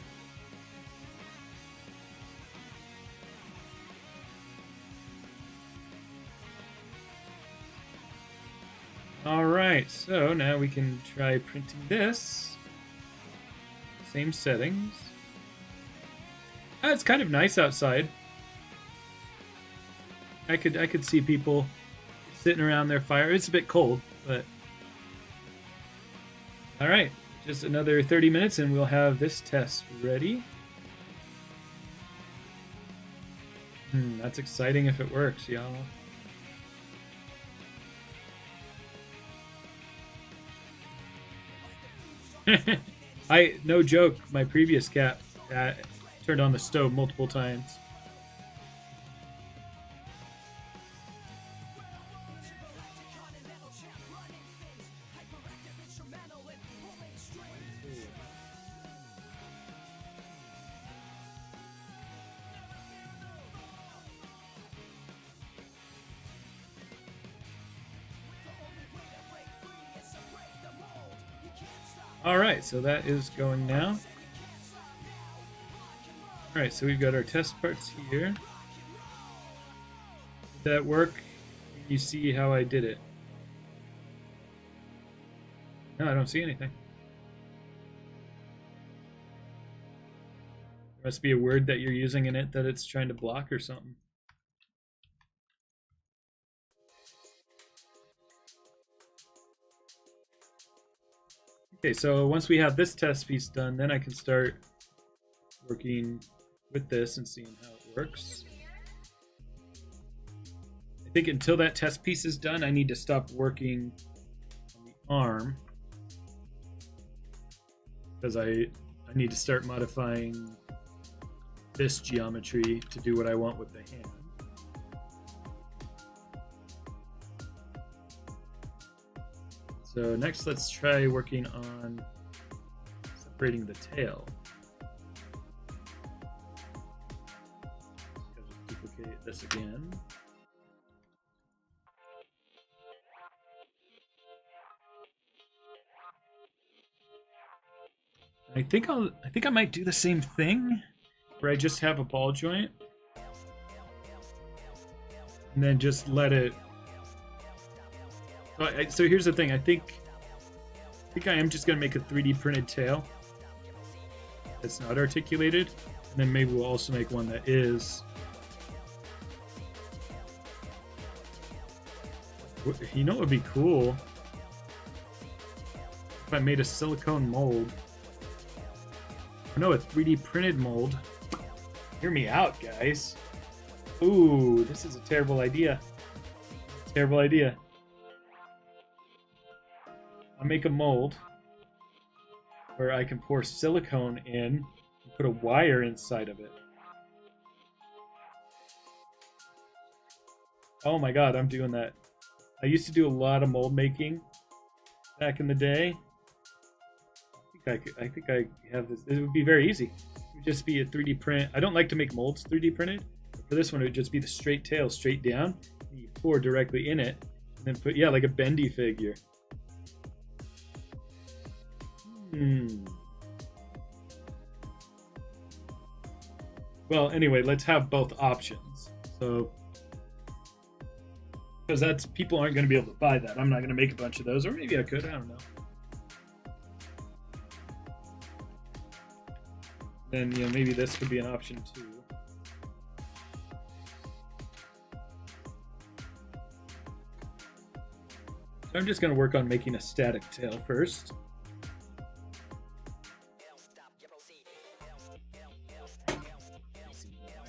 Alright, so now we can try printing this. Same settings. Ah, it's kind of nice outside. I could see people sitting around their fire. It's a bit cold, but alright. Just another 30 minutes and we'll have this test ready. That's exciting if it works, y'all. No joke, my previous cat turned on the stove multiple times. Alright, so that is going now. Alright, so we've got our test parts here. Did that work? Can you see how I did it? No, I don't see anything. There must be a word that you're using in it that it's trying to block or something. Okay, so once we have this test piece done, then I can start working with this and seeing how it works. I think until that test piece is done, I need to stop working on the arm because I need to start modifying this geometry to do what I want with the hand. So next, let's try working on separating the tail. Just duplicate this again. I think I might do the same thing, where I just have a ball joint, and then just let it. So here's the thing. I think I am just gonna make a 3D printed tail that's not articulated, and then maybe we'll also make one that is. You know what would be cool? If I made a silicone mold. No, a 3D printed mold. Hear me out, guys. Ooh, this is a terrible idea. Terrible idea. I'll make a mold where I can pour silicone in and put a wire inside of it. Oh my god, I'm doing that. I used to do a lot of mold making back in the day. I think I have this. It would be very easy. It would just be a 3D print. I don't like to make molds 3D printed. But for this one, it would just be the straight tail, straight down. And you pour directly in it, and then put, yeah, like a bendy figure. Well, anyway, let's have both options. So, because people aren't going to be able to buy that. I'm not going to make a bunch of those, or maybe I could. I don't know. Then, you know, maybe this could be an option too. So I'm just going to work on making a static tail first.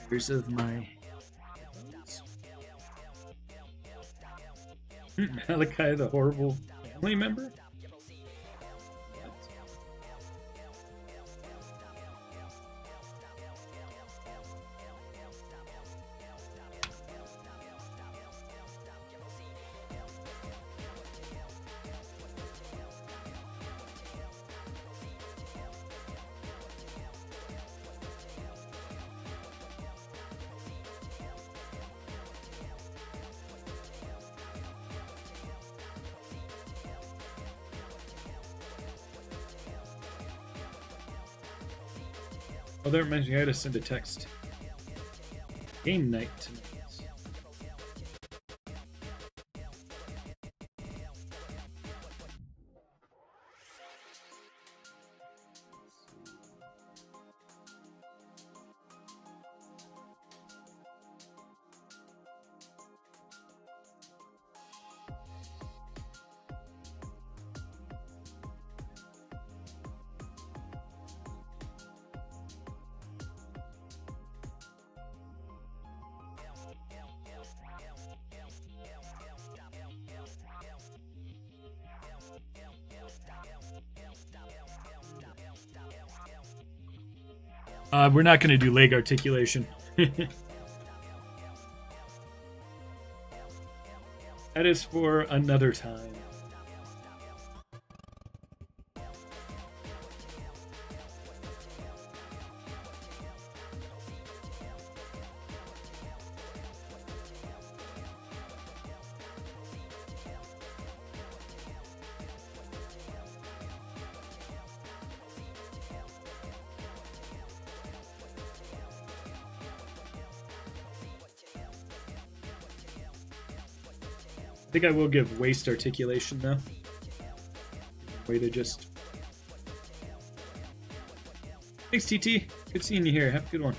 Here's of my. Malachi, the horrible family member? Oh, that reminds me, I gotta send a text. Game night tonight. We're not going to do leg articulation. That is for another time. I think I will give waist articulation though. Way to just. Thanks, TT. Good seeing you here. Have a good one.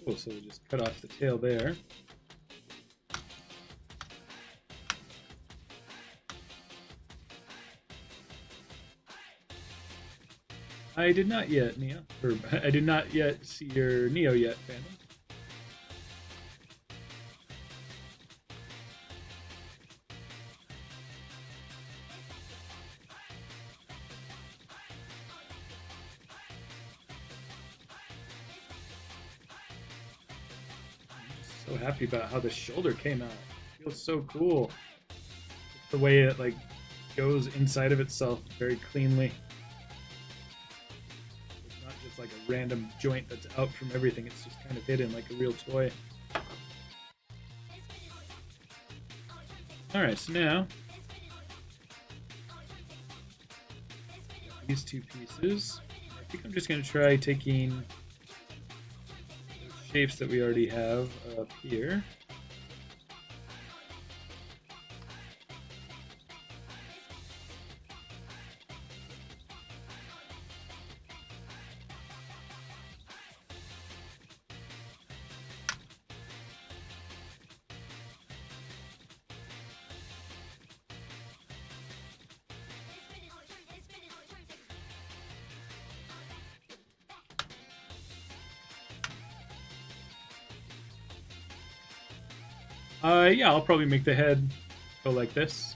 Cool, so we just cut off the tail there. I did not yet, Neo. Or I did not yet see your Neo yet, Phantom. So happy about how the shoulder came out. It feels so cool. Just the way it like goes inside of itself very cleanly. It's not just like a random joint that's out from everything. It's just kind of hidden like a real toy. Alright, so now these two pieces. I think I'm just going to try taking shapes that we already have up here. Yeah, I'll probably make the head go like this.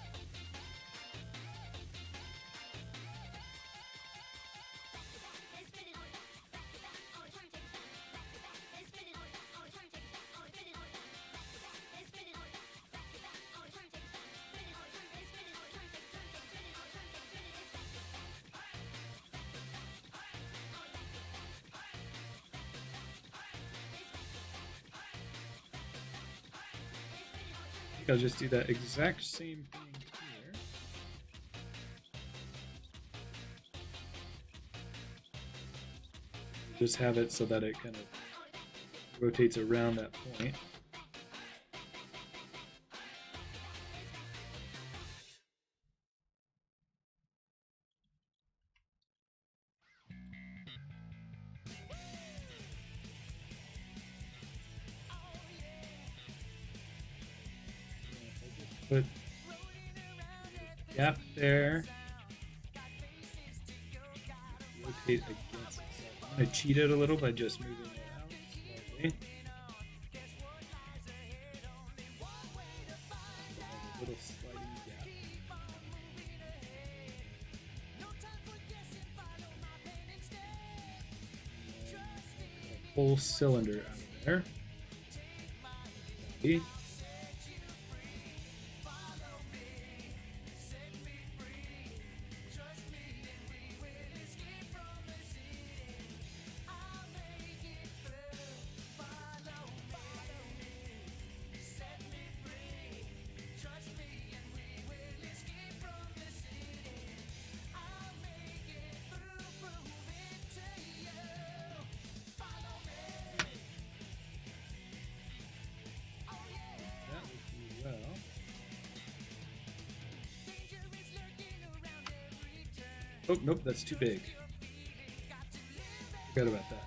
I'll just do that exact same thing here. Just have it so that it kind of rotates around that point. put a gap there. Rotate against it. So I'm going to cheat it a little by just moving it out slightly. A little sliding gap. A full cylinder out of there. See? Oh, nope, that's too big. Forgot about that.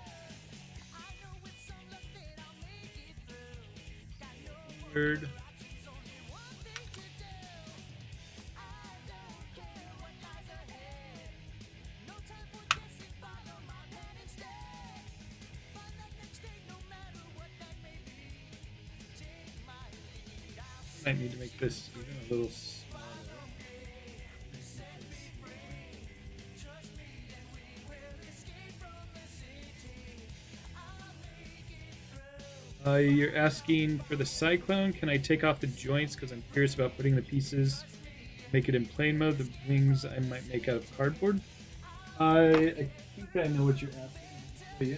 Weird. Might need to make this even a little smaller. You're asking for the cyclone. Can I take off the joints? Because I'm curious about putting the pieces, make it in plane mode. The wings I might make out of cardboard. I think I know what you're asking.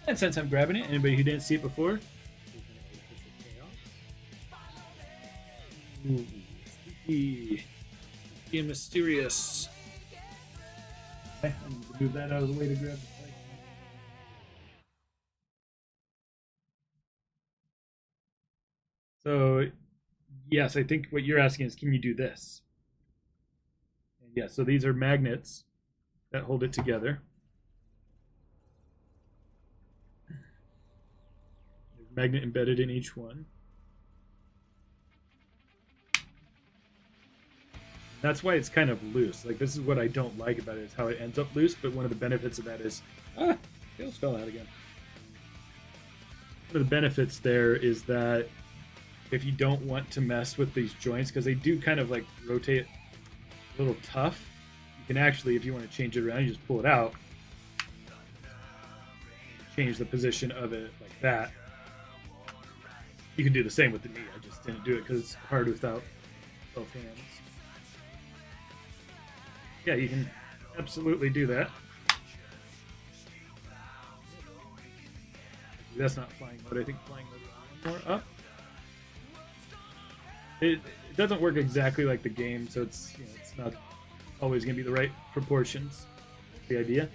And since I'm grabbing it, anybody who didn't see it before, ooh, spooky and mysterious. Okay, I need to move that out of the way to grab the cyclone. So, yes, I think what you're asking is, can you do this? And yeah, so these are magnets that hold it together. There's a magnet embedded in each one. That's why it's kind of loose. Like, this is what I don't like about it, is how it ends up loose, but one of the benefits of that is... Ah! It almost fell out again. One of the benefits there is that if you don't want to mess with these joints, because they do kind of like rotate a little tough, you can actually, if you want to change it around, you just pull it out, change the position of it like that. You can do the same with the knee. I just didn't do it because it's hard without both hands. Yeah, you can absolutely do that. That's not flying mode. I think flying mode is more up. It doesn't work exactly like the game, so it's, you know, it's not always going to be the right proportions. That's the idea.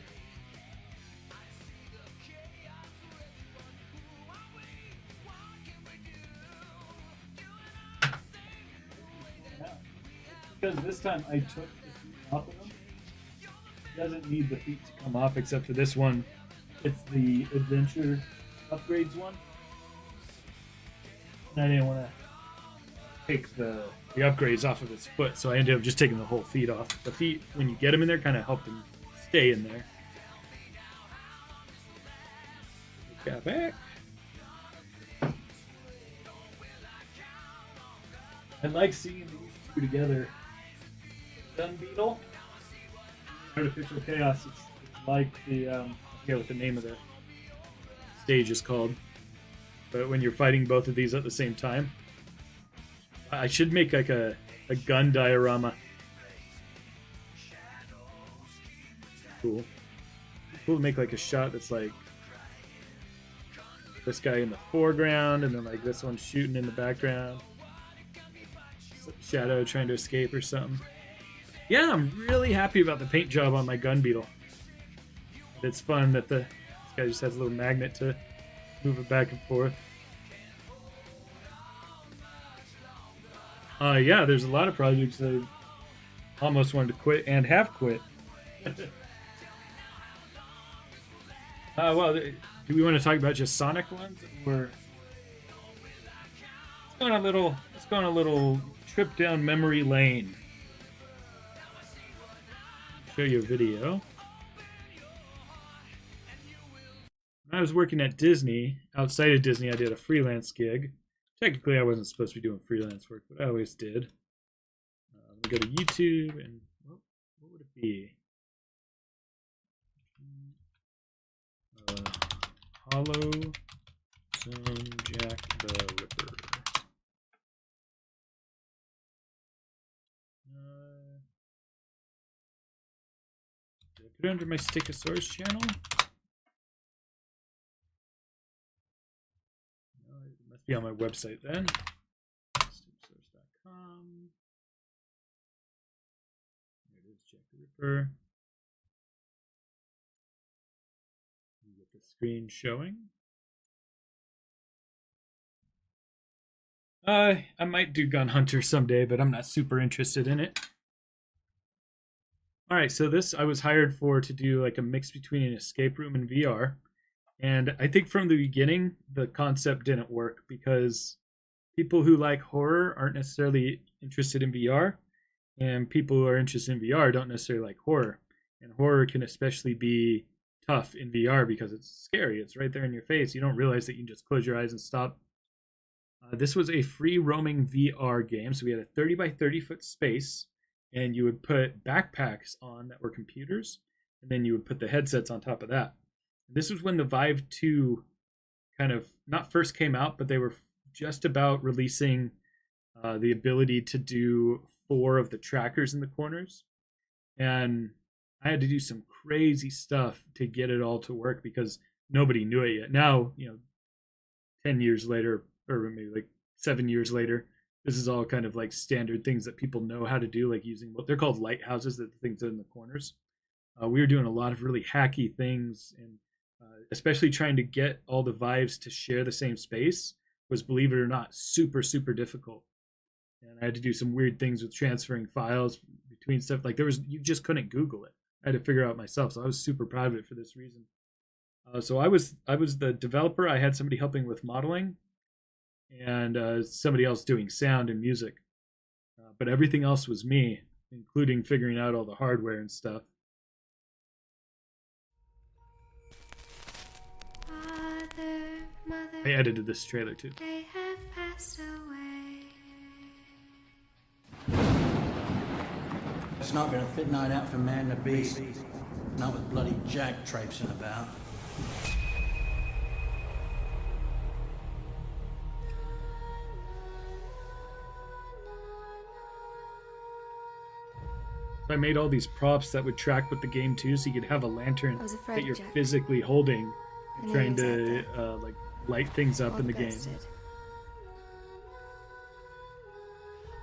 Because this time I took the feet off of them. It doesn't need the feet to come off except for this one. It's the Adventure Upgrades one. And I didn't want to take the upgrades off of its foot, so I ended up just taking the whole feet off. The feet, when you get them in there, kind of help them stay in there. Got back. I like seeing these two together. Gun Beetle, Artificial Chaos. It's like the I forget what the name of the stage is called, but when you're fighting both of these at the same time, I should make like a gun diorama. Cool. Cool to make like a shot that's like this guy in the foreground, and then like this one shooting in the background. Shadow trying to escape or something. Yeah, I'm really happy about the paint job on my gun beetle. It's fun that this guy just has a little magnet to move it back and forth. Yeah, there's a lot of projects that I almost wanted to quit and have quit. Well, do we want to talk about just Sonic ones, or let's go on a little trip down memory lane. Show you a video. When I was working at Disney, outside of Disney, I did a freelance gig. Technically, I wasn't supposed to be doing freelance work, but I always did. I'm going to go to YouTube, and what would it be? Hollow Zone Jack the Ripper. Did I put it under my Stickosaurus channel? No, it must be on my website then. Stickosaurus.com. There it is, Jack the Ripper. You get the screen showing. I might do Gun Hunter someday, but I'm not super interested in it. Alright, so this I was hired for to do like a mix between an escape room and VR. And I think from the beginning, the concept didn't work because people who like horror aren't necessarily interested in VR. And people who are interested in VR don't necessarily like horror. And horror can especially be tough in VR because it's scary. It's right there in your face. You don't realize that you can just close your eyes and stop. This was a free roaming VR game. So we had a 30 by 30 foot space, and you would put backpacks on that were computers, and then you would put the headsets on top of that. This was when the Vive 2 kind of not first came out, but they were just about releasing the ability to do 4 of the trackers in the corners. And I had to do some crazy stuff to get it all to work because nobody knew it yet. Now, 10 years later, or maybe like 7 years later, this is all kind of like standard things that people know how to do, like using what they're called lighthouses, that the things are in the corners. We were doing a lot of really hacky things, and especially trying to get all the Vives to share the same space was, believe it or not, super, super difficult. And I had to do some weird things with transferring files between stuff. Like you just couldn't Google it. I had to figure it out myself. So I was super proud of it for this reason. So I was the developer. I had somebody helping with modeling, and somebody else doing sound and music. But everything else was me, including figuring out all the hardware and stuff. Father, mother, I edited this trailer too. they have passed away. It's not been a fit night out for man and beast. Not with bloody Jack traipsing about. So I made all these props that would track with the game too, so you could have a lantern I was afraid, that you're Jack. physically holding I and knew trying you was to like light things up All in the the game. best did.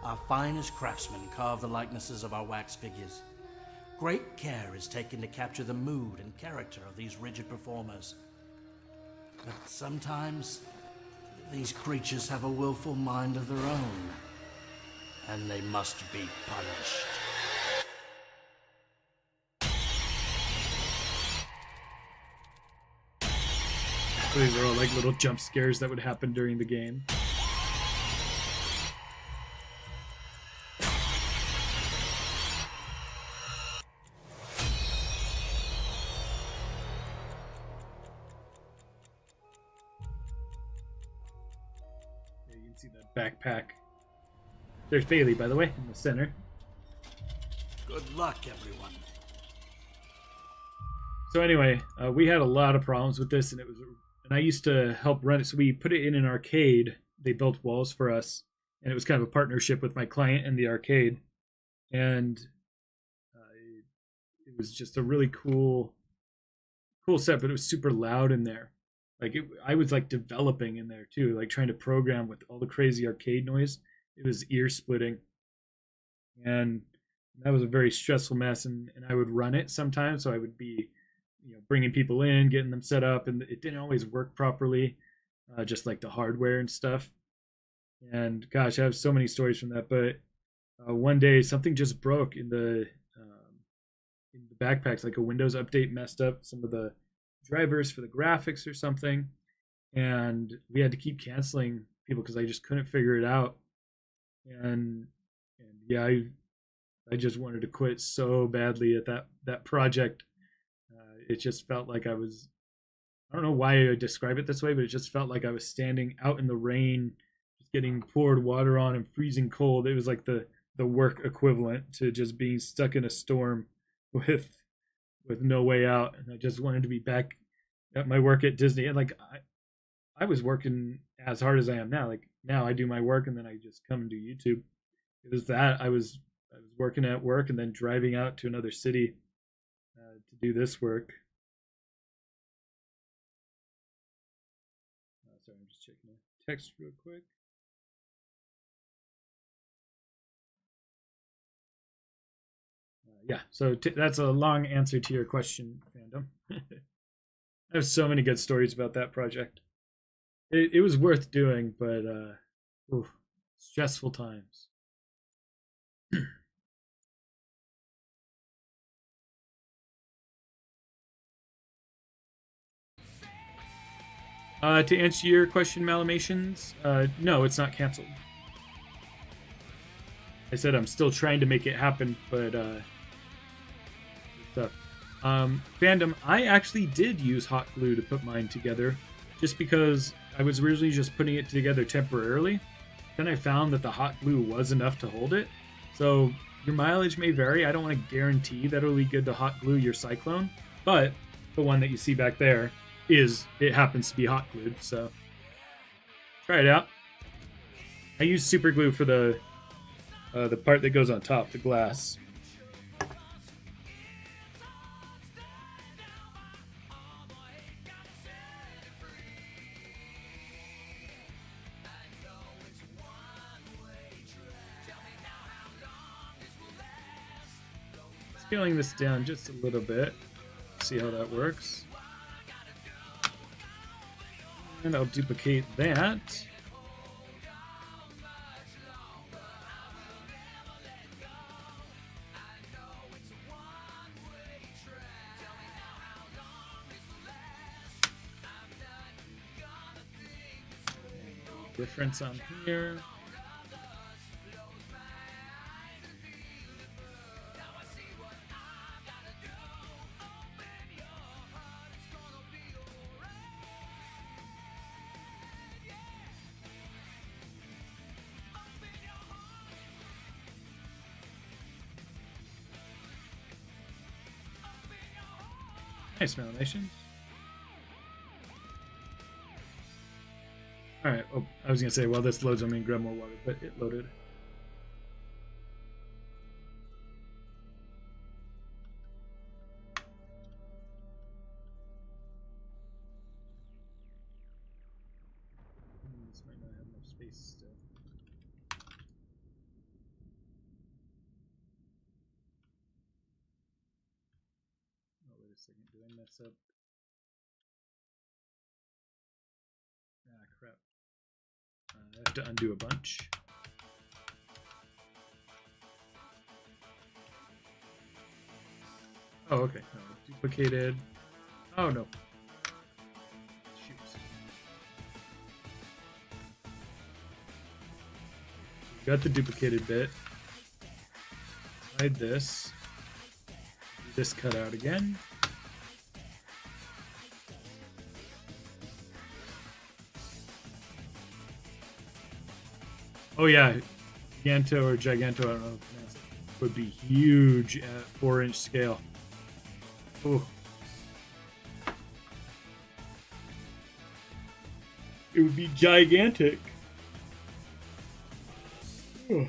Our finest craftsmen carve the likenesses of our wax figures. Great care is taken to capture the mood and character of these rigid performers. But sometimes, these creatures have a willful mind of their own, and they must be punished. So these are all like little jump scares that would happen during the game. There you can see that backpack. There's Bailey, by the way, in the center. Good luck, everyone. So anyway, we had a lot of problems with this, and I used to help run it. So we put it in an arcade. They built walls for us, and it was kind of a partnership with my client and the arcade. And it was just a really cool set, but it was super loud in there. I was like developing in there too, like trying to program with all the crazy arcade noise. It was ear splitting, and that was a very stressful mess. And I would run it sometimes, so I would be bringing people in, getting them set up, and it didn't always work properly, just like the hardware and stuff. And gosh, I have so many stories from that. But one day something just broke in the backpacks, like a Windows update messed up some of the drivers for the graphics or something, and we had to keep canceling people because I just couldn't figure it out. And yeah, I just wanted to quit so badly at that project. It just felt like I was, I don't know why I describe it this way, but it just felt like I was standing out in the rain, just getting poured water on and freezing cold. It was like the work equivalent to just being stuck in a storm with no way out. And I just wanted to be back at my work at Disney. And like I was working as hard as I am now. Like now I do my work and then I just come and do YouTube. It was that I was working at work and then driving out to another city to do this work. Sorry, I'm just checking the text real quick. Yeah, so that's a long answer to your question, fandom. There's so many good stories about that project. It was worth doing, but oof, stressful times. To answer your question, Malamations, no, it's not canceled. I said I'm still trying to make it happen, but stuff. Fandom, I actually did use hot glue to put mine together, just because I was originally just putting it together temporarily. Then I found that the hot glue was enough to hold it. So your mileage may vary. I don't want to guarantee that it'll be good to hot glue your Cyclone, but the one that you see back there it happens to be hot glued, so try it out. I use super glue for the part that goes on top, the glass. Scaling this down just a little bit, see how that works. And I'll duplicate that. Difference on here. Nice, Melanation. Alright, oh, I was gonna say, while this loads, I'm gonna grab more water, but it loaded. This might not have enough space still. Oh, wait a second, did I mess up? Ah, crap. I have to undo a bunch. Oh, okay. No, duplicated. Oh, no. Shoot. Got the duplicated bit. Hide this. This cut out again. Oh yeah, Giganto or Giganto, I don't know, would be huge at 4-inch scale. Oh. It would be gigantic. Oh.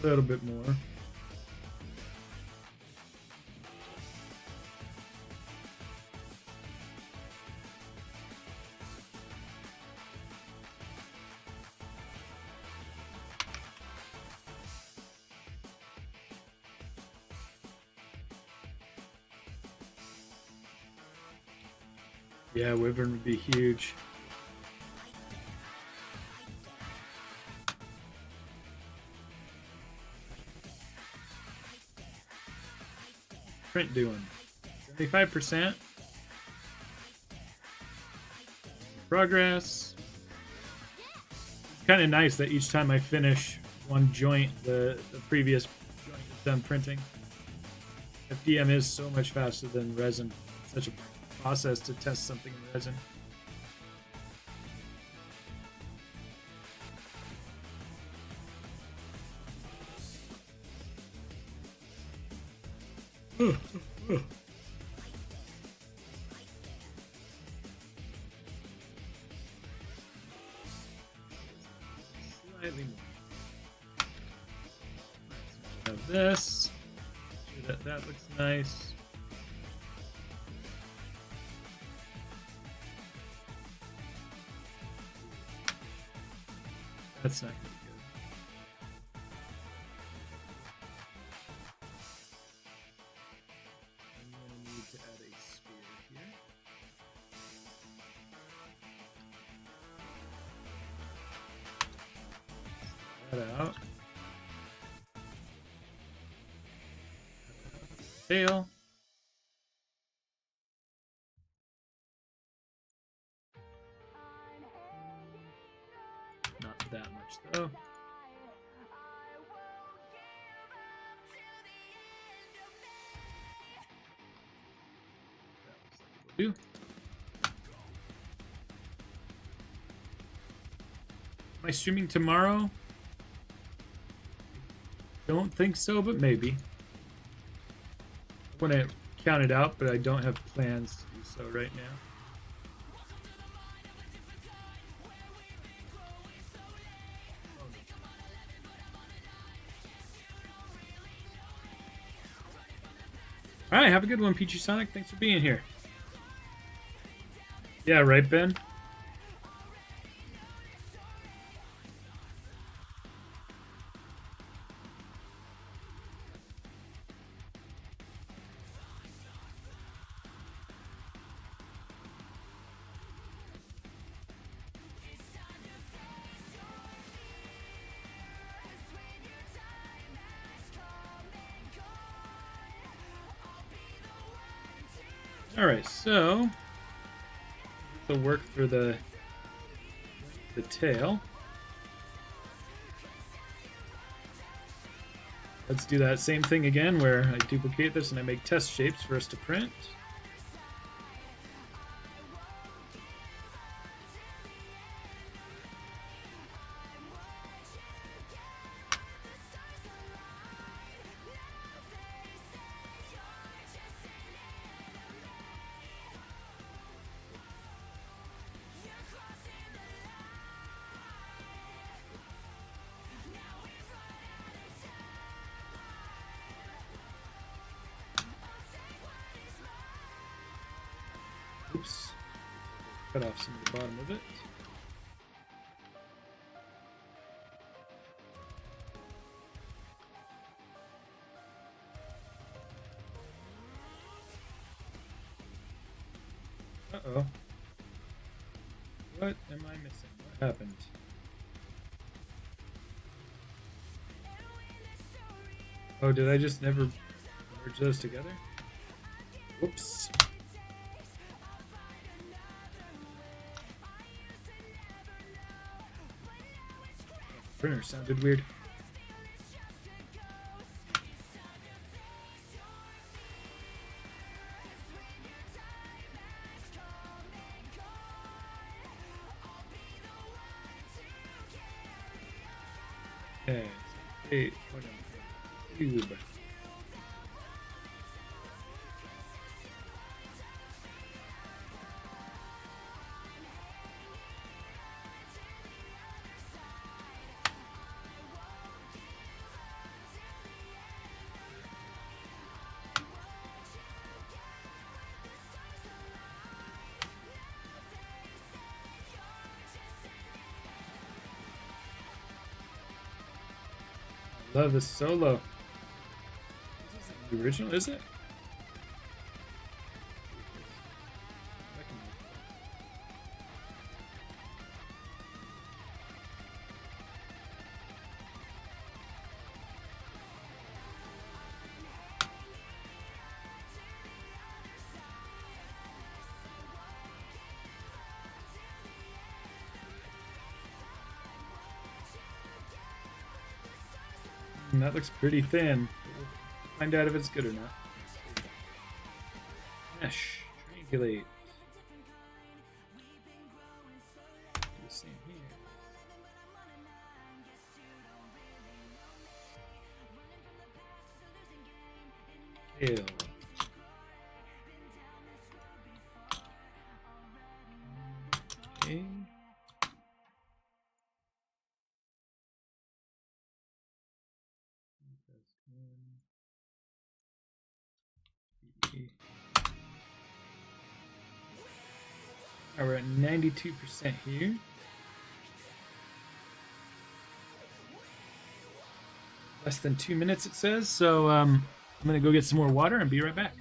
A little bit more. Yeah, Wyvern would be huge. print doing? 75%. Progress. It's kind of nice that each time I finish one joint, the previous joint is done printing. FDM is so much faster than resin. It's such a process to test something in resin. Slightly more. Have this. Make sure that looks nice. That's not gonna be good. I'm gonna need to add a spear here. That out. Tail. Not that much though. That looks like it'll do. Am I streaming tomorrow? Don't think so, but maybe. I want to count it out, but I don't have plans to do so right now. All right, have a good one, Peachy Sonic. Thanks for being here. Yeah, right, Ben? Alright, so the work for the tail. Let's do that same thing again where I duplicate this and I make test shapes for us to print. Oops. Cut off some of the bottom of it. Uh-oh. What am I missing? What happened? Oh, did I just never merge those together? Whoops. Printer sounded weird. Okay, so 8, cube. Love this solo. This isn't the original, is it? That looks pretty thin. We'll find out if it's good or not. Mesh. Triangulate. Do the same here. Scale. Okay. Alright, we're at 92% here. Less than 2 minutes, it says. So I'm gonna go get some more water and be right back.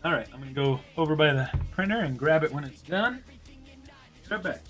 All right, I'm gonna go over by the printer and grab it when it's done. Right back.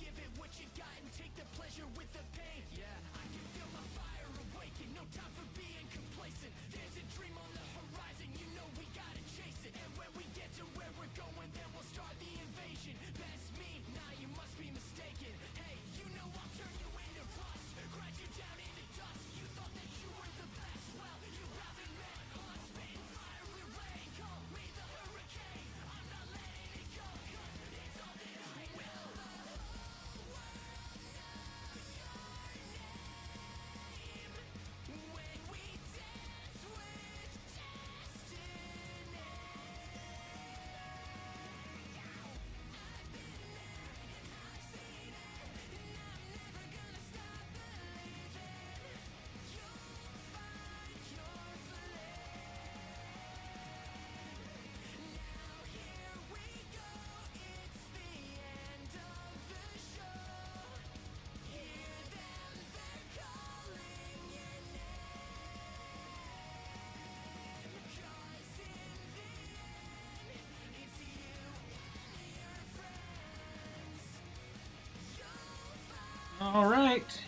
All right.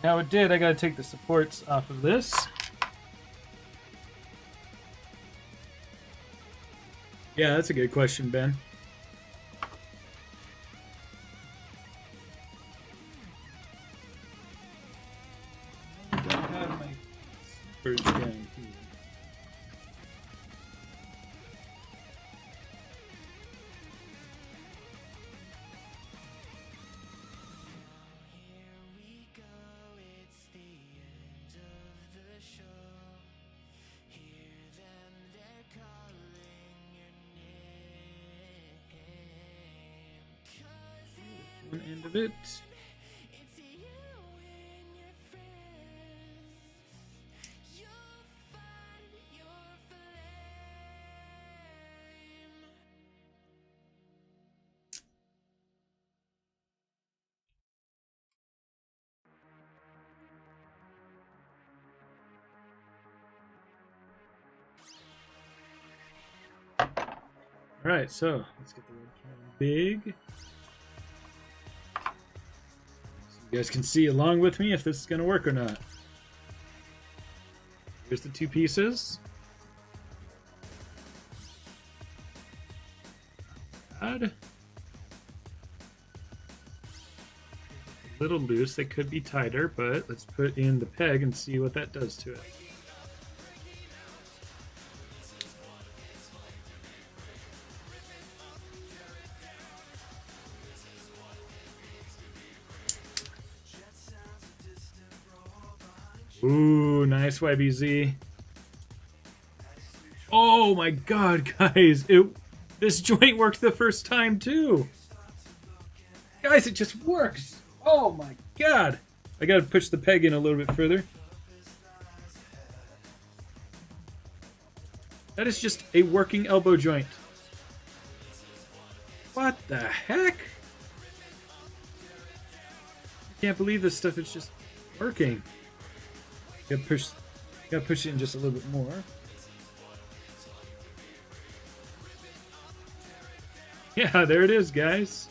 Now it did. I gotta take the supports off of this. Yeah, that's a good question, Ben. I don't have my supports down here. One end of it. All right, so let's get the webcam big. You guys can see along with me if this is going to work or not. Here's the two pieces. rod. A little loose. It could be tighter, but let's put in the peg and see what that does to it. Ooh, nice YBZ. Oh my god, guys. This joint worked the first time too. Guys, it just works. Oh my god. I gotta push the peg in a little bit further. That is just a working elbow joint. What the heck? I can't believe this stuff is just working. Gotta push it in just a little bit more. Yeah, there it is, guys.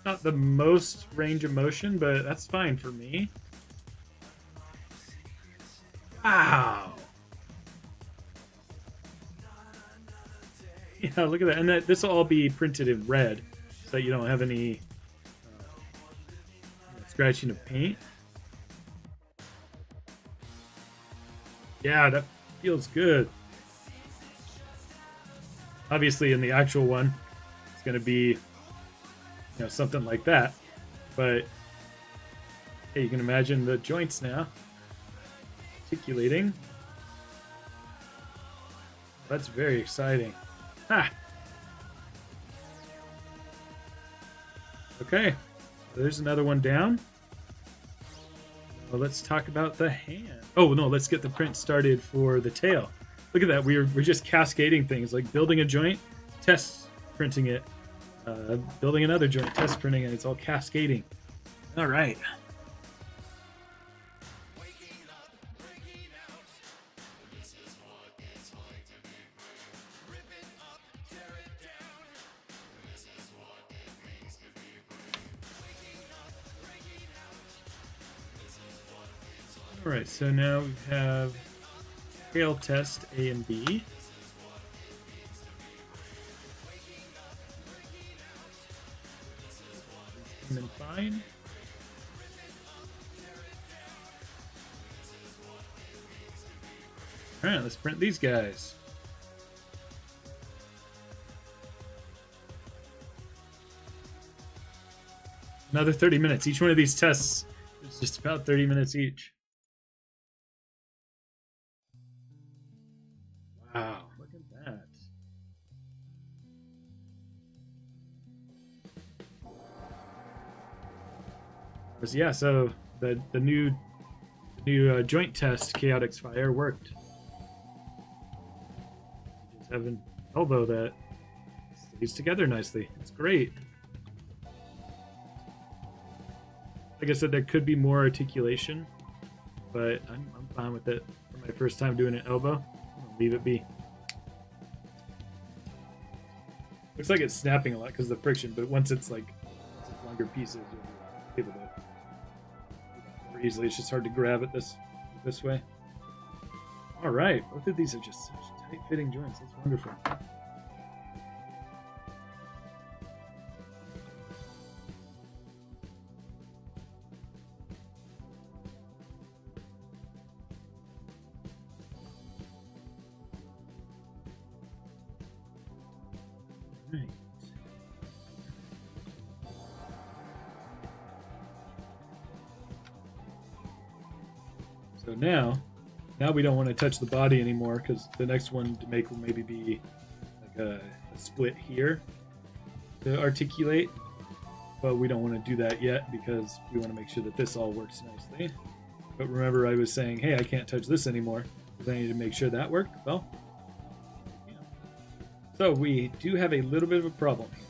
Not the most range of motion, but that's fine for me. Wow. Yeah, look at that. And this will all be printed in red so that you don't have any scratching of paint. Yeah, that feels good. Obviously, in the actual one, it's going to be, something like that. But hey, you can imagine the joints now articulating. That's very exciting. Ha! Okay, there's another one down. Well, let's talk about the hand. Oh no, let's get the print started for the tail. Look at that, we're just cascading things, like building a joint, test printing it, building another joint, test printing it. It's all cascading. All right. All right, so now we have tail test A and B. And then fine. All right, let's print these guys. Another 30 minutes. Each one of these tests is just about 30 minutes each. Wow, look at that. Yeah, so the new joint test, Chaotix Fire, worked. Just have an elbow that stays together nicely. It's great. Like I said, there could be more articulation, but I'm fine with it. For my first time doing an elbow, I'll leave it be. Looks like it's snapping a lot because of the friction, but once it's longer pieces, you'll be able to do that more easily. It's just hard to grab it this way. All right, both of these are just such tight-fitting joints. That's wonderful. Right. So now we don't want to touch the body anymore because the next one to make will maybe be like a split here to articulate, but we don't want to do that yet because we want to make sure that this all works nicely. But remember, I was saying, hey, I can't touch this anymore because I need to make sure that worked. Well, yeah. So we do have a little bit of a problem here.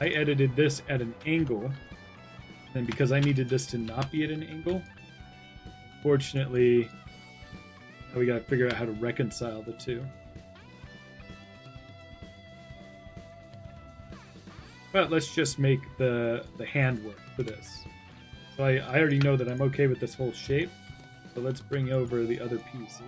I edited this at an angle, and because I needed this to not be at an angle, unfortunately, now we got to figure out how to reconcile the two. But let's just make the hand work for this. So I already know that I'm okay with this whole shape. So let's bring over the other pieces.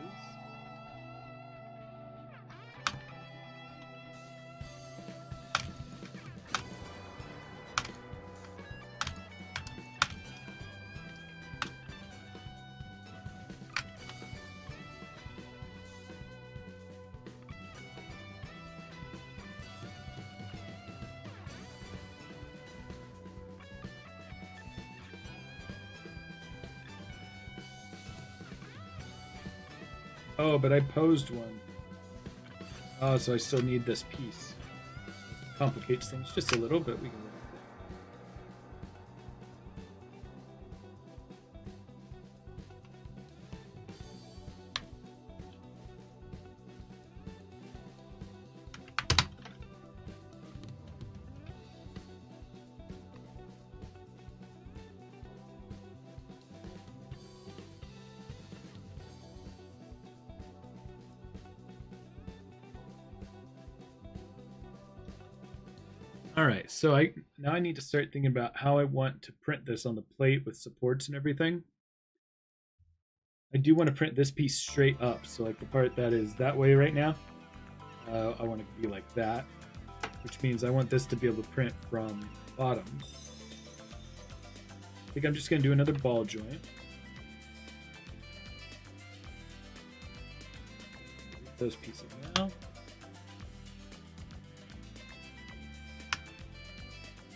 Oh, but I posed one. Oh, so I still need this piece. Complicates things just a little, but we can work with it. All right, so I need to start thinking about how I want to print this on the plate with supports and everything. I do want to print this piece straight up, so like the part that is that way right now, I want it to be like that, which means I want this to be able to print from the bottom. I think I'm just going to do another ball joint. Those pieces now.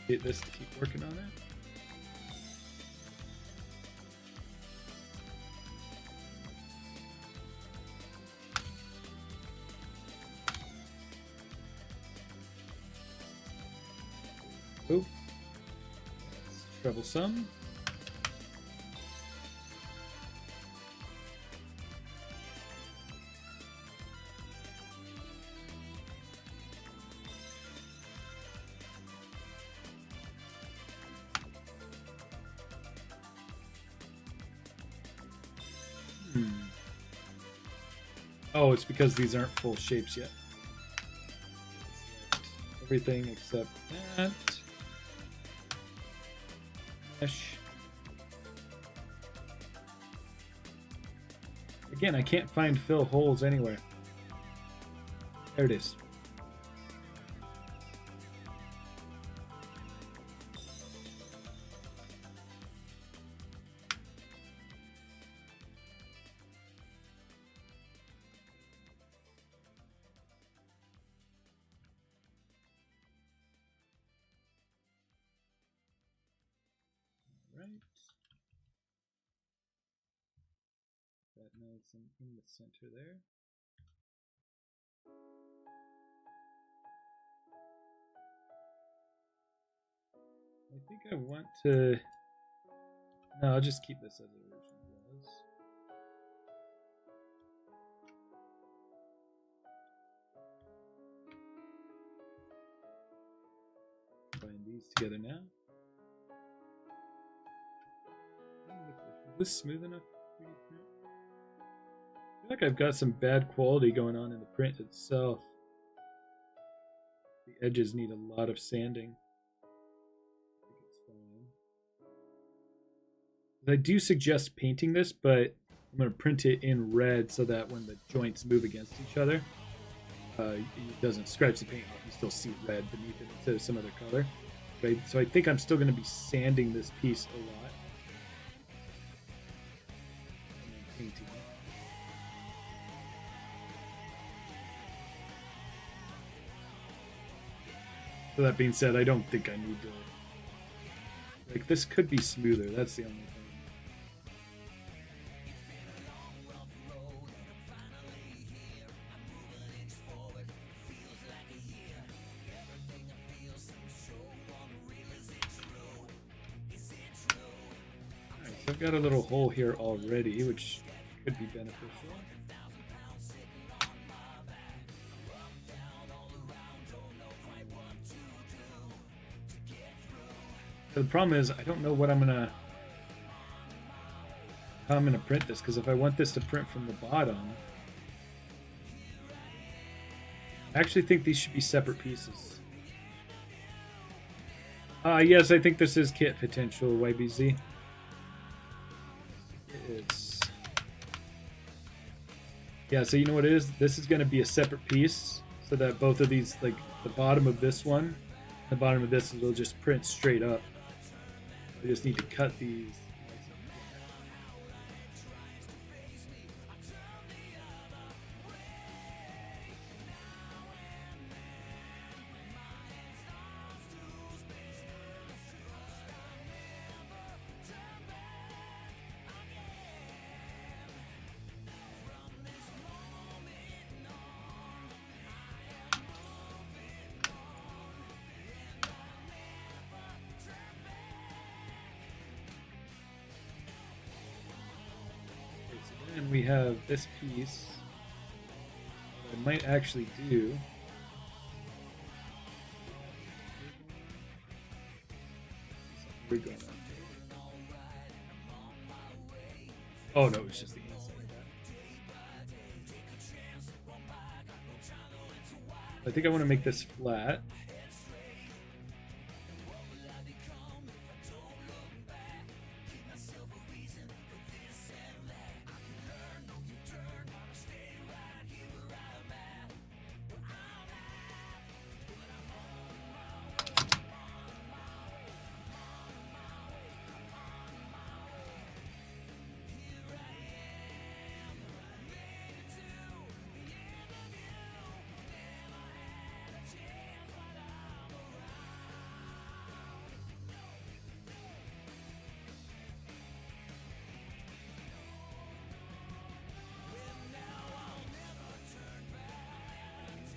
Get this to keep working on it. Oh, that's troublesome. Oh, it's because these aren't full shapes yet. Everything except that. Mesh. Again, I can't find fill holes anywhere. There it is. Right. That nice and in the center there. I think I want to. No, I'll just keep this as it originally was. Combine these together now. Is this smooth enough for you to print? I feel like I've got some bad quality going on in the print itself. The edges need a lot of sanding. I think it's fine. I do suggest painting this, but I'm going to print it in red so that when the joints move against each other, it doesn't scratch the paint off. You still see red beneath it instead of some other color. Right? So I think I'm still going to be sanding this piece a lot. And then painting it. So that being said, I don't think I need to. Like, this could be smoother. That's the only thing. Alright, so I've got a little hole here already, which could be beneficial. The problem is I don't know what how I'm gonna print this, because if I want this to print from the bottom, I actually think these should be separate pieces. Yes, I think this is kit potential, YBZ. It's yeah, so you know what it is? This is gonna be a separate piece so that both of these, like the bottom of this one, the bottom of this will just print straight up. I just need to cut these. we have this piece. What I might actually do. We're going on. Oh no, it's just the inside. I think I want to make this flat.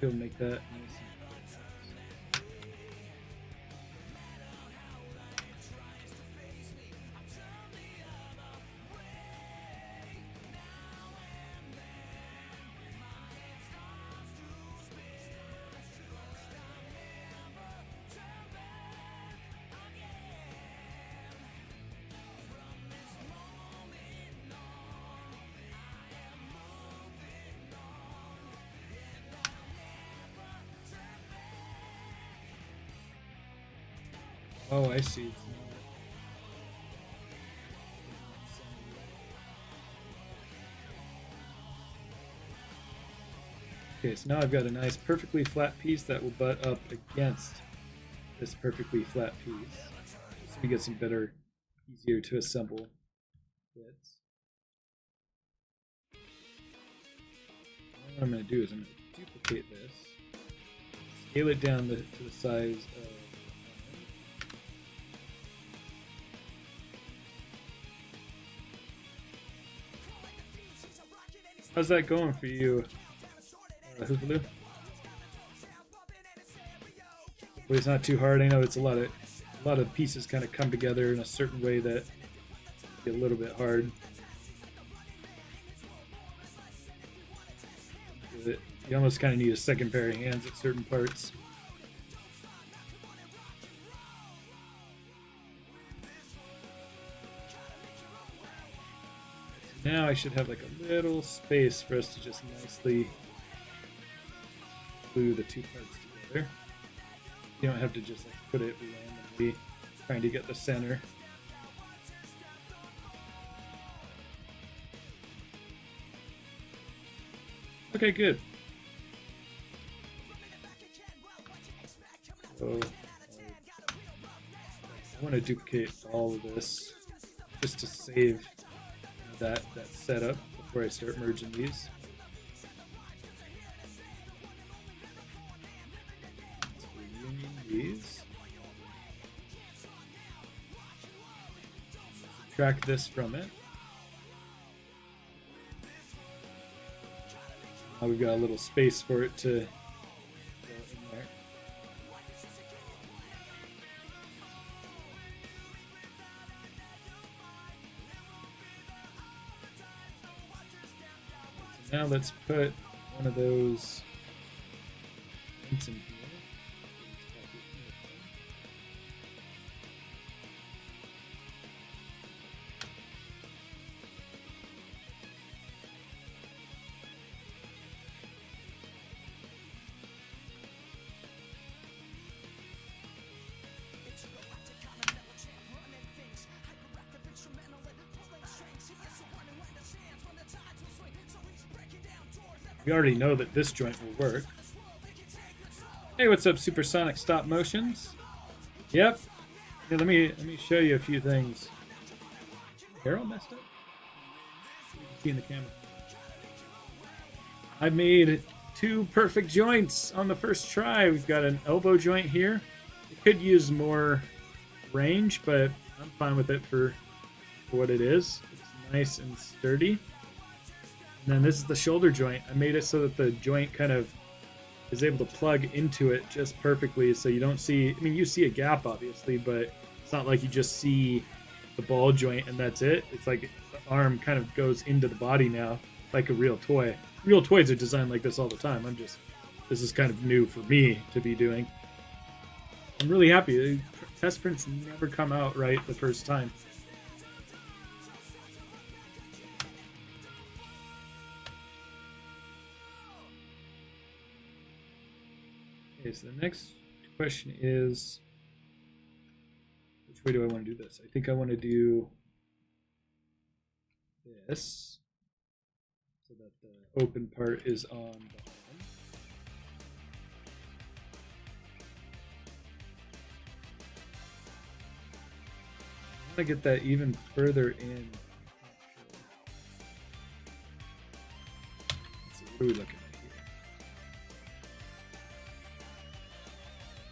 Go make that nice. Oh, I see. Okay, so now I've got a nice perfectly flat piece that will butt up against this perfectly flat piece. So we get some better, easier to assemble bits. What I'm going to do is I'm going to duplicate this, scale it down to the size of How's that going for you, Hoovaloo? Hopefully it's not too hard. I know it's a lot of pieces kind of come together in a certain way that get a little bit hard. You almost kind of need a second pair of hands at certain parts. Now I should have like a little space for us to just nicely glue the two parts together. You don't have to just like put it randomly trying to get the center. Okay, good. So I want to duplicate all of this just to save that setup before I start merging these. So we're union these. Subtract this from it. Now we've got a little space for it to go in there. Now let's put one of those points in here. We already know that this joint will work. Hey, what's up, Supersonic Stop Motions? Yep. Here, let me show you a few things. Arrow messed up? You can see in the camera. I made two perfect joints on the first try. We've got an elbow joint here. It could use more range, but I'm fine with it for what it is. It's nice and sturdy. And then this is the shoulder joint. I made it so that the joint kind of is able to plug into it just perfectly, so you don't see, I mean, you see a gap obviously, but it's not like you just see the ball joint and that's it. It's like arm kind of goes into the body now, like a real toy. Real toys are designed like this all the time. This is kind of new for me to be doing. I'm really happy. Test prints never come out right the first time. Okay, so the next question is, which way do I want to do this? I think I want to do this so that the open part is on the arm. I want to get that even further in. Let's see, what are we looking at here?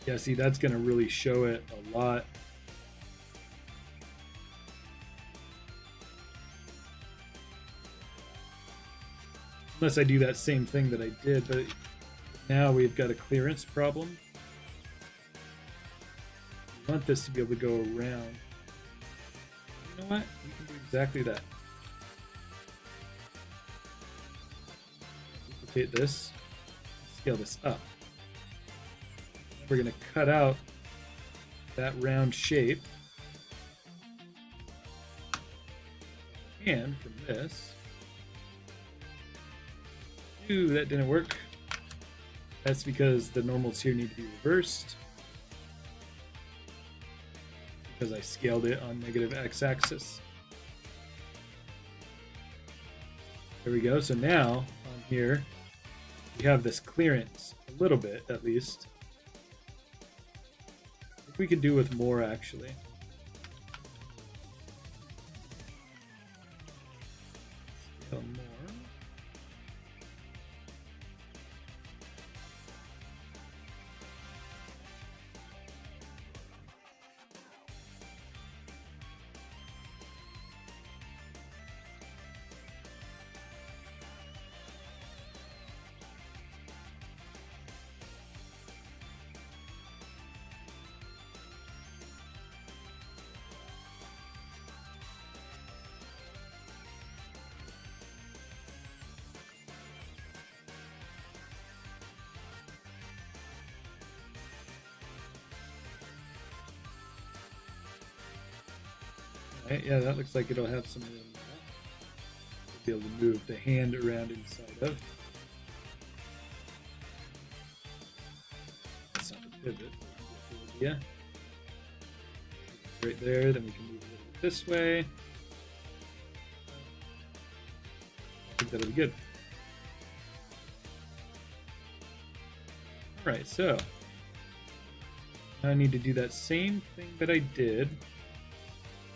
Yeah, see, that's going to really show it a lot. Unless I do that same thing that I did, but now we've got a clearance problem. We want this to be able to go around. You know what? We can do exactly that. Duplicate this. Scale this up. We're going to cut out that round shape. And from this... Ooh, that didn't work. That's because the normals here need to be reversed. Because I scaled it on negative x-axis. There we go. So now on here we have this clearance a little bit at least. I think we could do with more actually. Scale more. Right, yeah, that looks like it'll have some room to be able to move the hand around inside of. That's not the pivot, but you get the idea. Right there, then we can move a little bit this way. I think that'll be good. Alright, so now I need to do that same thing that I did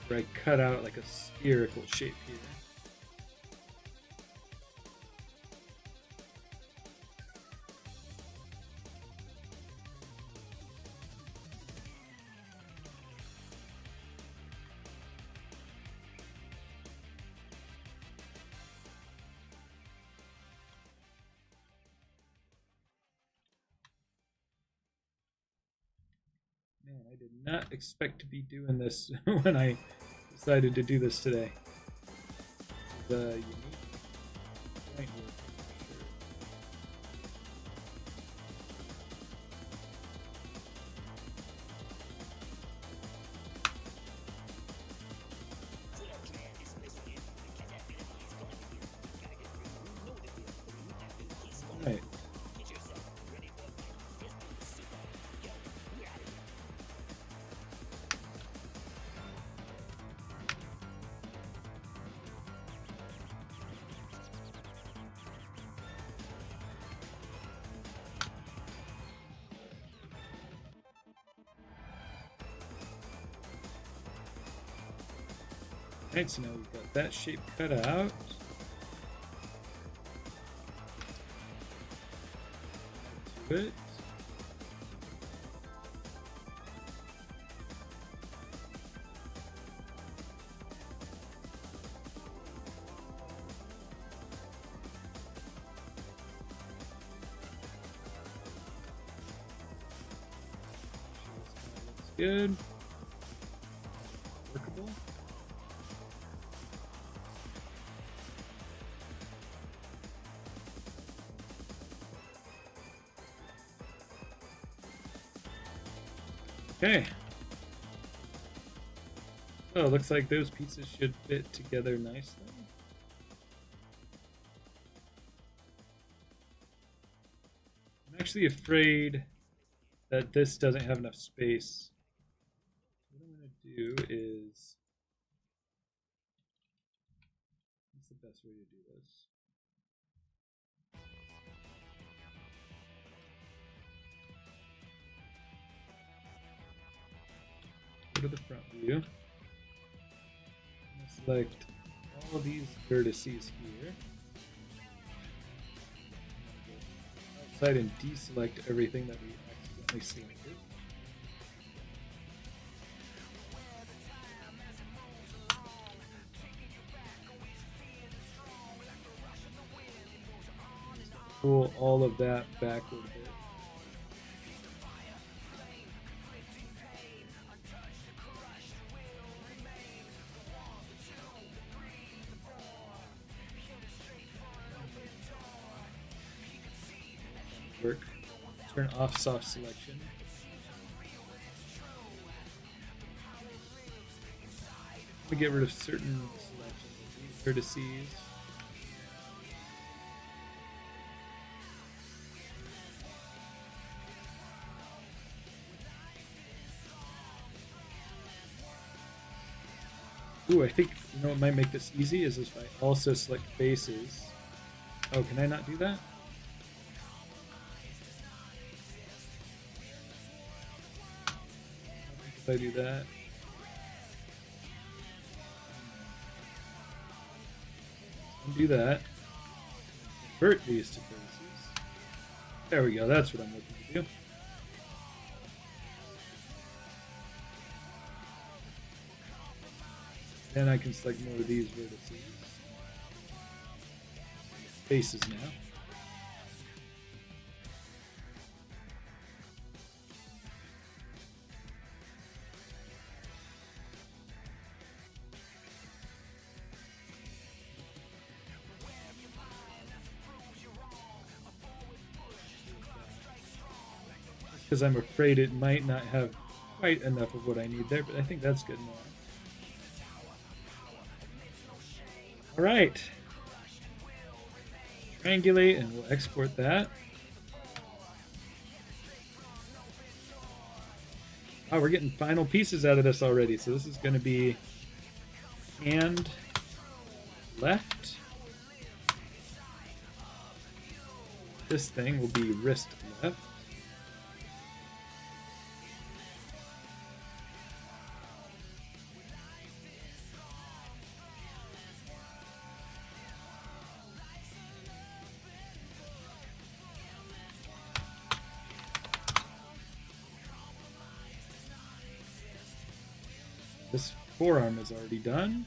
where I cut out like a spherical shape here. Man, I did not expect to be doing this when I decided to do this today. This is a unique point here. Right. Right, so now we've got that shape cut out. To it. Looks good. Workable. Okay. So it looks like those pieces should fit together nicely. I'm actually afraid that this doesn't have enough space. What I'm going to do is... What's the best way to do this? Go to the front view. Select all these vertices here. Outside and deselect everything that we accidentally selected. Pull all of that backward a bit. Work. Turn off soft selection. We get rid of certain selections. These vertices. Ooh, I think you know what might make this easy is if I also select faces. Oh, can I not do that? If I do that. Undo that. Convert these to faces. There we go, that's what I'm looking to do. Then I can select more of these vertices. Faces now. Because I'm afraid it might not have quite enough of what I need there, but I think that's good enough. All right. Triangulate and we'll export that. Oh, we're getting final pieces out of this already. So this is going to be hand left. This thing will be wrist left. This forearm is already done.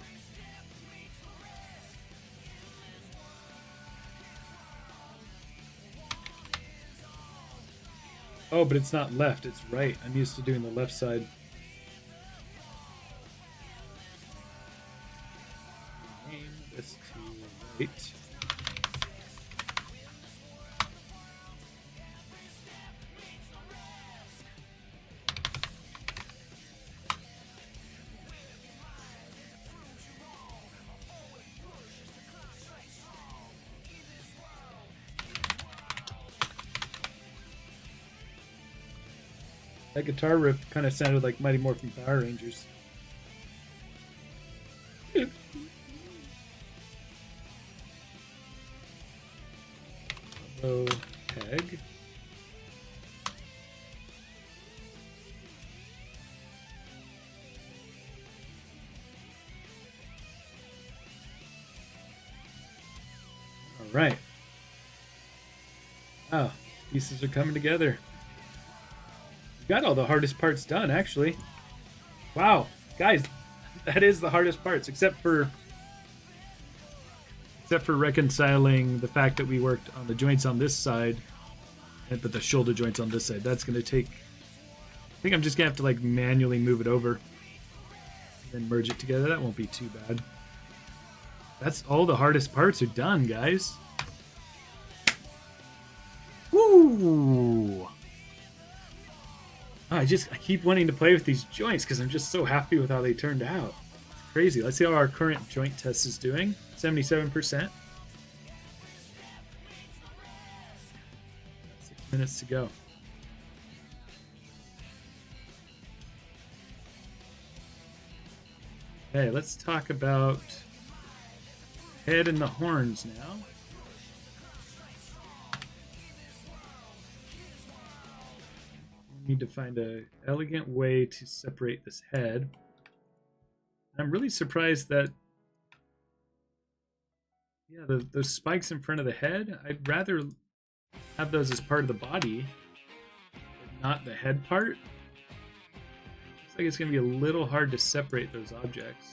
Oh, but it's not left, it's right. I'm used to doing the left side. Name this to right. That guitar riff kind of sounded like Mighty Morphin Power Rangers. Low peg. All right. Wow, pieces are coming together. Got all the hardest parts done, actually. Wow, guys, that is the hardest parts, except for reconciling the fact that we worked on the joints on this side, but the shoulder joints on this side. That's going to take. I think I'm just gonna have to like manually move it over, and then merge it together. That won't be too bad. That's all the hardest parts are done, guys. Woo! I keep wanting to play with these joints because I'm just so happy with how they turned out. It's crazy. Let's see how our current joint test is doing. 77%. 6 minutes to go. Okay, let's talk about head and the horns now. We need to find an elegant way to separate this head. I'm really surprised that, yeah, those spikes in front of the head, I'd rather have those as part of the body, but not the head part. Looks like it's going to be a little hard to separate those objects.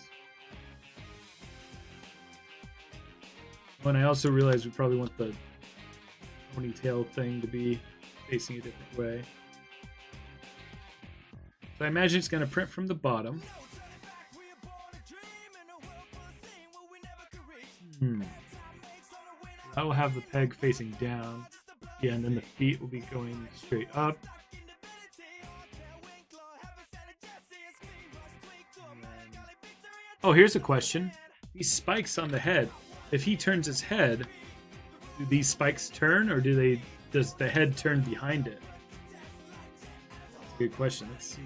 Oh, and I also realized we probably want the ponytail thing to be facing a different way. So I imagine it's going to print from the bottom. I will have the peg facing down. Yeah, and then the feet will be going straight up. Oh, here's a question. These spikes on the head, if he turns his head, do these spikes turn, or does the head turn behind it? That's a good question. Let's see.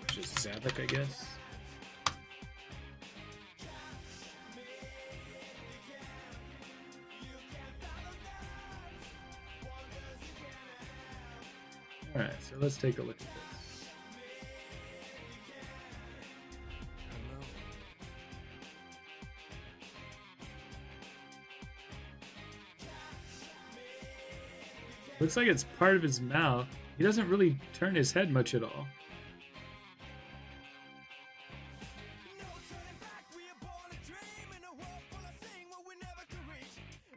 Just Zavok, I guess. Alright, so let's take a look at this. Looks like it's part of his mouth. He doesn't really turn his head much at all.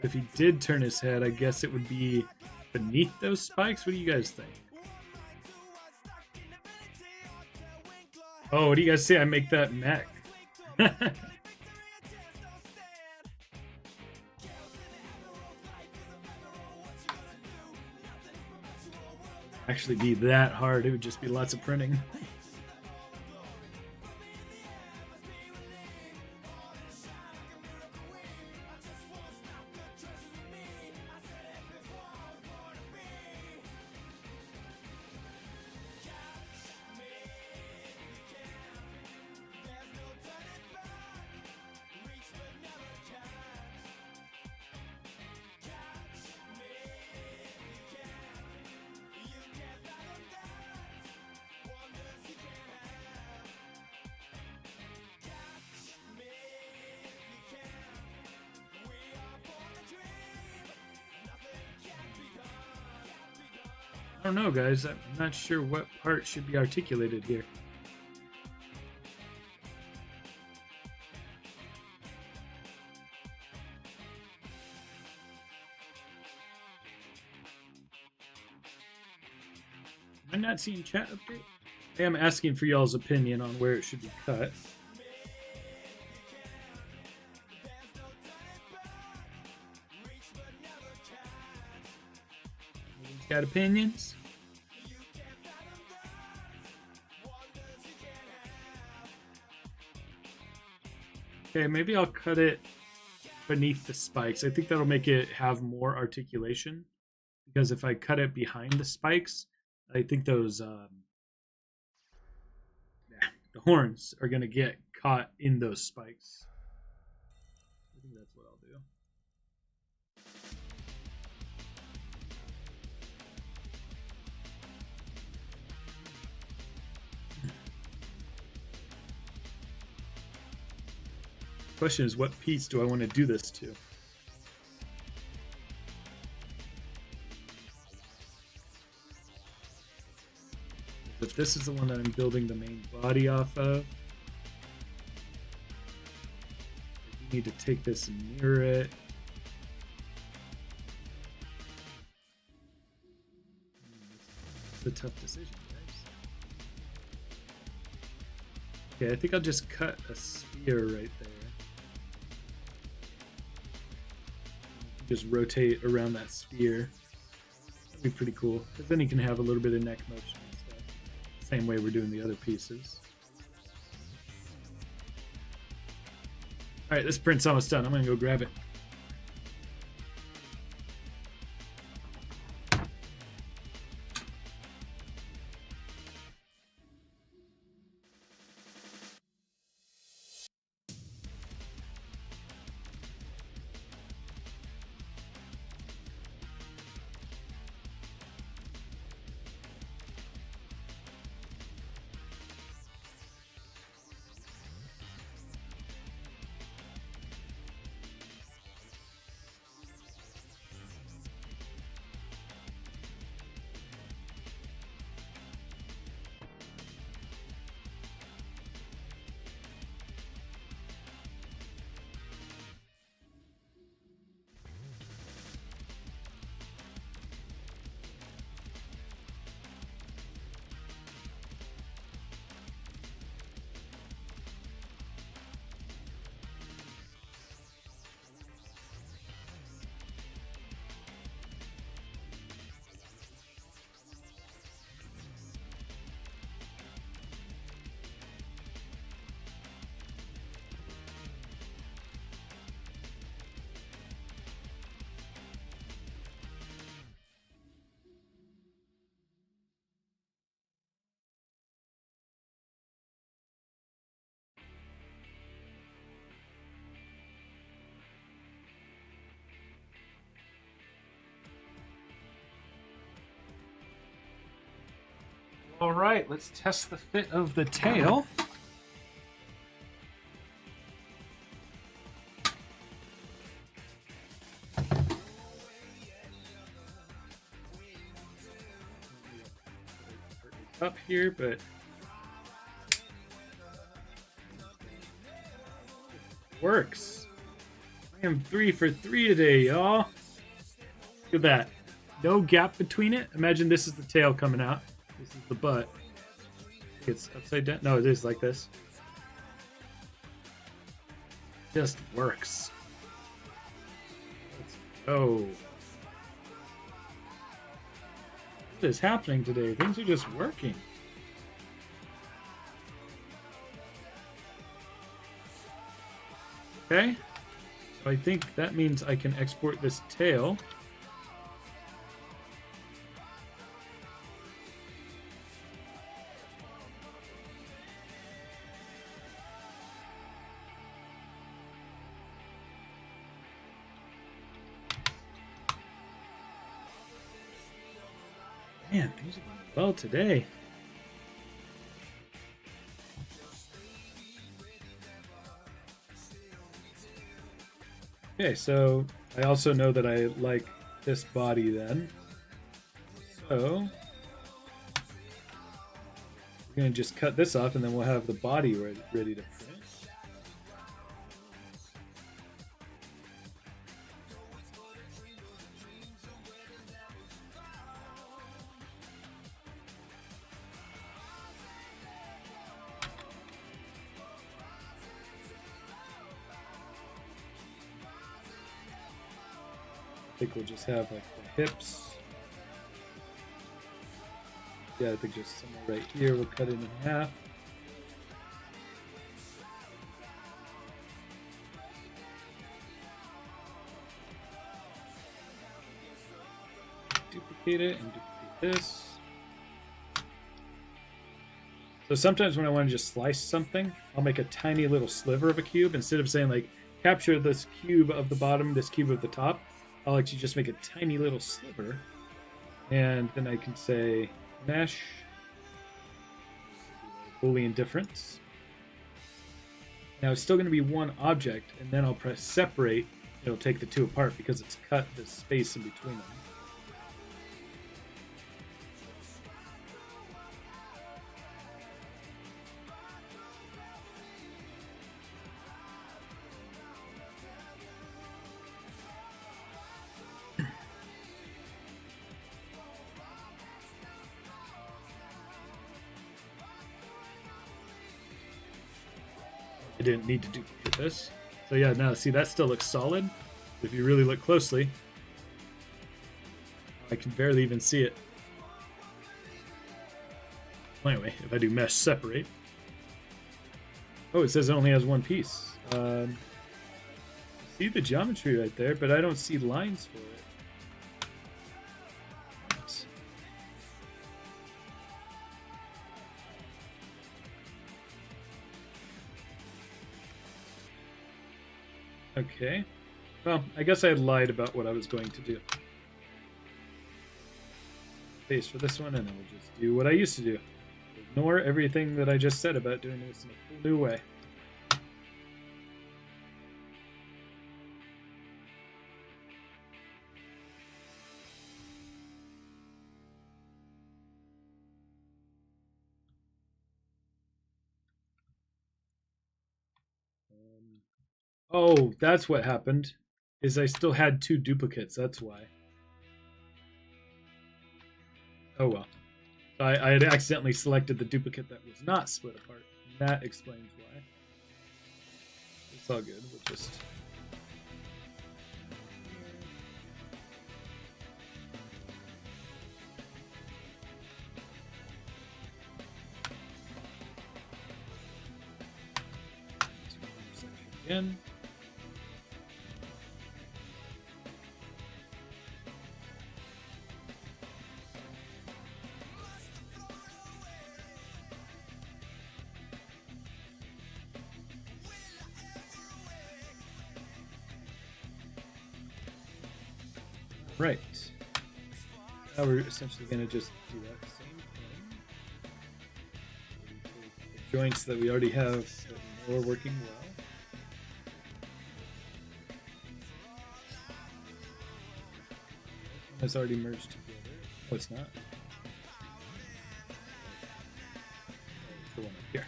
If he did turn his head, I guess it would be beneath those spikes. What do you guys think? Oh, what do you guys say? I make that neck. Actually be that hard. It would just be lots of printing. I don't know, guys. I'm not sure what part should be articulated here. Am I not seeing chat update? I am asking for y'all's opinion on where it should be cut. Got opinions? Okay, maybe I'll cut it beneath the spikes. I think that'll make it have more articulation. Because if I cut it behind the spikes, I think those the horns are going to get caught in those spikes. I think that's what I'll do. Question is, what piece do I want to do this to? If this is the one that I'm building the main body off of, I need to take this and mirror it. a tough decision, guys. Okay, I think I'll just cut a sphere right there. Just rotate around that sphere. That'd be pretty cool. Because then you can have a little bit of neck motion and stuff. Same way we're doing the other pieces. Alright, this print's almost done. I'm going to go grab it. All right, let's test the fit of the tail. Up here, but works. I am 3 for 3 today, y'all. Look at that. No gap between it. Imagine this is the tail coming out. This is the butt. It's upside down. No, it is like this. Just works. Let's go. What is happening today? Things are just working. Okay. So I think that means I can export this tail. Man, things are going well today. Okay, so I also know that I like this body then. So we're going to just cut this off and then we'll have the body ready to print. I think we'll just have like the hips. Yeah, I think just somewhere right here. We'll cut it in half. Duplicate it and duplicate this. So sometimes when I want to just slice something, I'll make a tiny little sliver of a cube instead of saying like capture this cube of the bottom, this cube of the top. I'll actually just make a tiny little sliver, and then I can say mesh Boolean difference. Now it's still going to be one object, and then I'll press separate. It'll take the two apart because it's cut the space in between them. I didn't need to duplicate this. So yeah, now see, that still looks solid. If you really look closely, I can barely even see it. Anyway, if I do mesh separate. Oh, it says it only has one piece. See the geometry right there, but I don't see lines for it. Okay. Well, I guess I lied about what I was going to do. Paste for this one, and I will just do what I used to do. Ignore everything that I just said about doing this in a whole new way. Oh, that's what happened. Is I still had two duplicates. That's why. Oh well. I had accidentally selected the duplicate that was not split apart. And that explains why. It's all good. We'll just. Again. Right. Now we're essentially going to just do that same thing. The joints that we already have that we know are working well. It's already merged together. Oh, it's not. It's the one up here.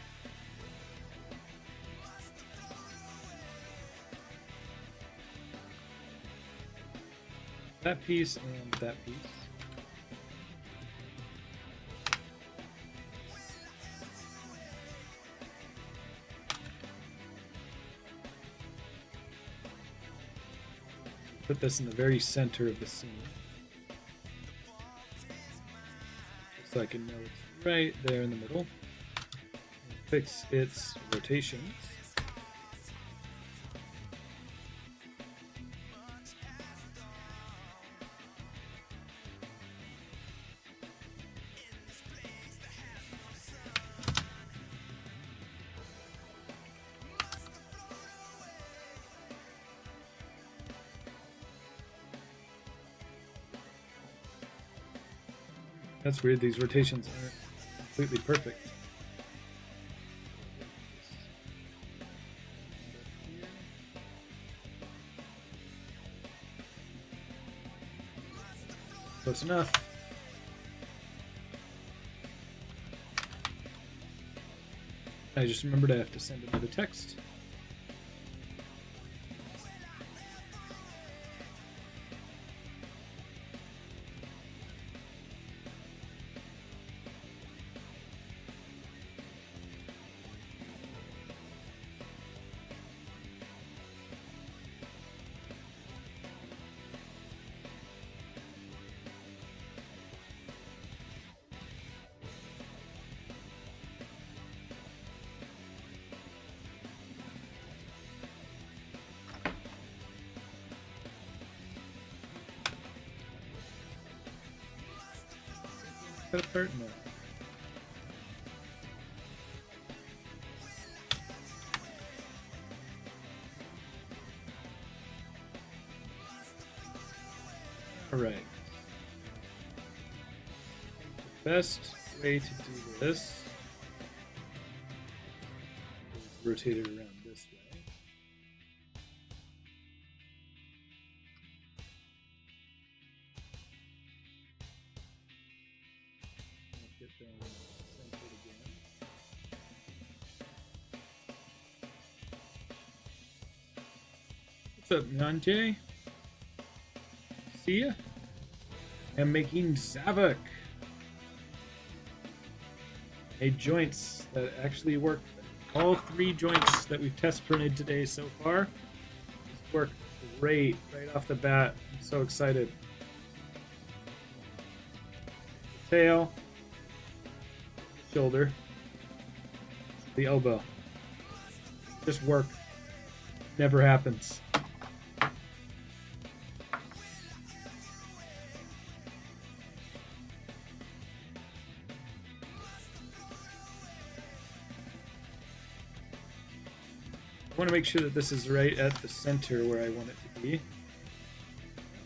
That piece and that piece. Put this in the very center of the scene. So I can know it's right there in the middle. Fix its rotations. That's weird, these rotations aren't completely perfect. Close enough. I just remembered I have to send another text. Cut apart? No. Alright. The best way to do this is rotate it around this way. Get them centered again. What's up, Nanje? See ya? I'm making Zavok. Made joints that actually work All 3 joints that we've test printed today so far work great right off the bat. I'm so excited. The tail, the shoulder, the elbow. Just work. Never happens. I want to make sure that this is right at the center where I want it to be.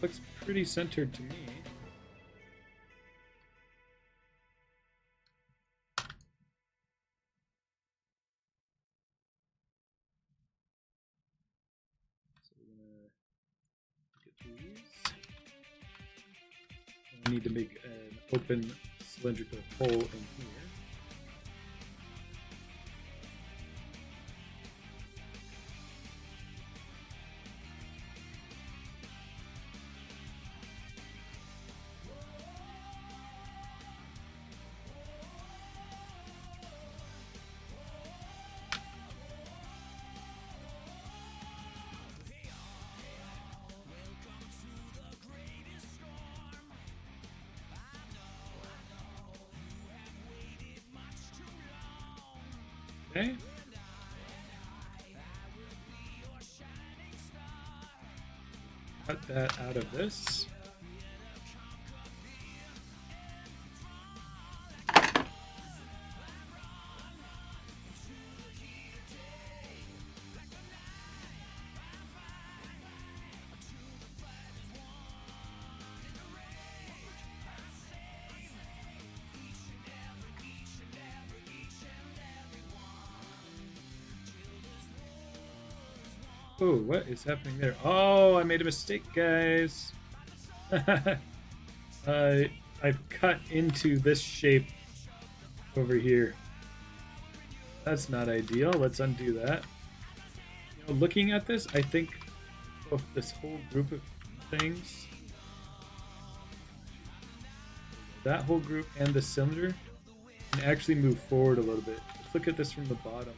Looks pretty centered to me. So we're gonna get these. I need to make an open cylindrical hole in here. Okay. Cut that out of this. Oh, what is happening there? Oh, I made a mistake, guys. I've cut into this shape over here. That's not ideal. Let's undo that. You know, looking at this, I think of this whole group of things, that whole group and the cylinder, can actually move forward a little bit. Let's look at this from the bottom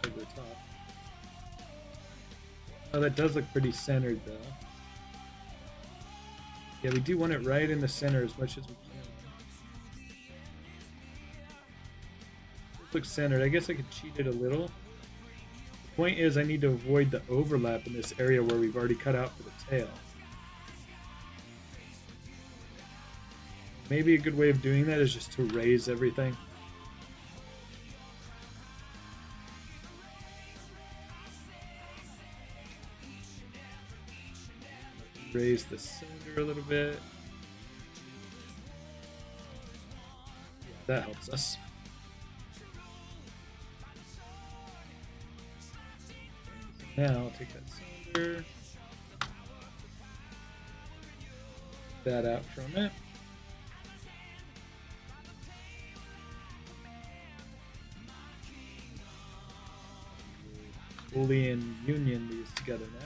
to the top. Oh, that does look pretty centered, though. Yeah, we do want it right in the center as much as we can. It looks centered. I guess I could cheat it a little. The point is I need to avoid the overlap in this area where we've already cut out for the tail. Maybe a good way of doing that is just to raise everything. Raise the cylinder a little bit. That helps us. Now I'll take that cylinder, that out from it. Boolean union these together now.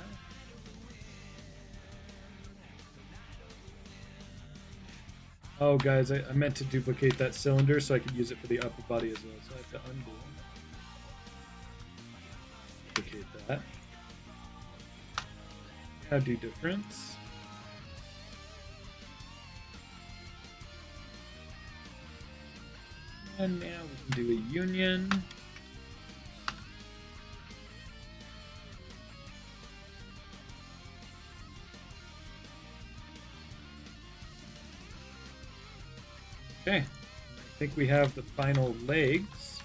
Oh, guys, I meant to duplicate that cylinder so I could use it for the upper body as well. So I have to undo it. Duplicate that. Now do difference. And now we can do a union. Okay, I think we have the final legs.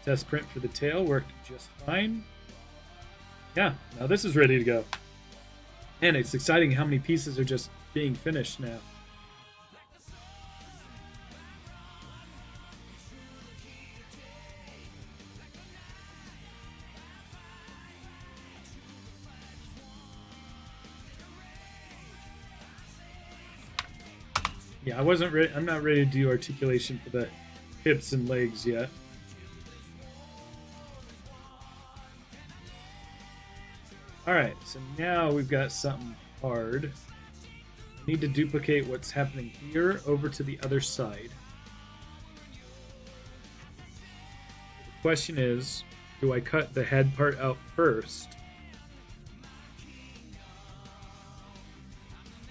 The test print for the tail worked just fine. Yeah, now this is ready to go. And it's exciting how many pieces are just being finished now. Yeah, I wasn't ready. I'm not ready to do articulation for the hips and legs yet. Alright, so now we've got something hard. We need to duplicate what's happening here over to the other side. question is, do I cut the head part out first?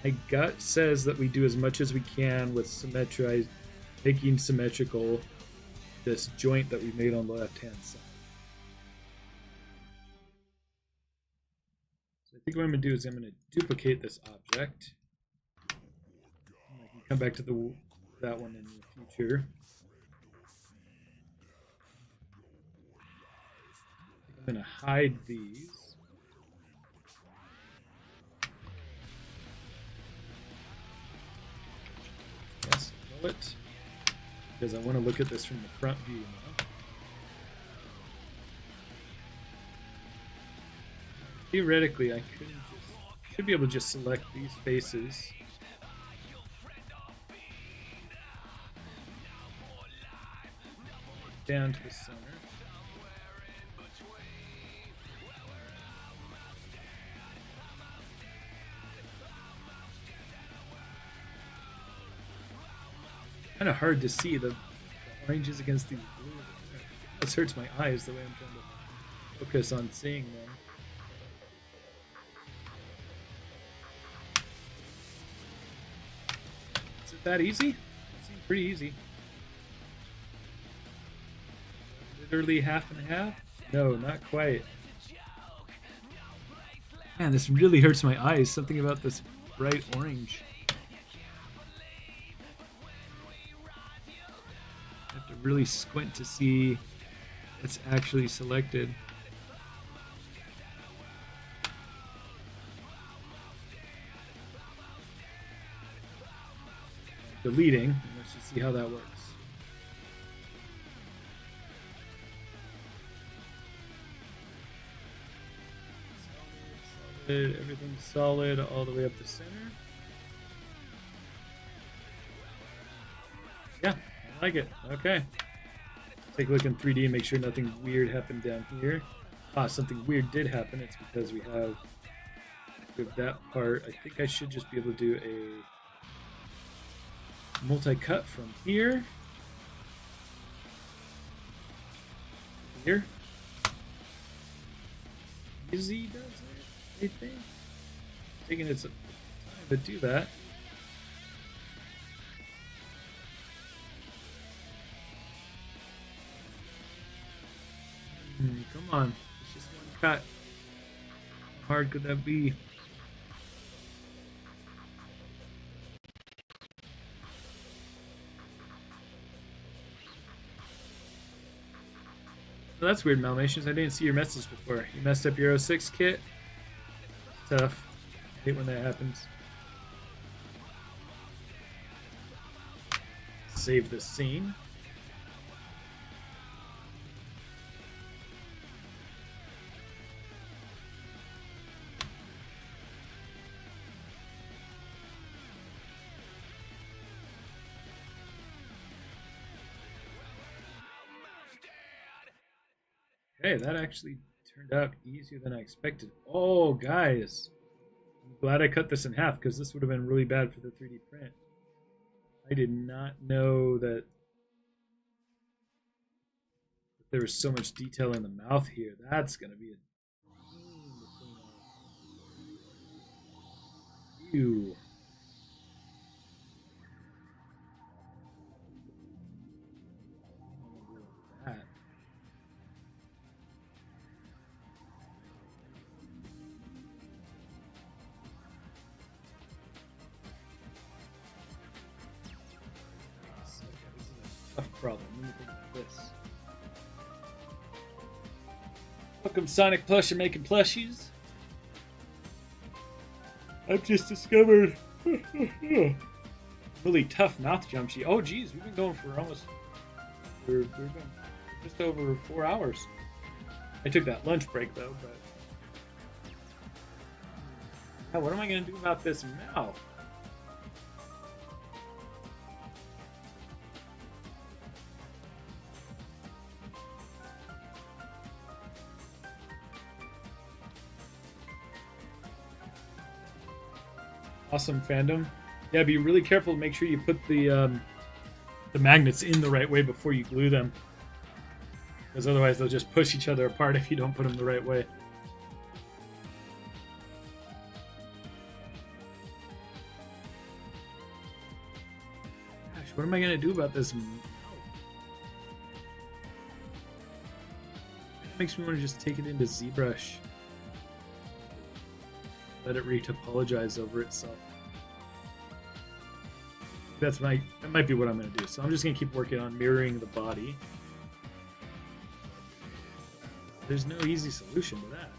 My gut says that we do as much as we can with making symmetrical this joint that we made on the left-hand side. So I think what I'm going to do is I'm going to duplicate this object. And I can come back to that one in the future. I'm going to hide these. Yes, roll it. Because I want to look at this from the front view now. Theoretically, I should be able to just select these faces. Down to the center. Kind of hard to see the oranges against these blue. This hurts my eyes the way I'm trying to focus on seeing them. Is it that easy? It seems pretty easy. Literally half and half? No, not quite. Man, this really hurts my eyes. Something about this bright orange. I have to really squint to see it's actually selected. Deleting. Let's just see how that works. Solid, everything's solid all the way up the center. Yeah, I like it. Okay. Take a look in 3D and make sure nothing weird happened down here. Ah, something weird did happen. It's because we have that part. I think I should just be able to do a multi-cut from here. Here. Easy does it, I think. Taking its time to do that. Come on, it's just one cut. How hard could that be? Well, that's weird, Malmations. I didn't see your message before. You messed up your 06 kit? It's tough. I hate when that happens. Save this scene. Okay, that actually turned out easier than I expected. Oh, guys. I'm glad I cut this in half because this would have been really bad for the 3D print. I did not know that there was so much detail in the mouth here. That's going to be a Ew. That. Tough problem. Let me think about this. Welcome, Sonic Plush, and making plushies. I've just discovered really tough mouth jump sheet. Oh, geez, we've been going for almost we've been just over 4 hours. I took that lunch break though, but what am I going to do about this mouth? Awesome, fandom. Yeah, be really careful to make sure you put the magnets in the right way before you glue them. Because otherwise they'll just push each other apart if you don't put them the right way. Gosh, what am I going to do about this? It makes me want to just take it into ZBrush. Let it retopologize over itself. That might be what I'm going to do. So I'm just going to keep working on mirroring the body. There's no easy solution to that.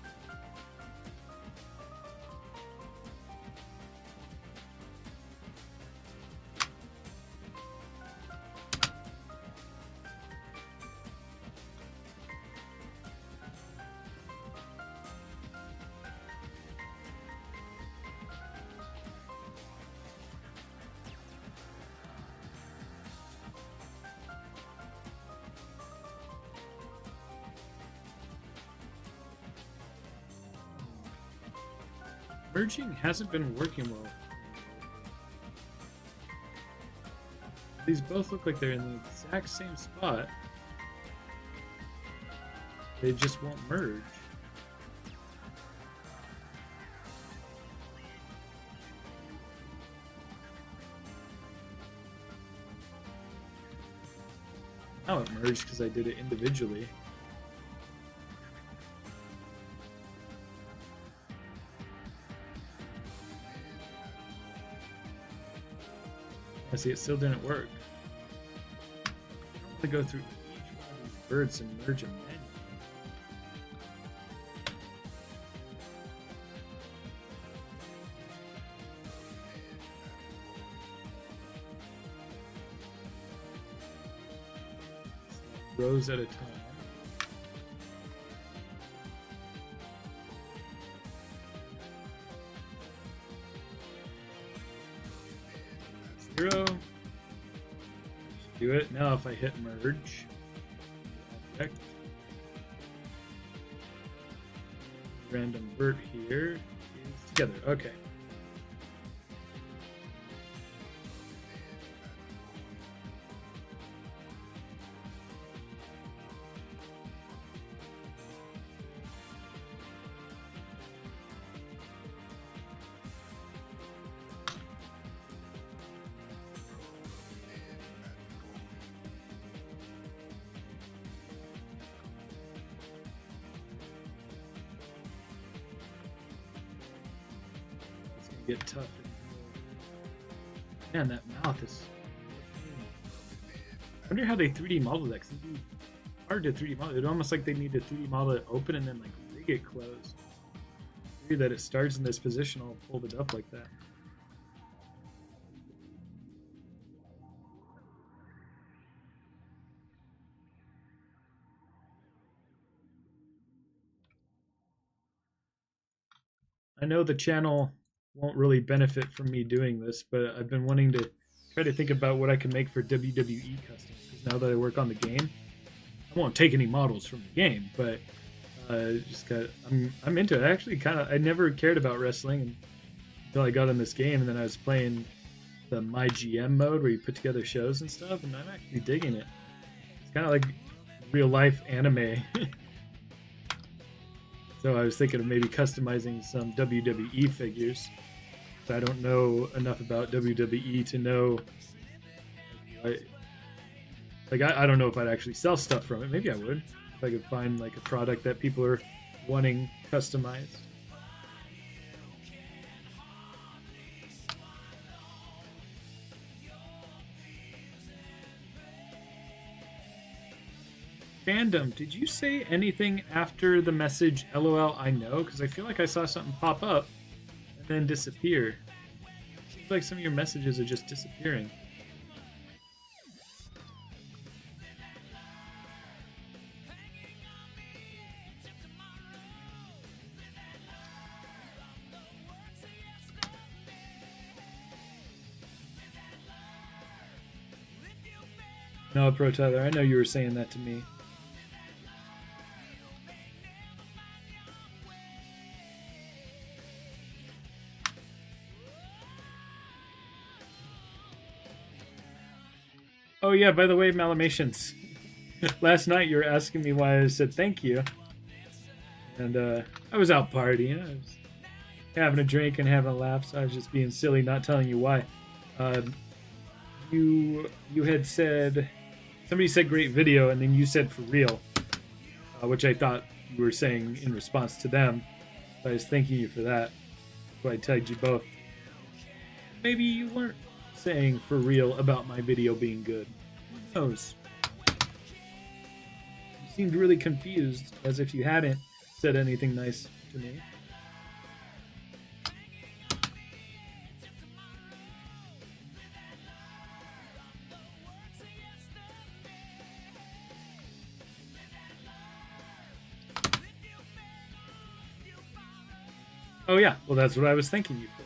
Merging hasn't been working well. These both look like they're in the exact same spot. They just won't merge. Now it merged because I did it individually. I see, it still didn't work. I don't want to go through each one of these birds and merge them manually. Rows at a time. Zero. Do it. Now if I hit merge, object, random vert here is together. Okay. Get tough. Man, that mouth is. I wonder how they 3D model that. Cause it'd be hard to 3D model. It's almost like they need to 3D model it open and then like rig it closed. Maybe that it starts in this position, I'll fold it up like that. I know the channel won't really benefit from me doing this, but I've been wanting to try to think about what I can make for WWE customs. Because now that I work on the game, I won't take any models from the game, but I'm into it. Actually, I never cared about wrestling until I got in this game, and then I was playing the My GM mode where you put together shows and stuff, and I'm actually digging it. It's kind of like real life anime. So I was thinking of maybe customizing some WWE figures. I don't know enough about WWE to know. I don't know if I'd actually sell stuff from it. Maybe I would if I could find like a product that people are wanting customized. Fandom, did you say anything after the message LOL I know? Because I feel like I saw something pop up and then disappear. Seems like some of your messages are just disappearing. No, Pro Tyler, I know you were saying that to me. Oh yeah, by the way, Malamations, Last night you were asking me why I said thank you. And I was out partying. I was having a drink and having a laugh, so I was just being silly, not telling you why. You had said, somebody said great video, and then you said for real, which I thought you were saying in response to them. So I was thanking you for that. So I tagged you both. Maybe you weren't saying for real about my video being good. Who knows? You seemed really confused, as if you hadn't said anything nice to me. Oh yeah, well that's what I was thanking you for.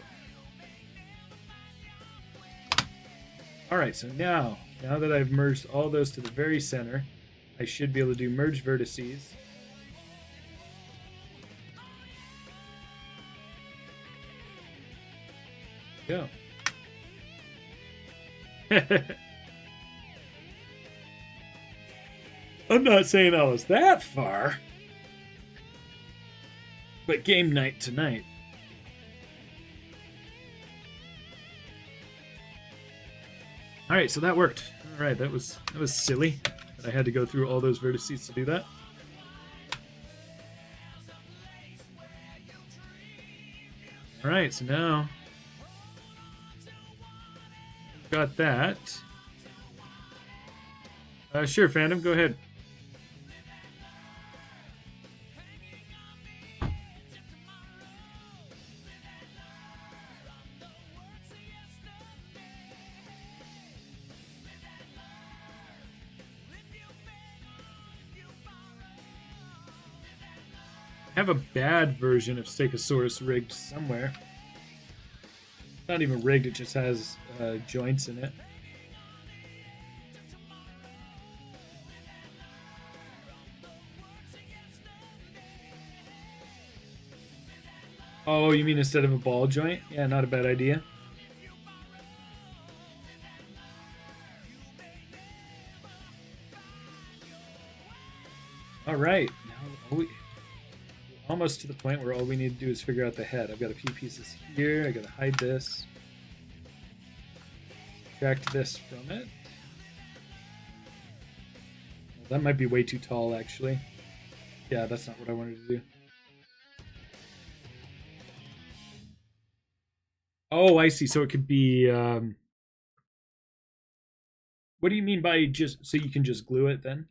Alright, so now that I've merged all those to the very center, I should be able to do merge vertices. Go. I'm not saying I was that far, but game night tonight. All right, so that worked. All right, that was silly that I had to go through all those vertices to do that. All right, so now we've got that. Sure, Phantom, go ahead. I have a bad version of Stegosaurus rigged somewhere. It's not even rigged, it just has joints in it. Oh, you mean instead of a ball joint? Yeah, not a bad idea. All right, now we're almost to the point where all we need to do is figure out the head. I've got a few pieces here. I gotta hide this. Subtract this from it. Well, that might be way too tall, actually. Yeah, that's not what I wanted to do. Oh, I see. So it could be... What do you mean by just... So you can just glue it then?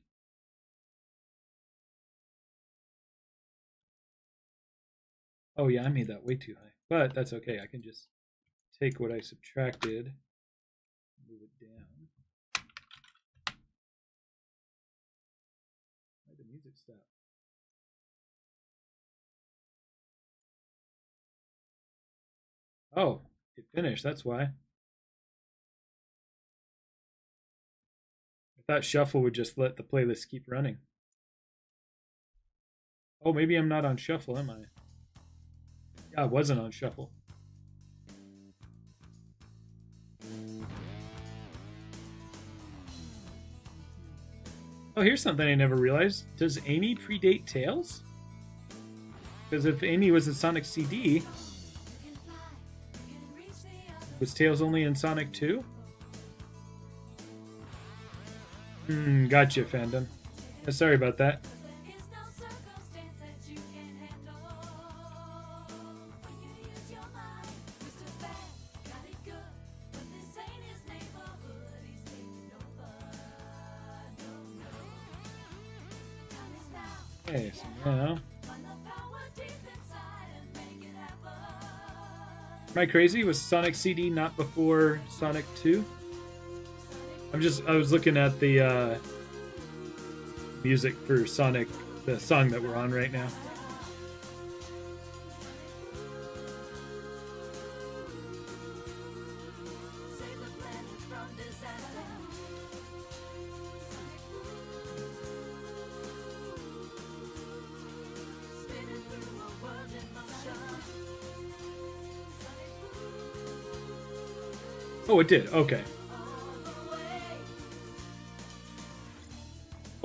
Oh yeah, I made that way too high. But that's okay. I can just take what I subtracted, move it down. Why did the music stop? Oh, it finished. That's why. I thought shuffle would just let the playlist keep running. Oh, maybe I'm not on shuffle, am I? Yeah, I wasn't on shuffle. Oh, here's something I never realized. Does Amy predate Tails? Because if Amy was in Sonic CD, was Tails only in Sonic 2? Gotcha, fandom. Yeah, sorry about that. Okay, so now... Am I crazy? Was Sonic CD not before Sonic 2? I was looking at the music for Sonic, the song that we're on right now. Oh, it did. Okay.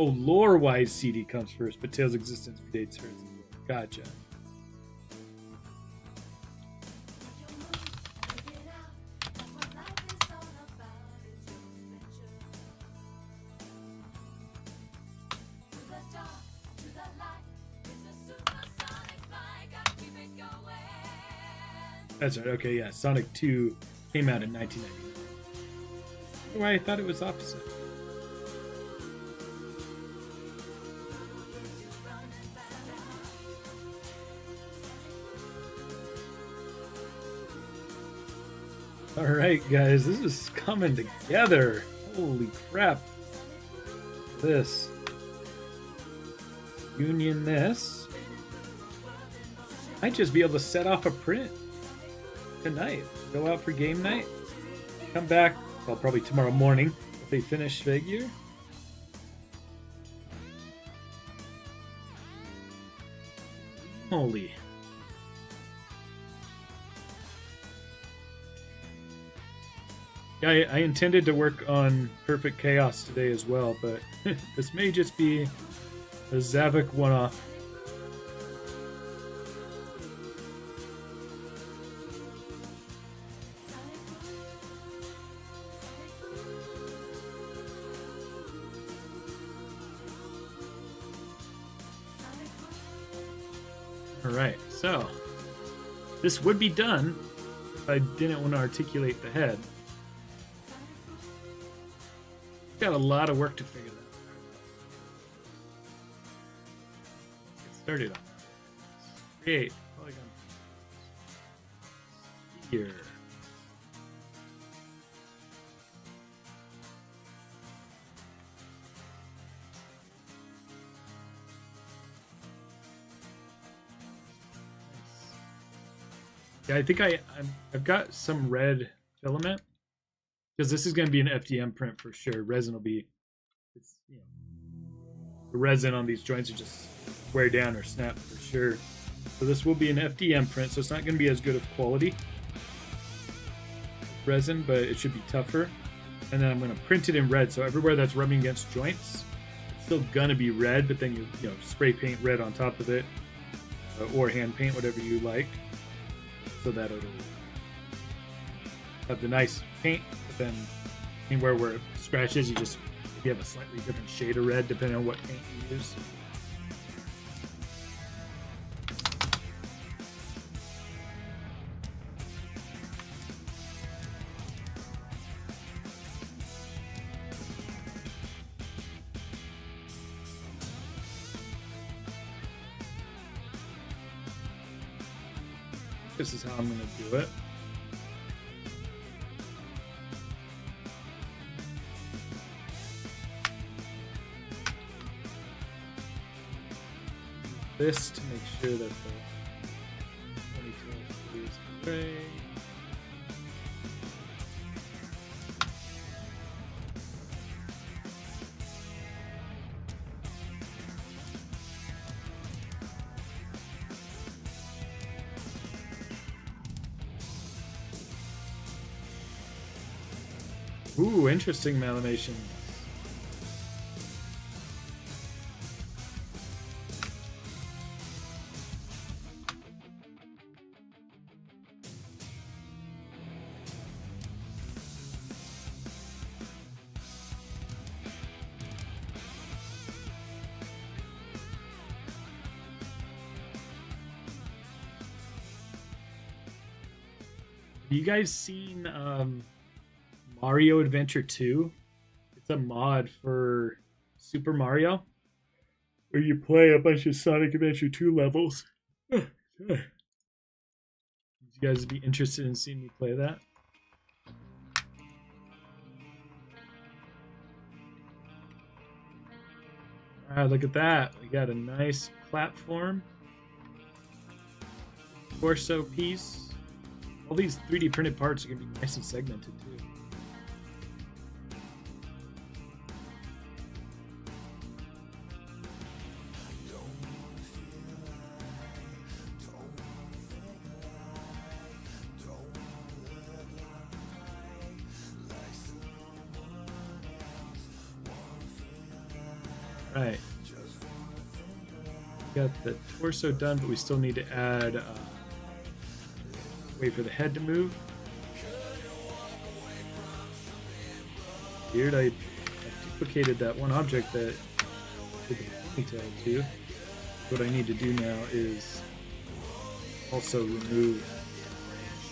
Oh, lore-wise, CD comes first, but Tails' existence predates hers. Gotcha. That's right. Okay, yeah. Sonic 2 came out in 1999. Why I thought it was opposite. All right, guys, this is coming together. Holy crap! This union this. Might just be able to set off a print tonight. Go out for game night. Come back, well, probably tomorrow morning if they finish figure. Holy. I intended to work on Perfect Chaos today as well, but this may just be a Zavok one-off. Alright, so this would be done if I didn't want to articulate the head. Got a lot of work to figure that out. Let's get started on that. Create polygon figure. Yeah, I think I've got some red filament. Because this is going to be an FDM print for sure. Resin will be, the resin on these joints will just wear down or snap for sure. So this will be an FDM print, so it's not going to be as good of quality resin, but it should be tougher. And then I'm going to print it in red, so everywhere that's rubbing against joints, it's still going to be red, but then you spray paint red on top of it, or hand paint, whatever you like, so that it'll have the nice paint. Then anywhere where it scratches, you have a slightly different shade of red depending on what paint you use. This is how I'm going to do it. This to make sure that the 22 is gray. Ooh, interesting mallamation. Have you guys seen Mario Adventure 2? It's a mod for Super Mario where you play a bunch of Sonic Adventure 2 levels. Would you guys be interested in seeing me play that? Alright, look at that. We got a nice platform. Torso piece. All these 3D printed parts are going to be nice and segmented too. Right. Got the torso done, but we still need to add. Wait for the head to move. Weird. I duplicated that one object that did the ponytail to. What I need to do now is also remove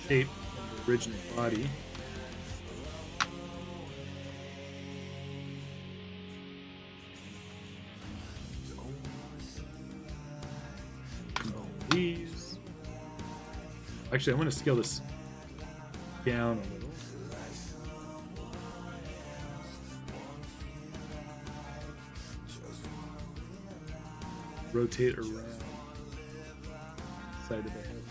shape from the original body. These. Actually, I want to scale this down a little. Rotate around side of the head.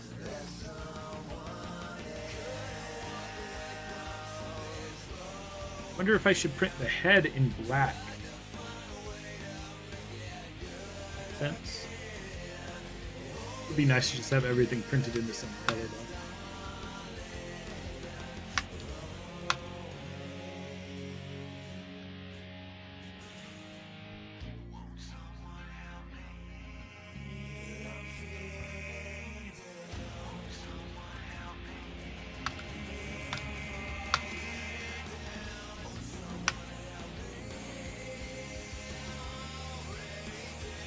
Wonder if I should print the head in black. Makes sense. It'd be nice to just have everything printed in the same color though.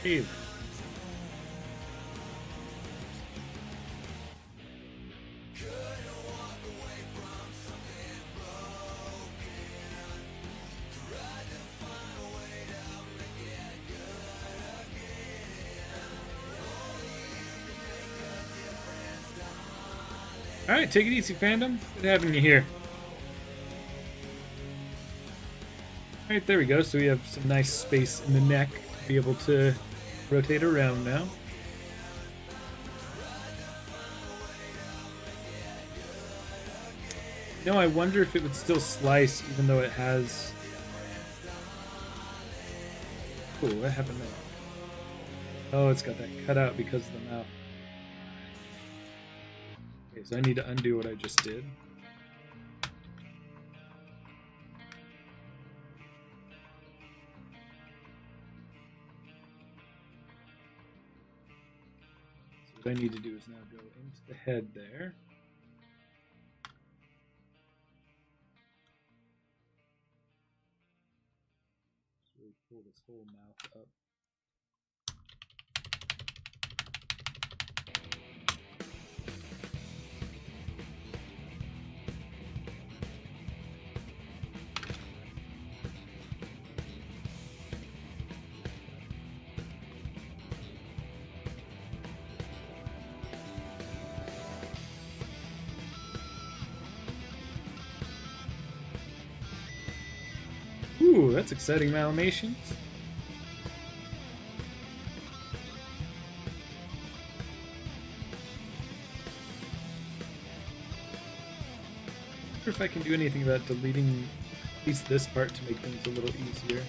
Save. Alright, take it easy, fandom. Good having you here. Alright, there we go. So we have some nice space in the neck to be able to rotate around now. You know, I wonder if it would still slice even though it has... Oh, what happened there? Oh, it's got that cut out because of the mouth. Okay, so I need to undo what I just did. So what I need to do is now go into the head there. Just really pull this whole mouth up. Ooh, that's exciting, Malamations. I wonder if I can do anything about deleting at least this part to make things a little easier.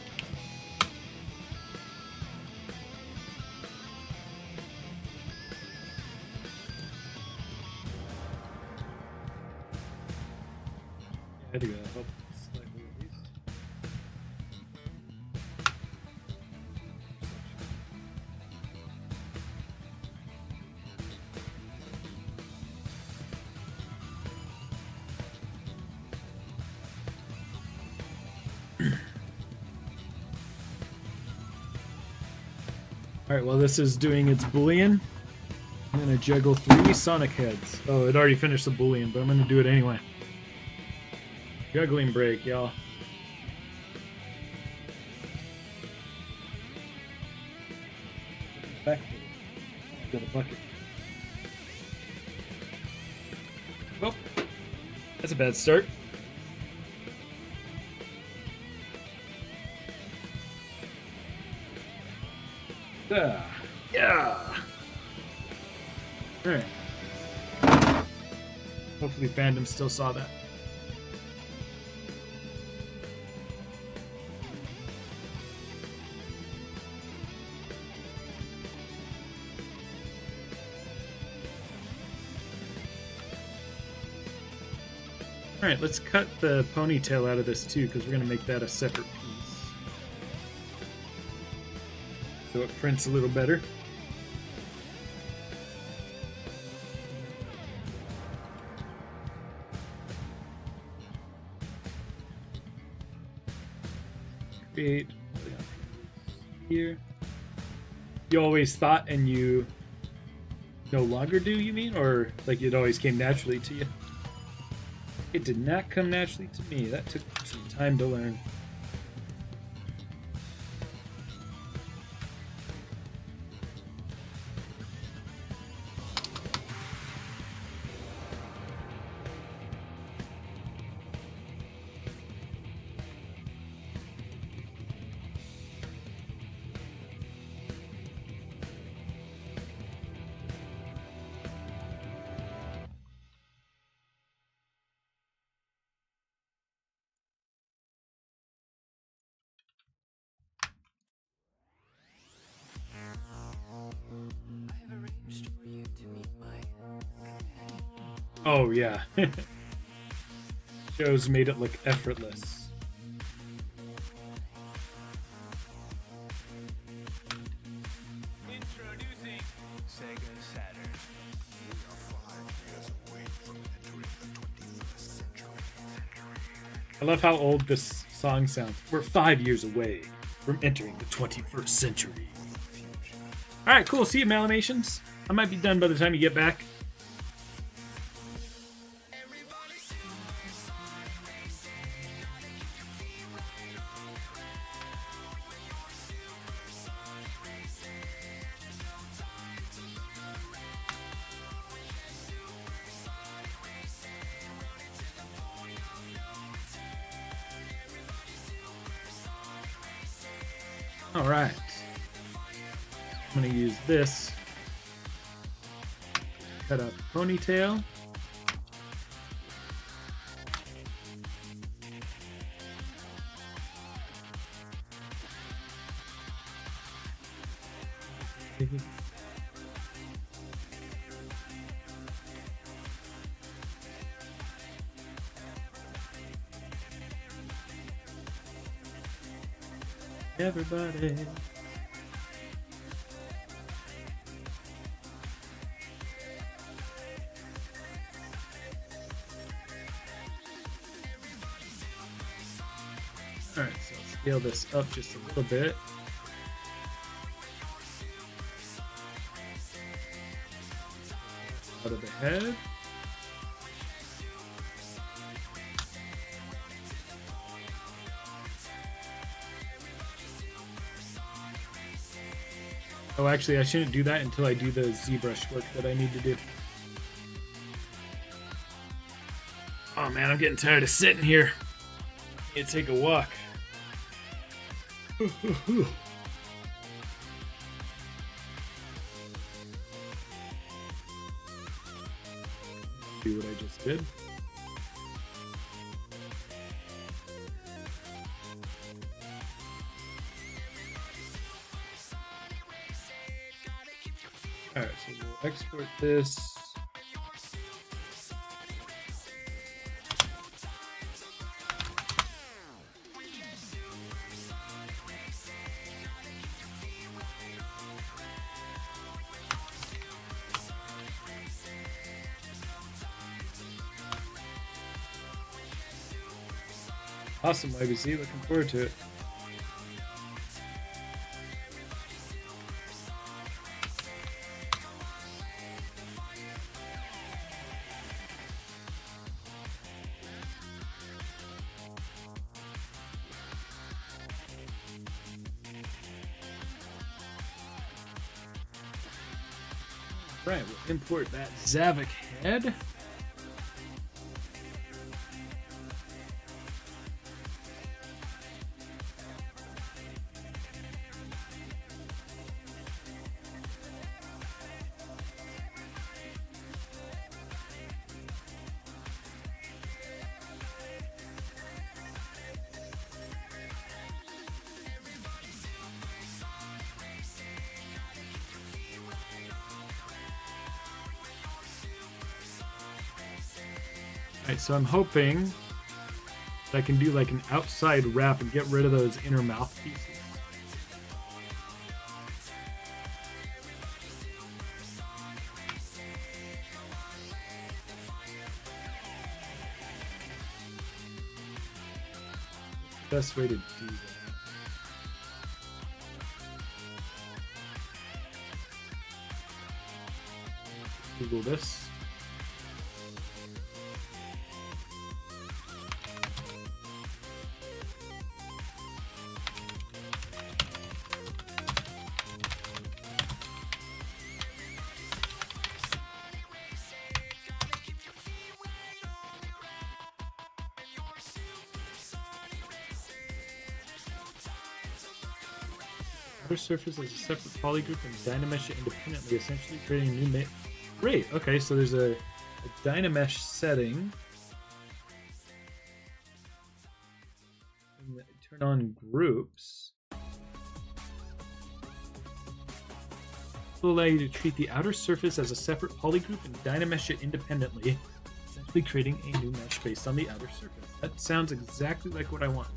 I think that'll help slightly at least. Alright, while this is doing its boolean, I'm going to juggle 3 Sonic heads. Oh, it already finished the boolean, but I'm going to do it anyway. Juggling break, y'all. Back. Got a bucket. Oh, that's a bad start. Yeah. Alright. Hopefully fandom still saw that. Alright, let's cut the ponytail out of this too, because we're going to make that a separate piece. so it prints a little better. Create here. You always thought and you no longer do, you mean? Or like it always came naturally to you? It did not come naturally to me. That took some time to learn. Oh yeah. Shows made it look effortless. Introducing Sega Saturn. I love how old this song sounds. We're 5 years away from entering the 21st century. Alright, cool. See you, Malamations. I might be done by the time you get back. All right, I'm gonna use this. Cut out the ponytail. Everybody. Alright, so I'll scale this up just a little bit. Out of the head. Oh, actually, I shouldn't do that until I do the ZBrush work that I need to do. Oh man, I'm getting tired of sitting here. I need to take a walk. Do what I just did. Alright, so we'll export this. Awesome, YBC. Looking forward to it. Right, we'll import that Zavok head. Alright, so I'm hoping that I can do like an outside wrap and get rid of those inner mouthpieces. best way to do that? Google this. Outer surface as a separate polygroup and dynamesh it independently, essentially creating a new Great. Okay, so there's a dynamesh setting. And turn on groups. Will allow you to treat the outer surface as a separate polygroup and dynamesh it independently, essentially creating a new mesh based on the outer surface. That sounds exactly like what I want.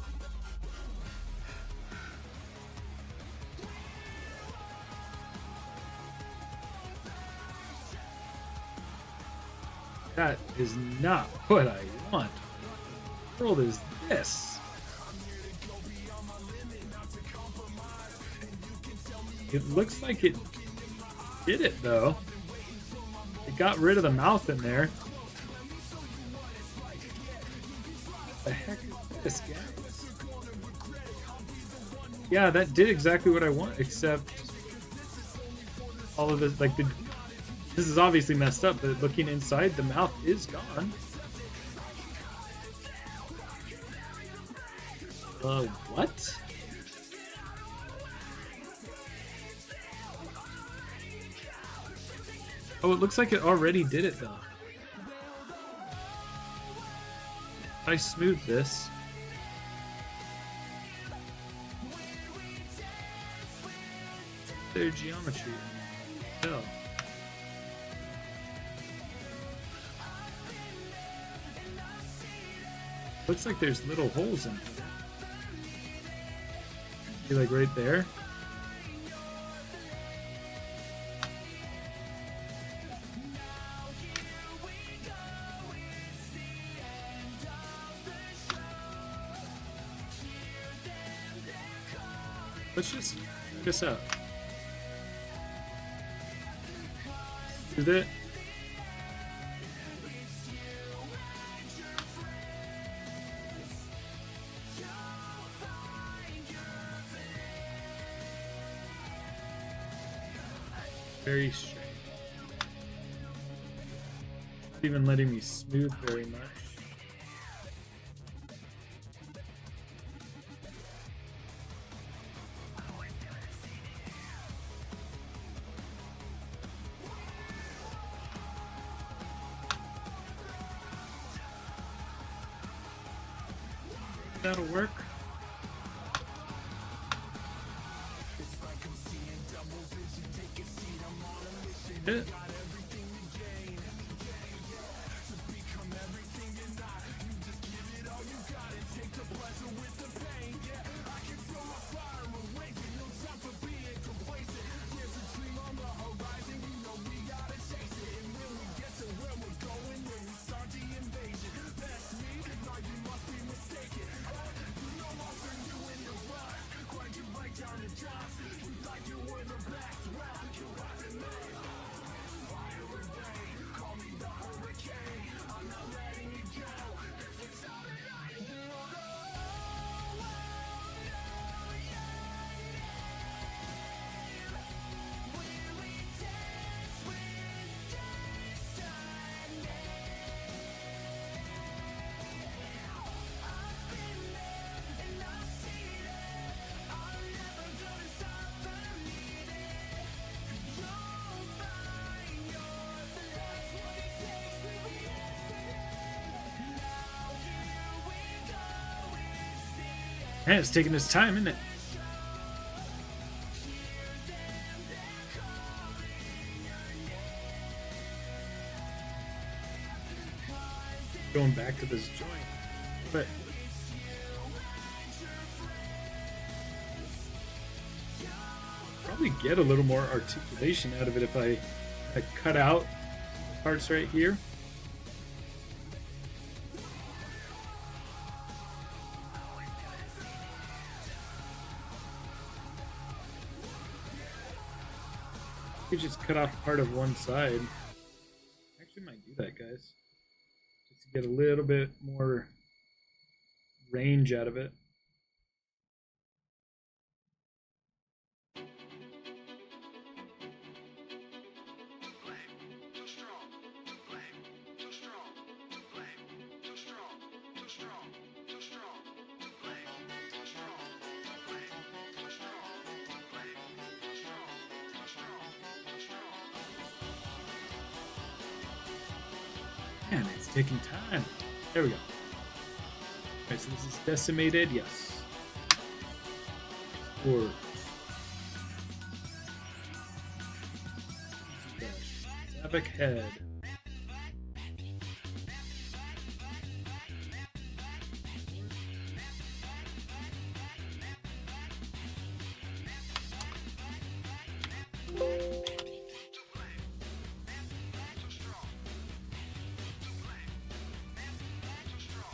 That is not what I want. What world is this? It looks like it did it though. It got rid of the mouth in there. The heck is this, guys? Yeah, that did exactly what I want, except all of this, like this is obviously messed up, but looking inside, the mouth is gone. What? Oh, it looks like it already did it, though. I smooth this. Their geometry. Hell. Looks like there's little holes in here. See, like right there. Let's just check this out. Is it? Very strange. Not even letting me smooth very much. That'll work. It. Man, it's taking its time, isn't it? Going back to this joint. But probably get a little more articulation out of it if I cut out parts right here. could just cut off part of one side. Actually, might do that, guys. Just to get a little bit more range out of it. Man, it's taking time. There we go. Okay, so this is decimated. Yes. Export. Zavok head.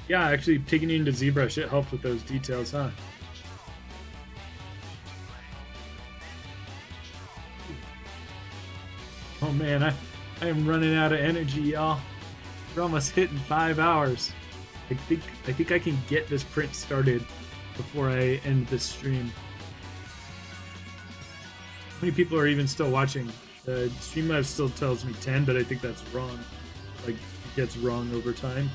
Yeah, actually taking it into ZBrush, it helped with those details, huh? Oh man, I am running out of energy, y'all. We're almost hitting 5 hours. I think I can get this print started before I end this stream. How many people are even still watching? Streamlabs still tells me 10, but I think that's wrong. Like, it gets wrong over time.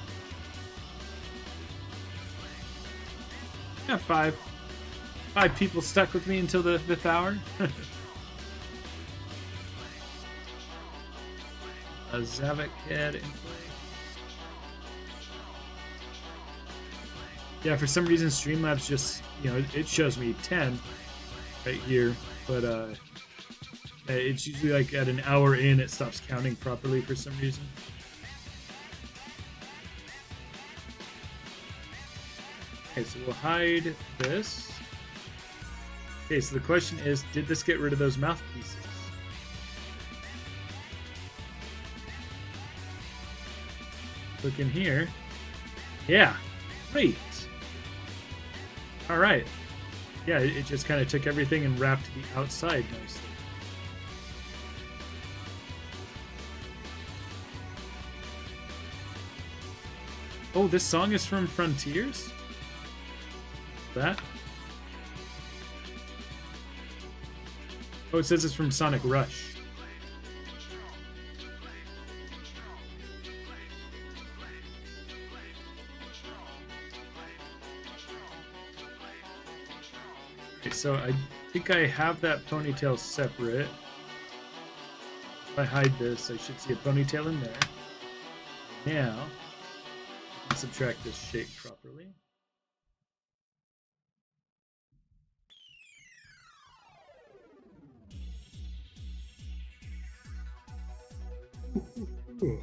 Yeah, five people stuck with me until the 5th hour. A Zavok head in play. Yeah, for some reason Streamlabs just, it shows me 10 right here, but it's usually like at an hour in it stops counting properly for some reason. Okay, so we'll hide this. Okay, so the question is, did this get rid of those mouthpieces? Look in here. Yeah, great. All right. Yeah, it just kind of took everything and wrapped the outside nicely. Oh, this song is from Frontiers? That? Oh, it says it's from Sonic Rush. Okay, so I think I have that ponytail separate. If I hide this, I should see a ponytail in there. Now, I can subtract this shape properly. Ooh.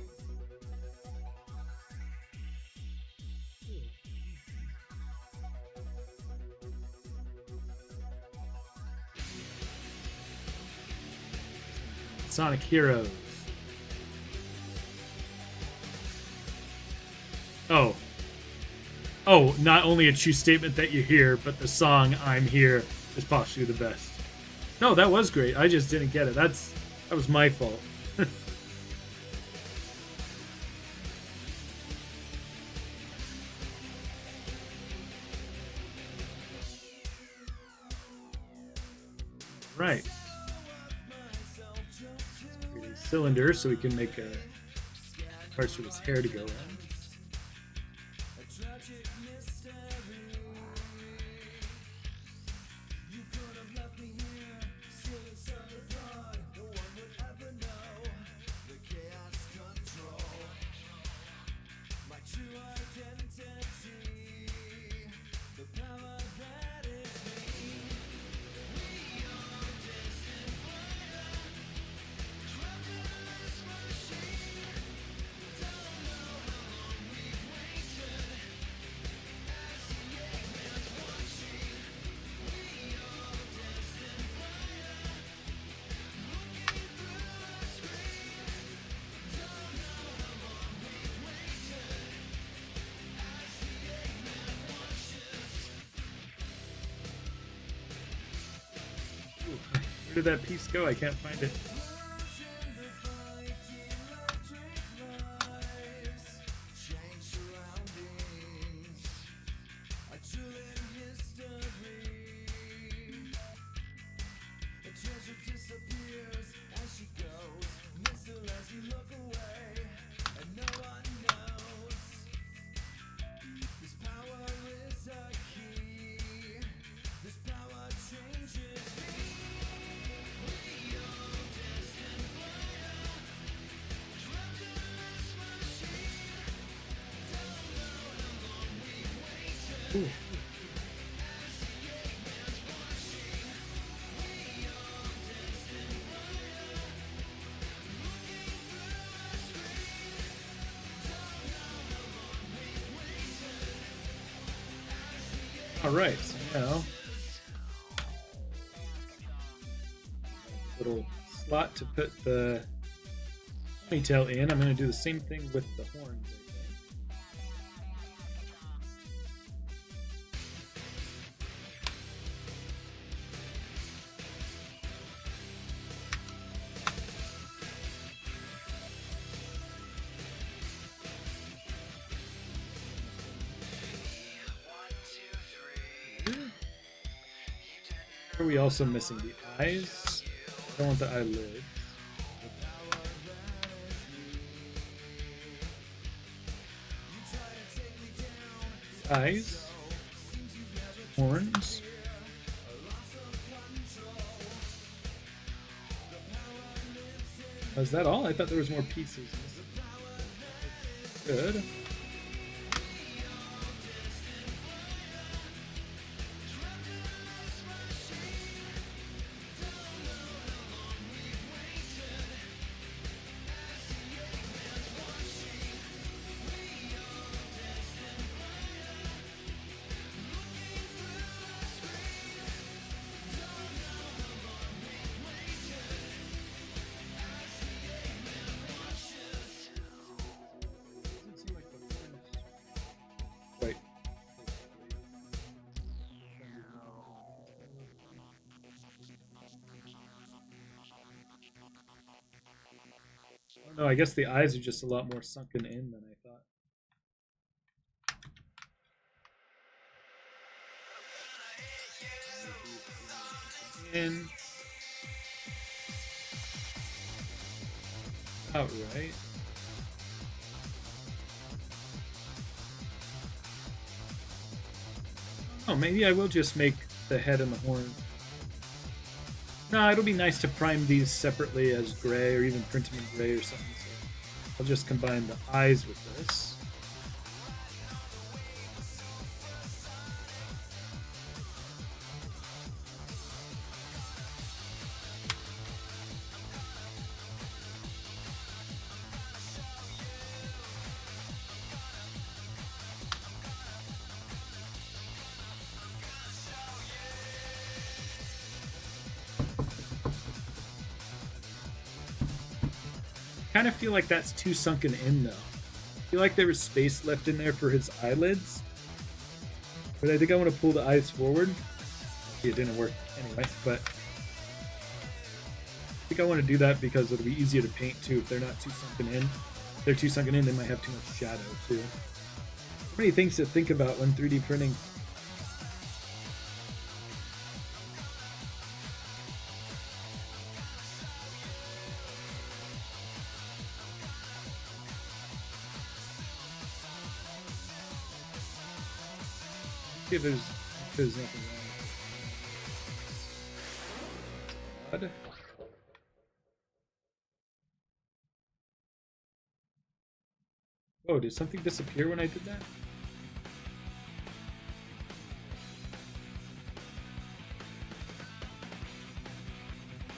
Sonic Heroes. Oh, not only a true statement that you're here, but the song I'm Here is possibly the best. No, that was great. I just didn't get it. That was my fault. Right. Cylinder so we can make parts for his hair to go in. Where did that piece go? I can't find it. Alright, so now little slot to put the ponytail in. I'm going to do the same thing with the horns, I think. Are we also missing the eyes? I don't want the eyelids. Eyes. Horns. Is that all? I thought there was more pieces. Good. Wait. Oh, no, I guess the eyes are just a lot more sunken in than I thought. In. Outright. Oh, maybe I will just make the head and the horn. No, it'll be nice to prime these separately as gray, or even print them in gray or something. So I'll just combine the eyes with this. I kind of feel like that's too sunken in, though. I feel like there was space left in there for his eyelids. But I think I want to pull the eyes forward. It didn't work anyway, but I think I want to do that because it'll be easier to paint, too, if they're not too sunken in. If they're too sunken in, they might have too much shadow, too. So many things to think about when 3D printing. See if there's nothing wrong. Odd. Oh, did something disappear when I did that?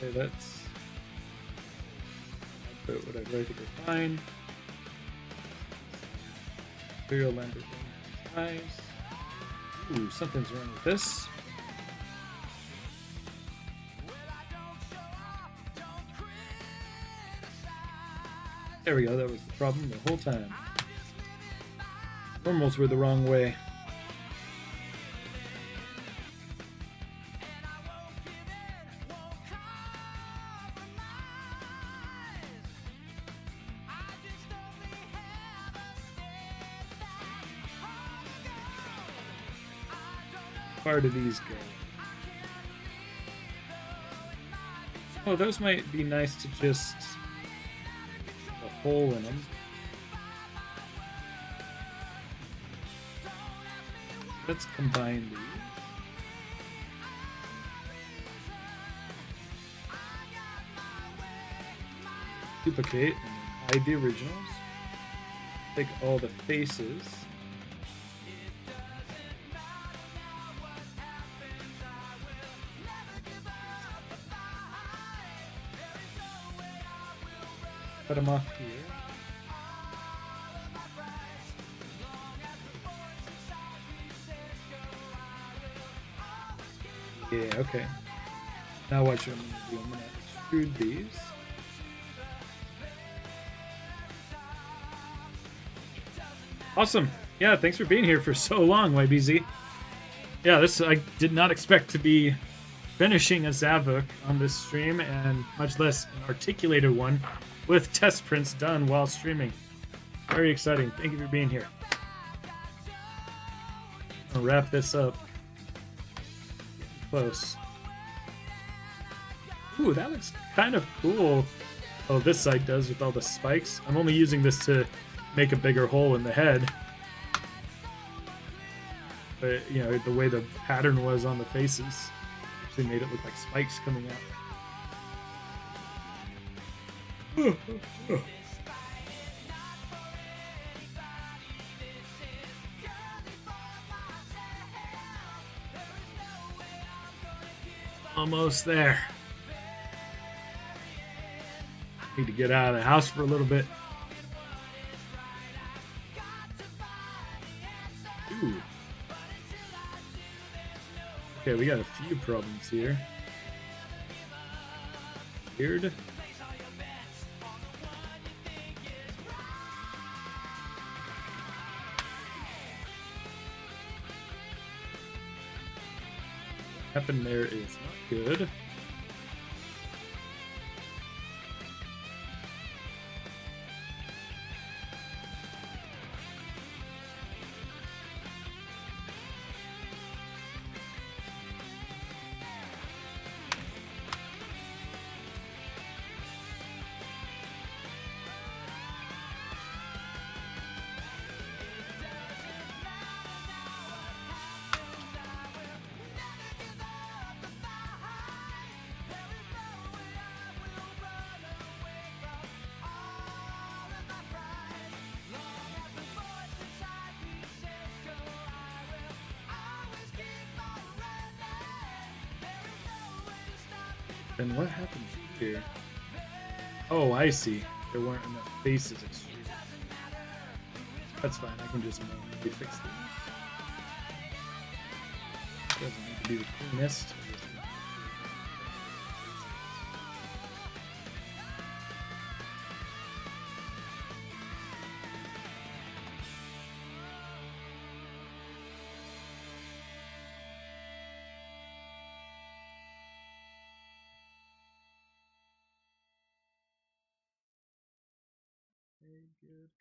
Okay, that's what I'd like to go find. Imperial Lambert eyes. Ooh, something's wrong with this. There we go, that was the problem the whole time. Normals were the wrong way. How far do these go? Oh, those might be nice to just a hole in them. Let's combine these. Duplicate and then hide the originals. Take all the faces. Cut them off here. Yeah, okay. Now watch what I'm gonna do. I'm gonna extrude these. Awesome. Yeah, thanks for being here for so long, YBZ. Yeah, this I did not expect to be finishing a Zavok on this stream, and much less an articulated one with test prints done while streaming. Very exciting. Thank you for being here. I'll wrap this up. Close. Ooh, that looks kind of cool. Oh, this side does with all the spikes. I'm only using this to make a bigger hole in the head. But, you know, the way the pattern was on the faces actually made it look like spikes coming out. Almost there. Need to get out of the house for a little bit. Ooh. Okay, we got a few problems here. Weird. What happened there is not good. Then what happened here? Oh, I see. There weren't enough faces extruded. That's fine. I can just manually fix these. Doesn't need to be the cleanest.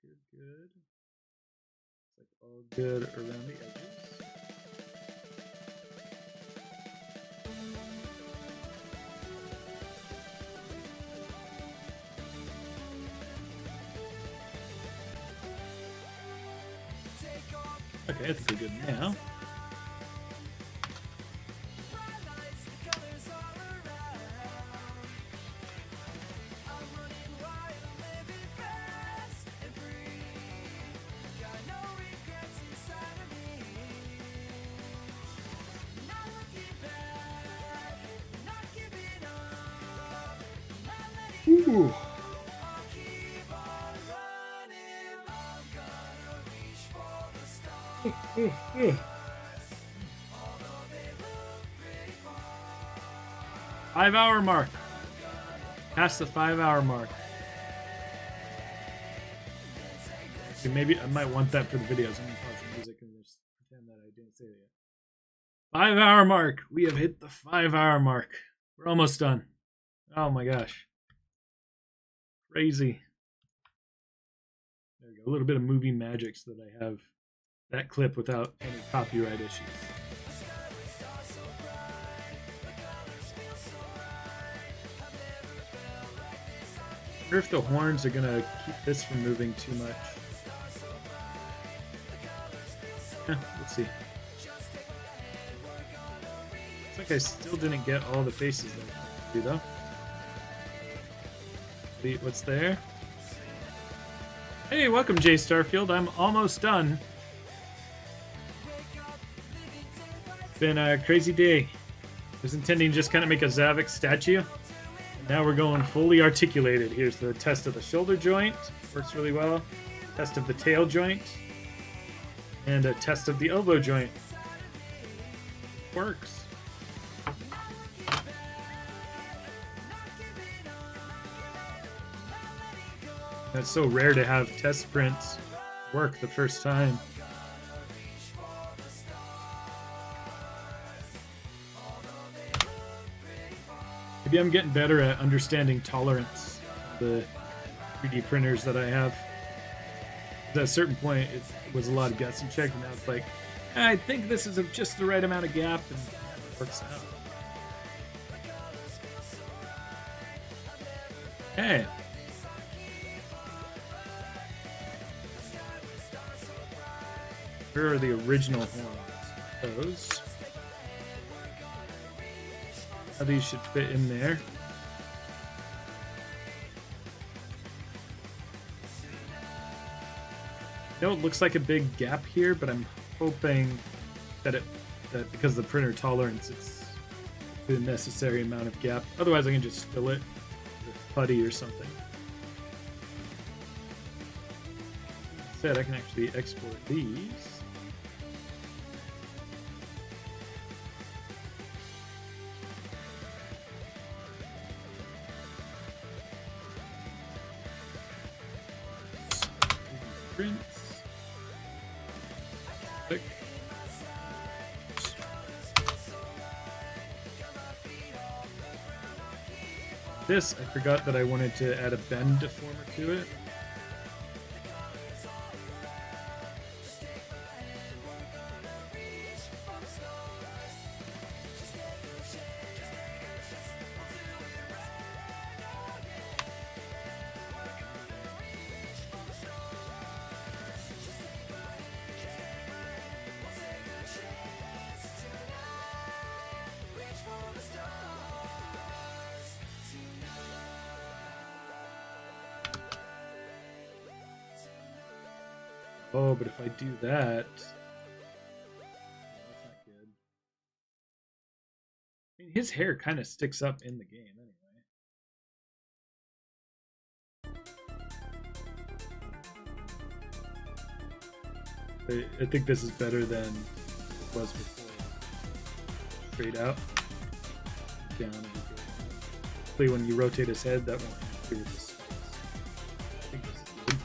Okay, good. It's like all good around the edges. Okay, I think we're good now. Ooh. Five-hour mark. Past the 5-hour mark. Okay, maybe I might want that for the videos. I'm gonna pause the music and just pretend that I didn't say that yet. 5-hour mark. We have hit the 5-hour mark. We're almost done. Oh my gosh. Crazy. There we go. A little bit of movie magic so that I have that clip without any copyright issues. I wonder if the horns are gonna keep this from moving too much. Yeah, let's see. Looks like I still didn't get all the faces that I wanted to do though. What's there? Hey, welcome Jay Starfield. I'm almost done. It's been a crazy day. I was intending to just kind of make a Zavok statue. And now we're going fully articulated. Here's the test of the shoulder joint. Works really well. Test of the tail joint. And a test of the elbow joint. Works. That's so rare to have test prints work the first time. Maybe I'm getting better at understanding tolerance of the 3D printers that I have. At a certain point, it was a lot of guessing check, and now it's like, I think this is just the right amount of gap, and it works out. Hey. Where are the original horns? Those. How these should fit in there. I know it looks like a big gap here, but I'm hoping that because of the printer tolerance, it's the necessary amount of gap. Otherwise, I can just fill it with putty or something. Instead, I can actually export these. Prints. Click. This, I forgot that I wanted to add a bend deformer to it. Oh, but if I do that, that's not good. I mean, his hair kind of sticks up in the game anyway. I think this is better than it was before. Straight out. Down would be good. Hopefully when you rotate his head, that won't interfere with the spikes. I think this is good.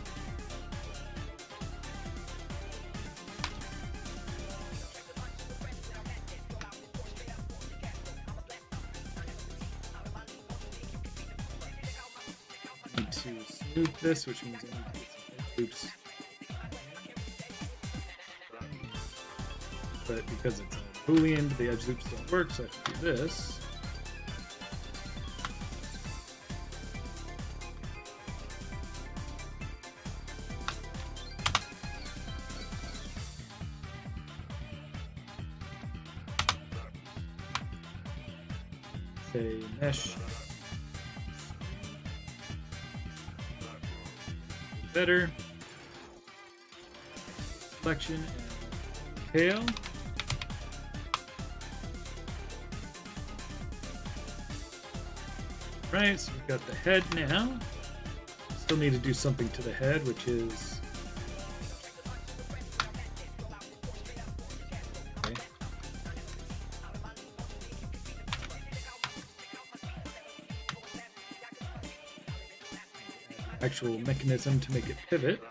I need to smooth this, which means I need to get some edge loops. But because it's a Boolean, the edge loops don't work, so I have to do this. Say mesh. Better. Selection and tail. Right, so we've got the head now. Still need to do something to the head, which is okay. Actual mechanism to make it pivot.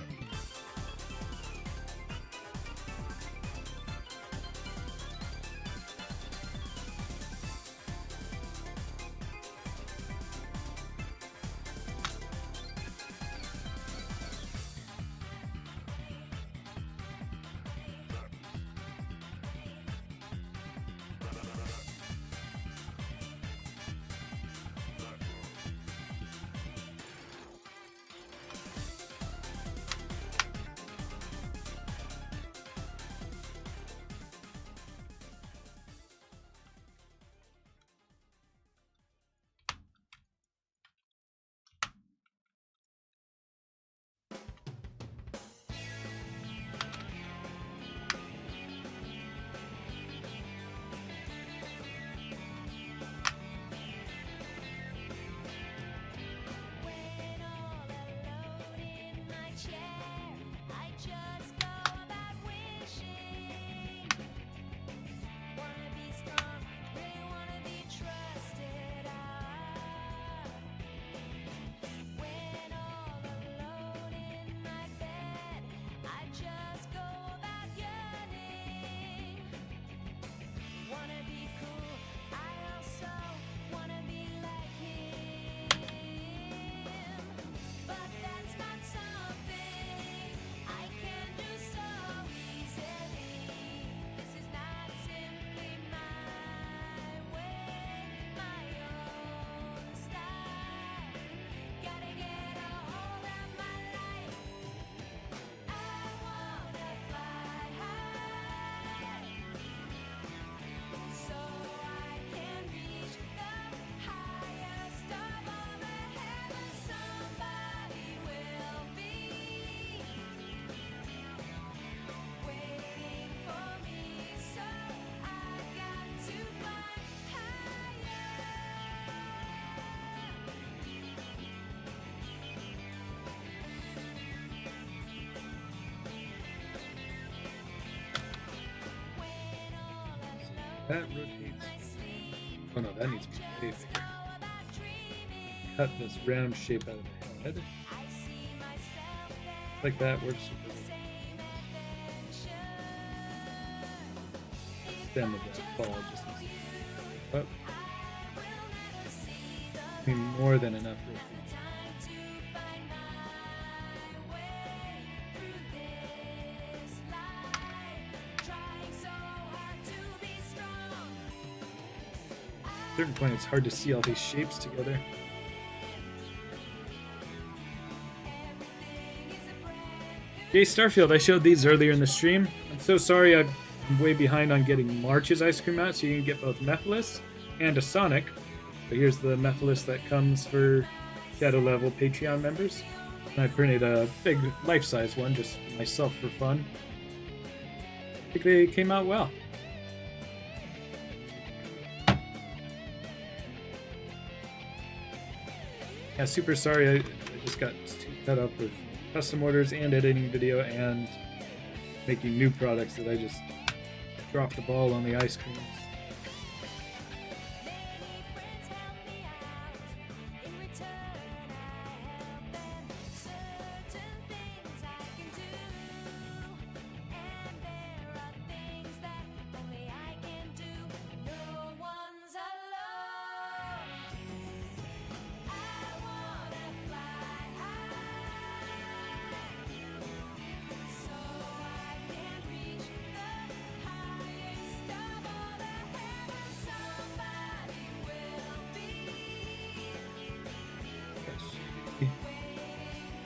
That rotates. Oh no, that needs to be way bigger. Cut this round shape out of the head. Like that works super well. Stem of that ball just needs to go up. I mean, more than enough rotation. At a certain point, it's hard to see all these shapes together. Jay Starfield, I showed these earlier in the stream. I'm so sorry I'm way behind on getting March's ice cream out, so you can get both Mephiles and a Sonic. But here's the Mephiles that comes for Shadow Level Patreon members. And I printed a big life-size one just for myself for fun. I think they came out well. Yeah, super sorry. I just got too cut up with custom orders and editing video and making new products that I just dropped the ball on the ice creams.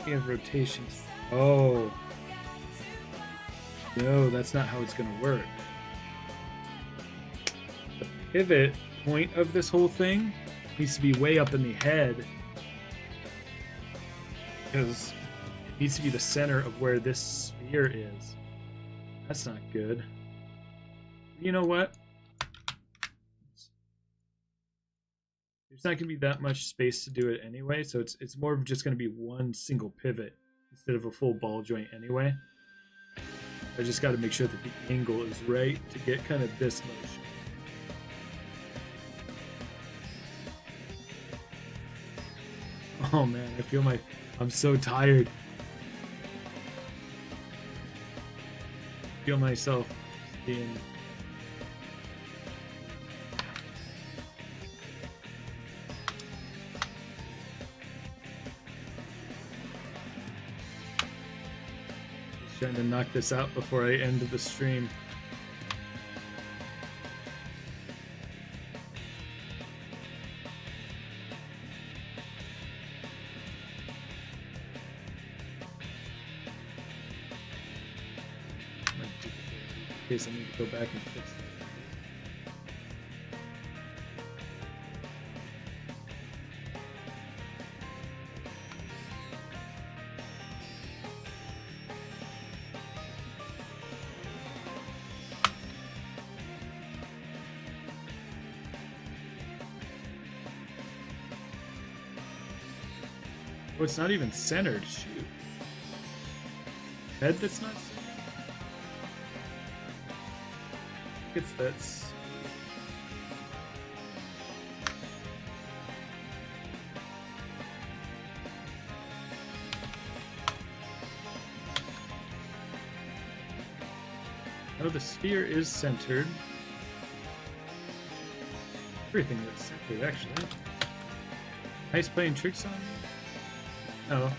Have rotations. Oh. No, that's not how it's going to work. The pivot point of this whole thing needs to be way up in the head. Because it needs to be the center of where this sphere is. That's not good. You know what? There's not going to be that much space to do it anyway, so it's more of just going to be one single pivot instead of a full ball joint anyway. I just got to make sure that the angle is right to get kind of this motion. Oh man, I feel I'm so tired. I feel myself being... Trying to knock this out before I end the stream. In case I need to go back and fix that. Oh, it's not even centered. Shoot. Head that's not centered? It's that's... Oh, the sphere is centered. Everything that's centered, actually. Nice playing tricks on me. Oh.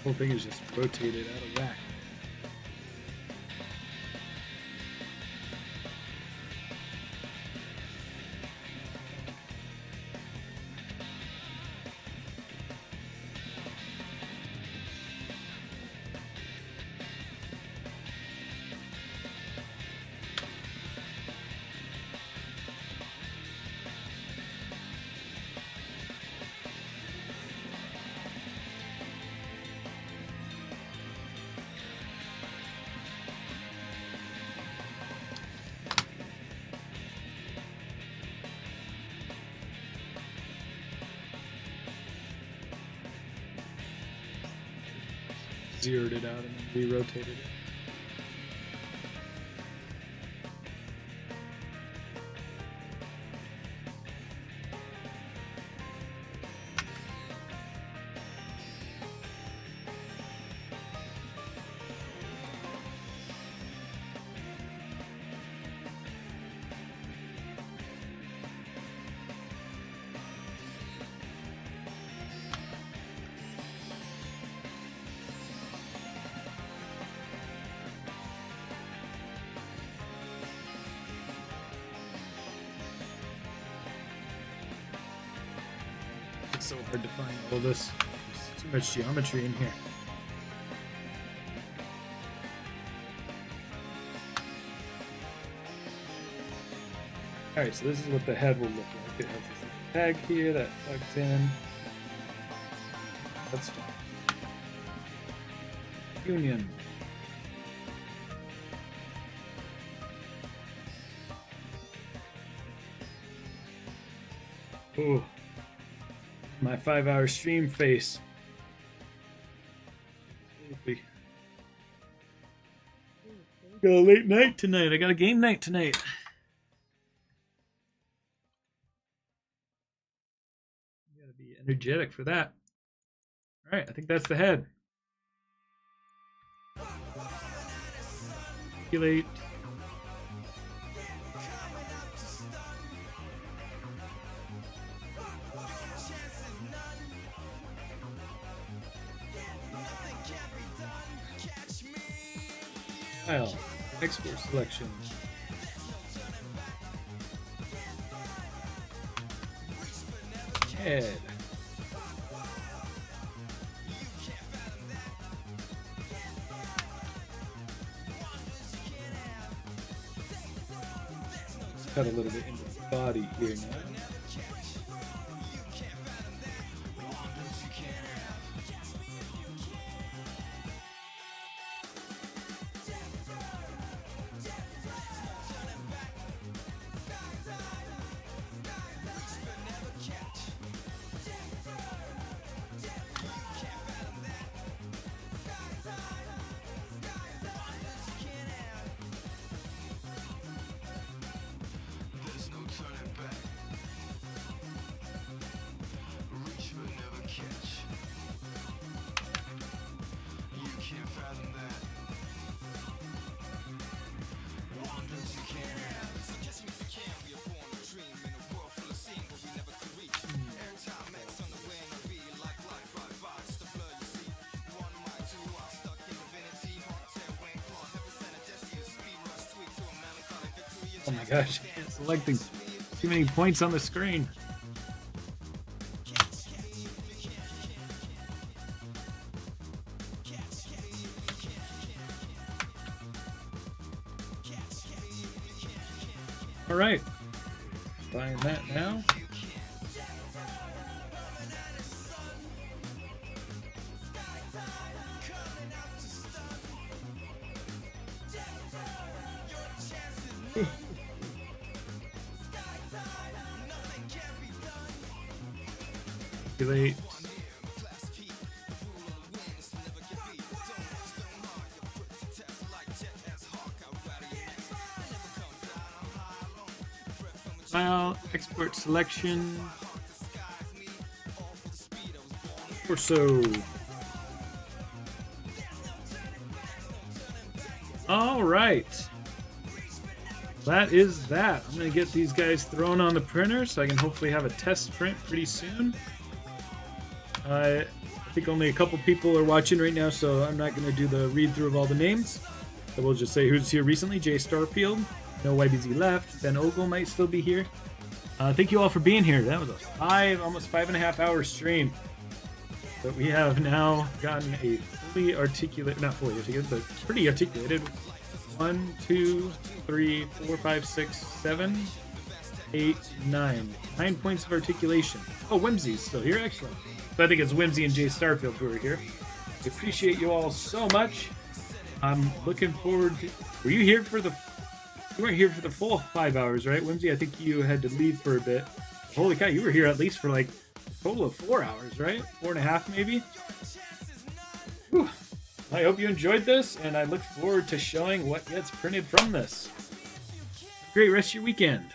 This whole thing is just rotated out of whack. zeroed it out and then re-rotated it. It's so hard to find all this. There's too much geometry in here. Alright, so this is what the head will look like. It has this little tag here that plugs in. That's fine. Union. Ooh. My 5-hour stream face. Got a late night tonight. I got a game night tonight. You gotta be energetic for that. Alright, I think that's the head. Articulate. File. Export selection. Head. Cut a little bit into the body here now. Oh my gosh, I can't select too many points on the screen. All right, buying that now. Articulate. File, export selection. Torso. All right. That is that. I'm going to get these guys thrown on the printer so I can hopefully have a test print pretty soon. I think only a couple people are watching right now, so I'm not going to do the read through of all the names. So we'll just say who's here recently. Jay Starfield. No YBZ left. Ben Ogle might still be here. Thank you all for being here. That was a almost 5.5 hour stream. But we have now gotten a fully articulated, not fully articulated, but pretty articulated. 1, 2, 3, 4, 5, 6, 7, 8, 9. 9 points of articulation. Oh, Whimsy's still here. Excellent. So I think it's Whimsy and Jay Starfield who are here. I appreciate you all so much. I'm looking forward to... Were you here for the... You weren't here for the full 5 hours, right, Whimsy? I think you had to leave for a bit. Holy cow, you were here at least for like a total of 4 hours, right? 4.5 maybe? Whew. I hope you enjoyed this, and I look forward to showing what gets printed from this. Have a great rest of your weekend.